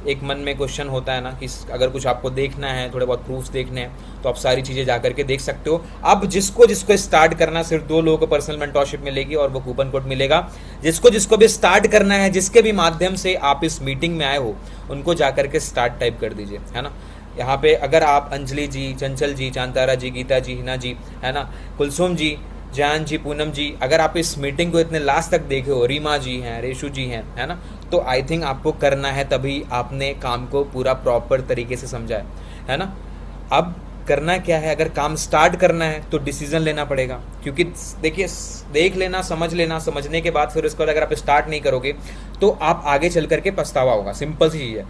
एक मन में क्वेश्चन होता है ना कि अगर कुछ आपको देखना है, थोड़े बहुत प्रूफ्स देखने हैं, तो आप सारी चीज़ें जा करके देख सकते हो। अब जिसको जिसको स्टार्ट करना, सिर्फ 2 लोगों को पर्सनल मेंटरशिप मिलेगी और वो कूपन कोड मिलेगा। जिसको जिसको भी स्टार्ट करना है, जिसके भी माध्यम से आप इस मीटिंग में आए हो, उनको जा करके स्टार्ट टाइप कर दीजिए, है ना। यहाँ पे अगर आप अंजलि जी, चंचल जी, चांतारा जी, गीता जी, हिना जी, है ना, कुलसुम जी, जान जी, पूनम जी, अगर आप इस मीटिंग को इतने लास्ट तक देखे हो, रीमा जी हैं, रेशु जी हैं, है ना, तो आई थिंक आपको करना है, तभी आपने काम को पूरा प्रॉपर तरीके से समझा है ना। अब करना क्या है, अगर काम स्टार्ट करना है तो डिसीजन लेना पड़ेगा, क्योंकि देखिए देख लेना, समझ लेना, समझने के बाद फिर उसके बाद अगर आप स्टार्ट नहीं करोगे तो आप आगे चल करके पछतावा होगा। सिंपल सी चीज़ है।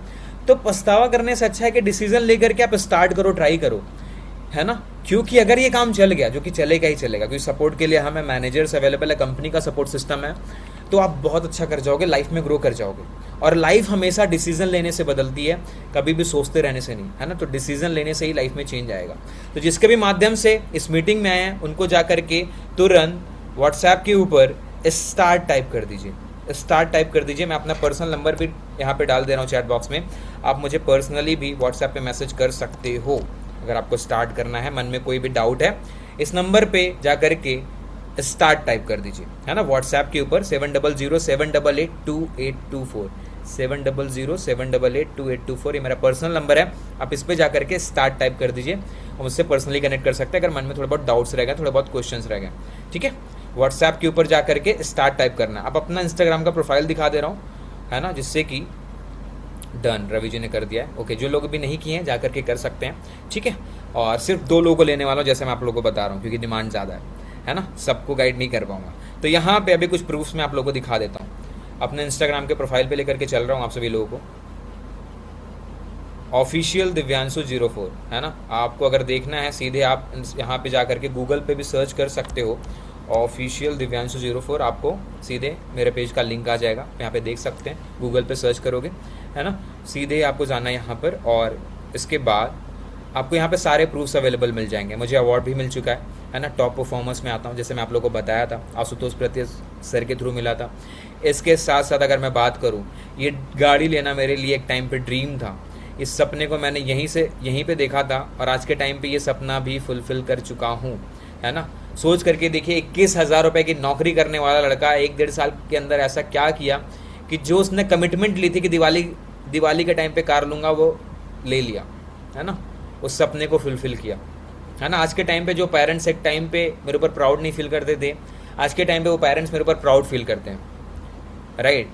तो पछतावा करने से अच्छा है कि डिसीजन लेकर के आप स्टार्ट करो, ट्राई करो, है ना। क्योंकि अगर ये काम चल गया, जो कि चलेगा ही चलेगा, क्योंकि सपोर्ट के लिए हमें मैनेजर्स अवेलेबल है, कंपनी का सपोर्ट सिस्टम है, तो आप बहुत अच्छा कर जाओगे, लाइफ में ग्रो कर जाओगे। और लाइफ हमेशा डिसीजन लेने से बदलती है, कभी भी सोचते रहने से नहीं, है ना। तो डिसीजन लेने से ही लाइफ में चेंज आएगा। तो जिसके भी माध्यम से इस मीटिंग में आए हैं, उनको जा करके तुरंत व्हाट्सएप के ऊपर स्टार्ट टाइप कर दीजिए, स्टार्ट टाइप कर दीजिए। मैं अपना पर्सनल नंबर भी यहाँ पे डाल दे रहा हूँ चैट बॉक्स में, आप मुझे पर्सनली भी व्हाट्सएप पे मैसेज कर सकते हो अगर आपको स्टार्ट करना है, मन में कोई भी डाउट है। इस नंबर पे जा करके स्टार्ट टाइप कर दीजिए, है ना, व्हाट्सएप के ऊपर 7007882824 7007882824, ये मेरा पर्सनल नंबर है। आप इस पे जा करके स्टार्ट टाइप कर दीजिए और मुझसे पर्सनली कनेक्ट कर सकते हैं अगर मन में थोड़े बहुत डाउट्स रह गए, थोड़े बहुत क्वेश्चंस रह गए, ठीक है। व्हाट्सएप के ऊपर जा करके स्टार्ट टाइप करना है। अब अपना इंस्टाग्राम का प्रोफाइल दिखा दे रहा हूँ, है ना, जिससे कि डन, रवि जी ने कर दिया है, ओके। जो लोग भी नहीं किए हैं जा करके कर सकते हैं, ठीक है। और सिर्फ 2 लोगों को लेने वाला हूँ, जैसे मैं आप लोगों को बता रहा हूँ, क्योंकि डिमांड ज़्यादा है ना, सबको गाइड नहीं कर पाऊंगा। तो यहाँ पे अभी कुछ प्रूफ्स मैं आप लोगों को दिखा देता हूँ। अपने इंस्टाग्राम के प्रोफाइल पे लेकर के चल रहा हूँ आप सभी लोगों को, ऑफिशियल दिव्यांशु 04, है ना। आपको अगर देखना है सीधे आप यहाँ पे जा करके गूगल पे भी सर्च कर सकते हो, ऑफिशियल दिव्यांशु 04, आपको सीधे मेरे पेज का लिंक आ जाएगा, यहाँ पे देख सकते हैं, गूगल पे सर्च करोगे, है ना, सीधे आपको जाना है यहाँ पर। और इसके बाद आपको यहाँ पे सारे प्रूफ्स अवेलेबल मिल जाएंगे। मुझे अवार्ड भी मिल चुका है ना, टॉप परफॉर्मेंस में आता हूँ, जैसे मैं आप लोगों को बताया था, आशुतोष प्रत्यय सर के थ्रू मिला था। इसके साथ साथ अगर मैं बात करूँ, ये गाड़ी लेना मेरे लिए एक टाइम पे ड्रीम था। इस सपने को मैंने यहीं पे देखा था और आज के टाइम पे ये सपना भी फुलफिल कर चुका हूँ, है ना। सोच करके देखिए, 21,000 रुपये की नौकरी करने वाला लड़का 1-1.5 साल के अंदर ऐसा क्या किया कि जो उसने कमिटमेंट ली थी कि दिवाली के टाइम पे कार लूँगा, वो ले लिया, है ना, उस सपने को फुलफिल किया, है ना। आज के टाइम पे जो पेरेंट्स एक टाइम पे मेरे ऊपर प्राउड नहीं फील करते थे, आज के टाइम पे वो पेरेंट्स मेरे ऊपर प्राउड फील करते हैं, राइट।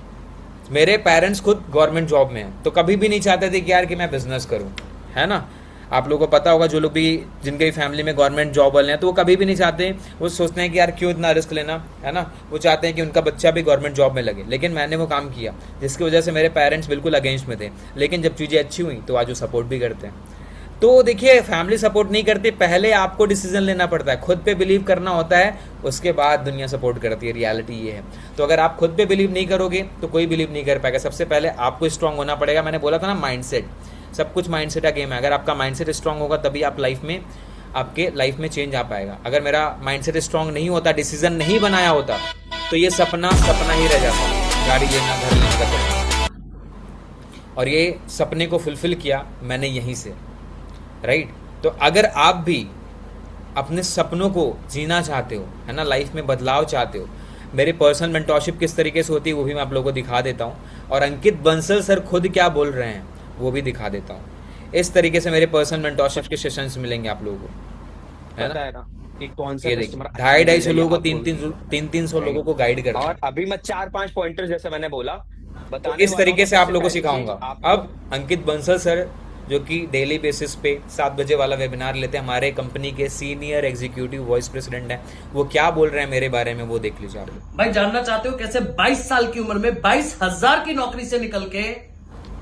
मेरे पेरेंट्स खुद गवर्नमेंट जॉब में हैं, तो कभी भी नहीं चाहते थे कि यार कि मैं बिजनेस करूं, है ना। आप लोगों को पता होगा, जो लोग भी जिनके फैमिली में गवर्नमेंट जॉब वाले हैं, तो वो कभी भी नहीं चाहते, वो सोचते हैं कि यार क्यों इतना रिस्क लेना, है ना। वो चाहते हैं कि उनका बच्चा भी गवर्नमेंट जॉब में लगे। लेकिन मैंने वो काम किया जिसकी वजह से मेरे पेरेंट्स बिल्कुल अगेंस्ट में थे, लेकिन जब चीज़ें अच्छी हुई तो आज वो सपोर्ट भी करते हैं। तो देखिए, फैमिली सपोर्ट नहीं करती, पहले आपको डिसीजन लेना पड़ता है, खुद पे बिलीव करना होता है, उसके बाद दुनिया सपोर्ट करती है। रियलिटी ये है। तो अगर आप खुद पे बिलीव नहीं करोगे तो कोई बिलीव नहीं कर पाएगा। सबसे पहले आपको स्ट्रांग होना पड़ेगा। मैंने बोला था ना, माइंडसेट, सब कुछ माइंडसेट का गेम है। अगर आपका माइंडसेट स्ट्रांग होगा तभी आप आपके लाइफ में चेंज आ पाएगा। अगर मेरा माइंडसेट स्ट्रांग नहीं होता, डिसीजन नहीं बनाया होता, तो ये सपना ही रह जाता, गाड़ी लेना, घर लेने का सपना। और ये सपने को फुलफिल किया मैंने यहीं से, राइट। तो अगर आप भी अपने सपनों को जीना चाहते हो, है ना, लाइफ में बदलाव चाहते हो, मेरी पर्सनल मेंटरशिप किस तरीके से होती है वो भी मैं आप लोगों को दिखा देता हूँ, और अंकित बंसल सर खुद क्या बोल रहे हैं वो भी दिखा देता हूँ। इस तरीके से मेरे पर्सनल मेंटरशिप के सेशंस मिलेंगे आप लोगों को, है ना। कि कौन सा ये देखिए, 250-250 लोगों को 300 लोगों को गाइड करता हूं। और अभी मैं 4-5 पॉइंटर जैसे मैंने बोला तो इस तरीके से आप लोगों को सिखाऊंगा। अब अंकित बंसल सर, जो कि डेली बेसिस पे 7 बजे वाला वेबिनार लेते हैं, हमारे कंपनी के सीनियर एग्जीक्यूटिव वाइस प्रेसिडेंट हैं, वो क्या बोल रहे हैं मेरे बारे में वो देख लीजिए आप लोग। भाई जानना चाहते हो कैसे 22 साल की उम्र में 22,000 की नौकरी से निकल के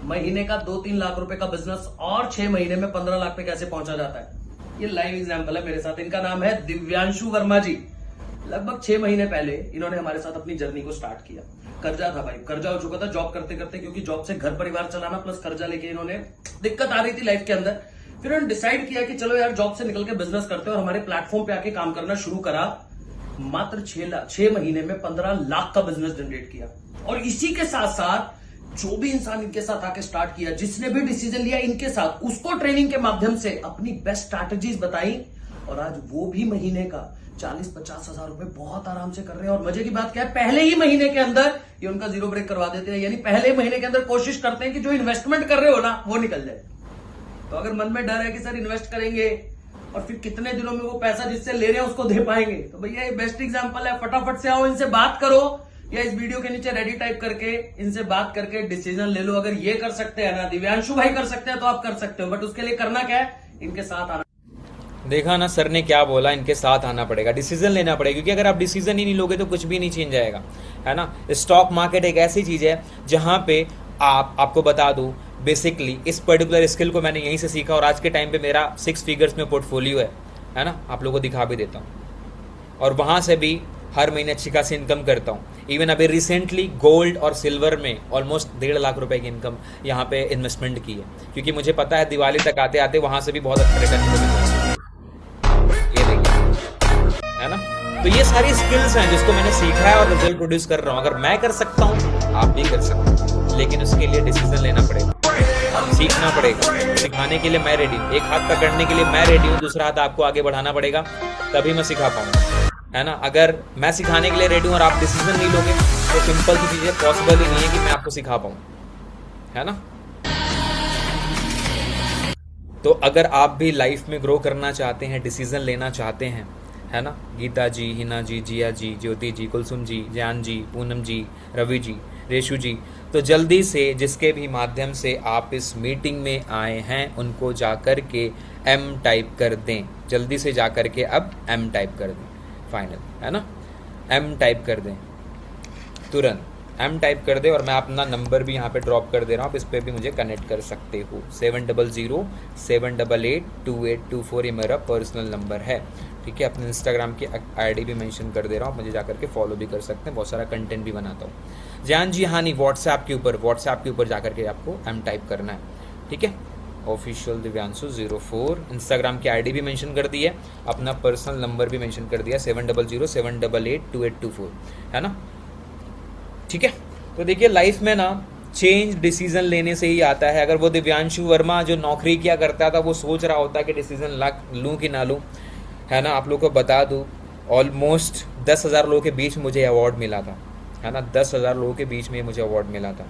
महीने का 2-3 लाख रुपए का बिजनेस और 6 महीने में 15 लाख पे कैसे पहुंचा जाता है? ये लाइव एग्जांपल है मेरे साथ। इनका नाम है दिव्यांशु वर्मा जी। लगभग 6 महीने पहले इन्होंने हमारे साथ अपनी जर्नी को स्टार्ट किया। कर्जा था भाई, कर्जा हो चुका था जॉब करते करते, क्योंकि जॉब से घर परिवार चलाना प्लस कर्जा लेके इन्होंने, दिक्कत आ रही थी लाइफ के अंदर। फिर उन्होंने डिसाइड किया कि चलो यार जॉब से निकल के बिजनेस करते हैं, और हमारे प्लेटफॉर्म पे आके काम करना शुरू करा। मात्र 6 महीने में 15 लाख का बिजनेस जनरेट किया। और इसी के साथ साथ जो भी इंसान इनके साथ आके स्टार्ट किया, जिसने भी डिसीजन लिया इनके साथ, उसको ट्रेनिंग के माध्यम से अपनी बेस्ट स्ट्रैटेजीज बताई और आज वो भी महीने का 40-50 हजार रुपए बहुत आराम से कर रहे हैं। और मजे की बात क्या है, पहले ही महीने के अंदर ये उनका जीरो ब्रेक करवा देते हैं, यानी पहले ही महीने के अंदर कोशिश करते हैं कि जो इन्वेस्टमेंट कर रहे हो ना वो निकल जाए। तो अगर मन में डर है कि सर इन्वेस्ट करेंगे और फिर कितने दिनों में वो पैसा जिससे ले रहे हैं उसको दे पाएंगे, तो भैया ये बेस्ट एग्जांपल है। फटाफट से आओ, इनसे बात करो या इस वीडियो के नीचे रेडी टाइप करके इनसे बात करके डिसीजन ले लो। अगर ये कर सकते हैं ना, दिव्यांशु भाई कर सकते हैं, तो आप कर सकते हो, बट उसके लिए करना क्या है, इनके साथ आना। देखा ना सर ने क्या बोला, इनके साथ आना पड़ेगा, डिसीजन लेना पड़ेगा, क्योंकि अगर आप डिसीजन ही नहीं लोगे तो कुछ भी नहीं चेंज जाएगा, है ना। स्टॉक मार्केट एक ऐसी चीज है जहां पे आपको बता दूं, बेसिकली इस पर्टिकुलर स्किल को मैंने यहीं से सीखा और आज के टाइम पे मेरा 6 फिगर्स में पोर्टफोलियो है ना। आप लोगों को दिखा भी देता हूँ और वहां से भी हर महीने अच्छी खासी इनकम करता हूँ। इवन अभी रिसेंटली गोल्ड और सिल्वर में ऑलमोस्ट 1.5 लाख रुपए की इनकम यहाँ पे इन्वेस्टमेंट की है, क्योंकि मुझे पता है दिवाली तक आते आते वहां से भी बहुत अच्छा रिटर्न मिलेगा। ये देखिए, है ना। तो ये सारी स्किल्स हैं जिसको मैंने सीखा है और रिजल्ट प्रोड्यूस कर रहा हूँ। अगर मैं कर सकता हूँ आप भी कर सकते हो, लेकिन उसके लिए डिसीजन लेना पड़ेगा, सीखना पड़ेगा। सिखाने के लिए मैं रेडी, एक हाथ पकड़ने के लिए मैं रेडी हूँ, दूसरा हाथ आपको आगे बढ़ाना पड़ेगा, तभी मैं सिखा पाऊंगा, है ना। अगर मैं सिखाने के लिए रेडी हूँ और आप डिसीजन नहीं लोगे तो सिंपल सी चीजें पॉसिबल ही नहीं है कि मैं आपको सिखा पाऊँ, है ना। तो अगर आप भी लाइफ में ग्रो करना चाहते हैं, डिसीजन लेना चाहते हैं, है ना, गीता जी, हिना जी, जिया जी, ज्योति जी, कुलसुम जी, जैन जी, पूनम जी, रवि जी, रेशु जी, तो जल्दी से जिसके भी माध्यम से आप इस मीटिंग में आए हैं उनको जाकर के M टाइप कर दें। जल्दी से जाकर के अब M टाइप कर दें, फाइनल, है ना। M टाइप कर दें, तुरंत M टाइप कर दे और मैं अपना नंबर भी यहाँ पे ड्रॉप कर दे रहा हूँ, आप इस पर भी मुझे कनेक्ट कर सकते हो। 700-788-2824 ये मेरा पर्सनल नंबर है, ठीक है। अपने इंस्टाग्राम की ID भी मेंशन कर दे रहा हूँ, मुझे जाकर के फॉलो भी कर सकते हैं, बहुत सारा कंटेंट भी बनाता हूँ। जान जी, हाँ नहीं, व्हाट्सएप के ऊपर जाकर के आपको M टाइप करना है, ठीक है। ऑफिशियल दिव्यांशु 04 इंस्टाग्राम की ID भी मेंशन कर दी है, अपना पर्सनल नंबर भी मेंशन कर दिया 700-788-2824, है ना, ठीक है। तो देखिए लाइफ में ना चेंज डिसीजन लेने से ही आता है। अगर वो दिव्यांशु वर्मा जो नौकरी किया करता था वो सोच रहा होता कि डिसीजन लूँ कि ना लूँ, है ना, आप लोगों को बता दूँ ऑलमोस्ट 10,000 लोगों के बीच मुझे अवार्ड मिला था, है ना, 10,000 लोगों के बीच में मुझे अवार्ड मिला था।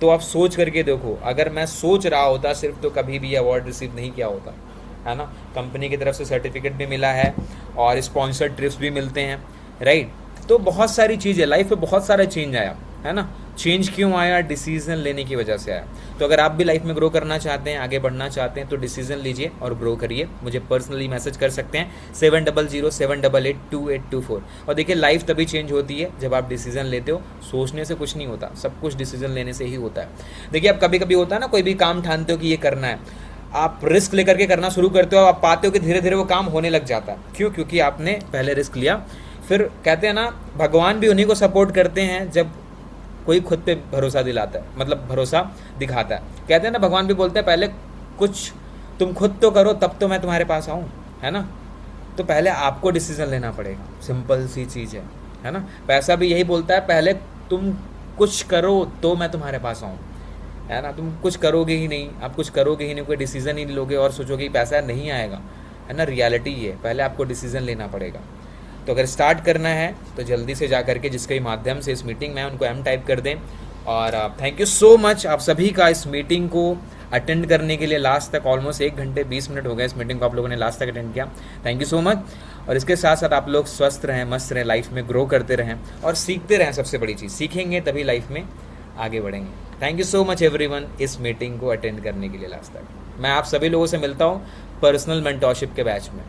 तो आप सोच करके देखो, अगर मैं सोच रहा होता सिर्फ तो कभी भी अवार्ड रिसीव नहीं किया होता, है ना। कंपनी की तरफ से सर्टिफिकेट भी मिला है और स्पॉन्सर्ड ट्रिप्स भी मिलते हैं, राइट। तो बहुत सारी चीज़ें लाइफ में, बहुत सारा चेंज आया, है ना। चेंज क्यों आया? डिसीजन लेने की वजह से आया। तो अगर आप भी लाइफ में ग्रो करना चाहते हैं, आगे बढ़ना चाहते हैं, तो डिसीजन लीजिए और ग्रो करिए। मुझे पर्सनली मैसेज कर सकते हैं 700-788-2824। और देखिए लाइफ तभी चेंज होती है जब आप डिसीजन लेते हो। सोचने से कुछ नहीं होता, सब कुछ डिसीजन लेने से ही होता है। देखिए अब कभी कभी होता है ना, कोई भी काम ठानते हो कि ये करना है, आप रिस्क लेकर के करना शुरू करते हो, आप पाते हो कि धीरे धीरे वो काम होने लग जाता है। क्यों? क्योंकि आपने पहले रिस्क लिया। फिर कहते हैं ना, भगवान भी उन्हीं को सपोर्ट करते हैं जब कोई खुद पे भरोसा दिलाता है, मतलब भरोसा दिखाता है। कहते हैं ना, भगवान भी बोलते हैं पहले कुछ तुम खुद तो करो तब तो मैं तुम्हारे पास आऊँ, है ना। तो पहले आपको डिसीजन लेना पड़ेगा, सिंपल सी चीज़ है ना। पैसा भी यही बोलता है, पहले तुम कुछ करो तो मैं तुम्हारे पास आऊँ, है ना। तुम कुछ करोगे ही नहीं, आप कुछ करोगे ही नहीं, कोई डिसीजन ही नहीं लोगे और सोचोगे पैसा नहीं आएगा, है ना। रियलिटी ये है, पहले आपको डिसीजन लेना पड़ेगा। तो अगर स्टार्ट करना है तो जल्दी से जाकर के जिसके माध्यम से इस मीटिंग में उनको M टाइप कर दें। और थैंक यू सो मच आप सभी का इस मीटिंग को अटेंड करने के लिए। लास्ट तक ऑलमोस्ट 1 घंटे 20 मिनट हो गए इस मीटिंग को आप लोगों ने लास्ट तक अटेंड किया, थैंक यू सो मच। और इसके साथ साथ आप लोग स्वस्थ रहें, मस्त रहें, लाइफ में ग्रो करते रहें और सीखते रहें। सबसे बड़ी चीज़, सीखेंगे तभी लाइफ में आगे बढ़ेंगे। Thank you so much everyone इस मीटिंग को अटेंड करने के लिए लास्ट तक। मैं आप सभी लोगों से मिलता हूँ पर्सनल मेंटोरशिप के बैच में।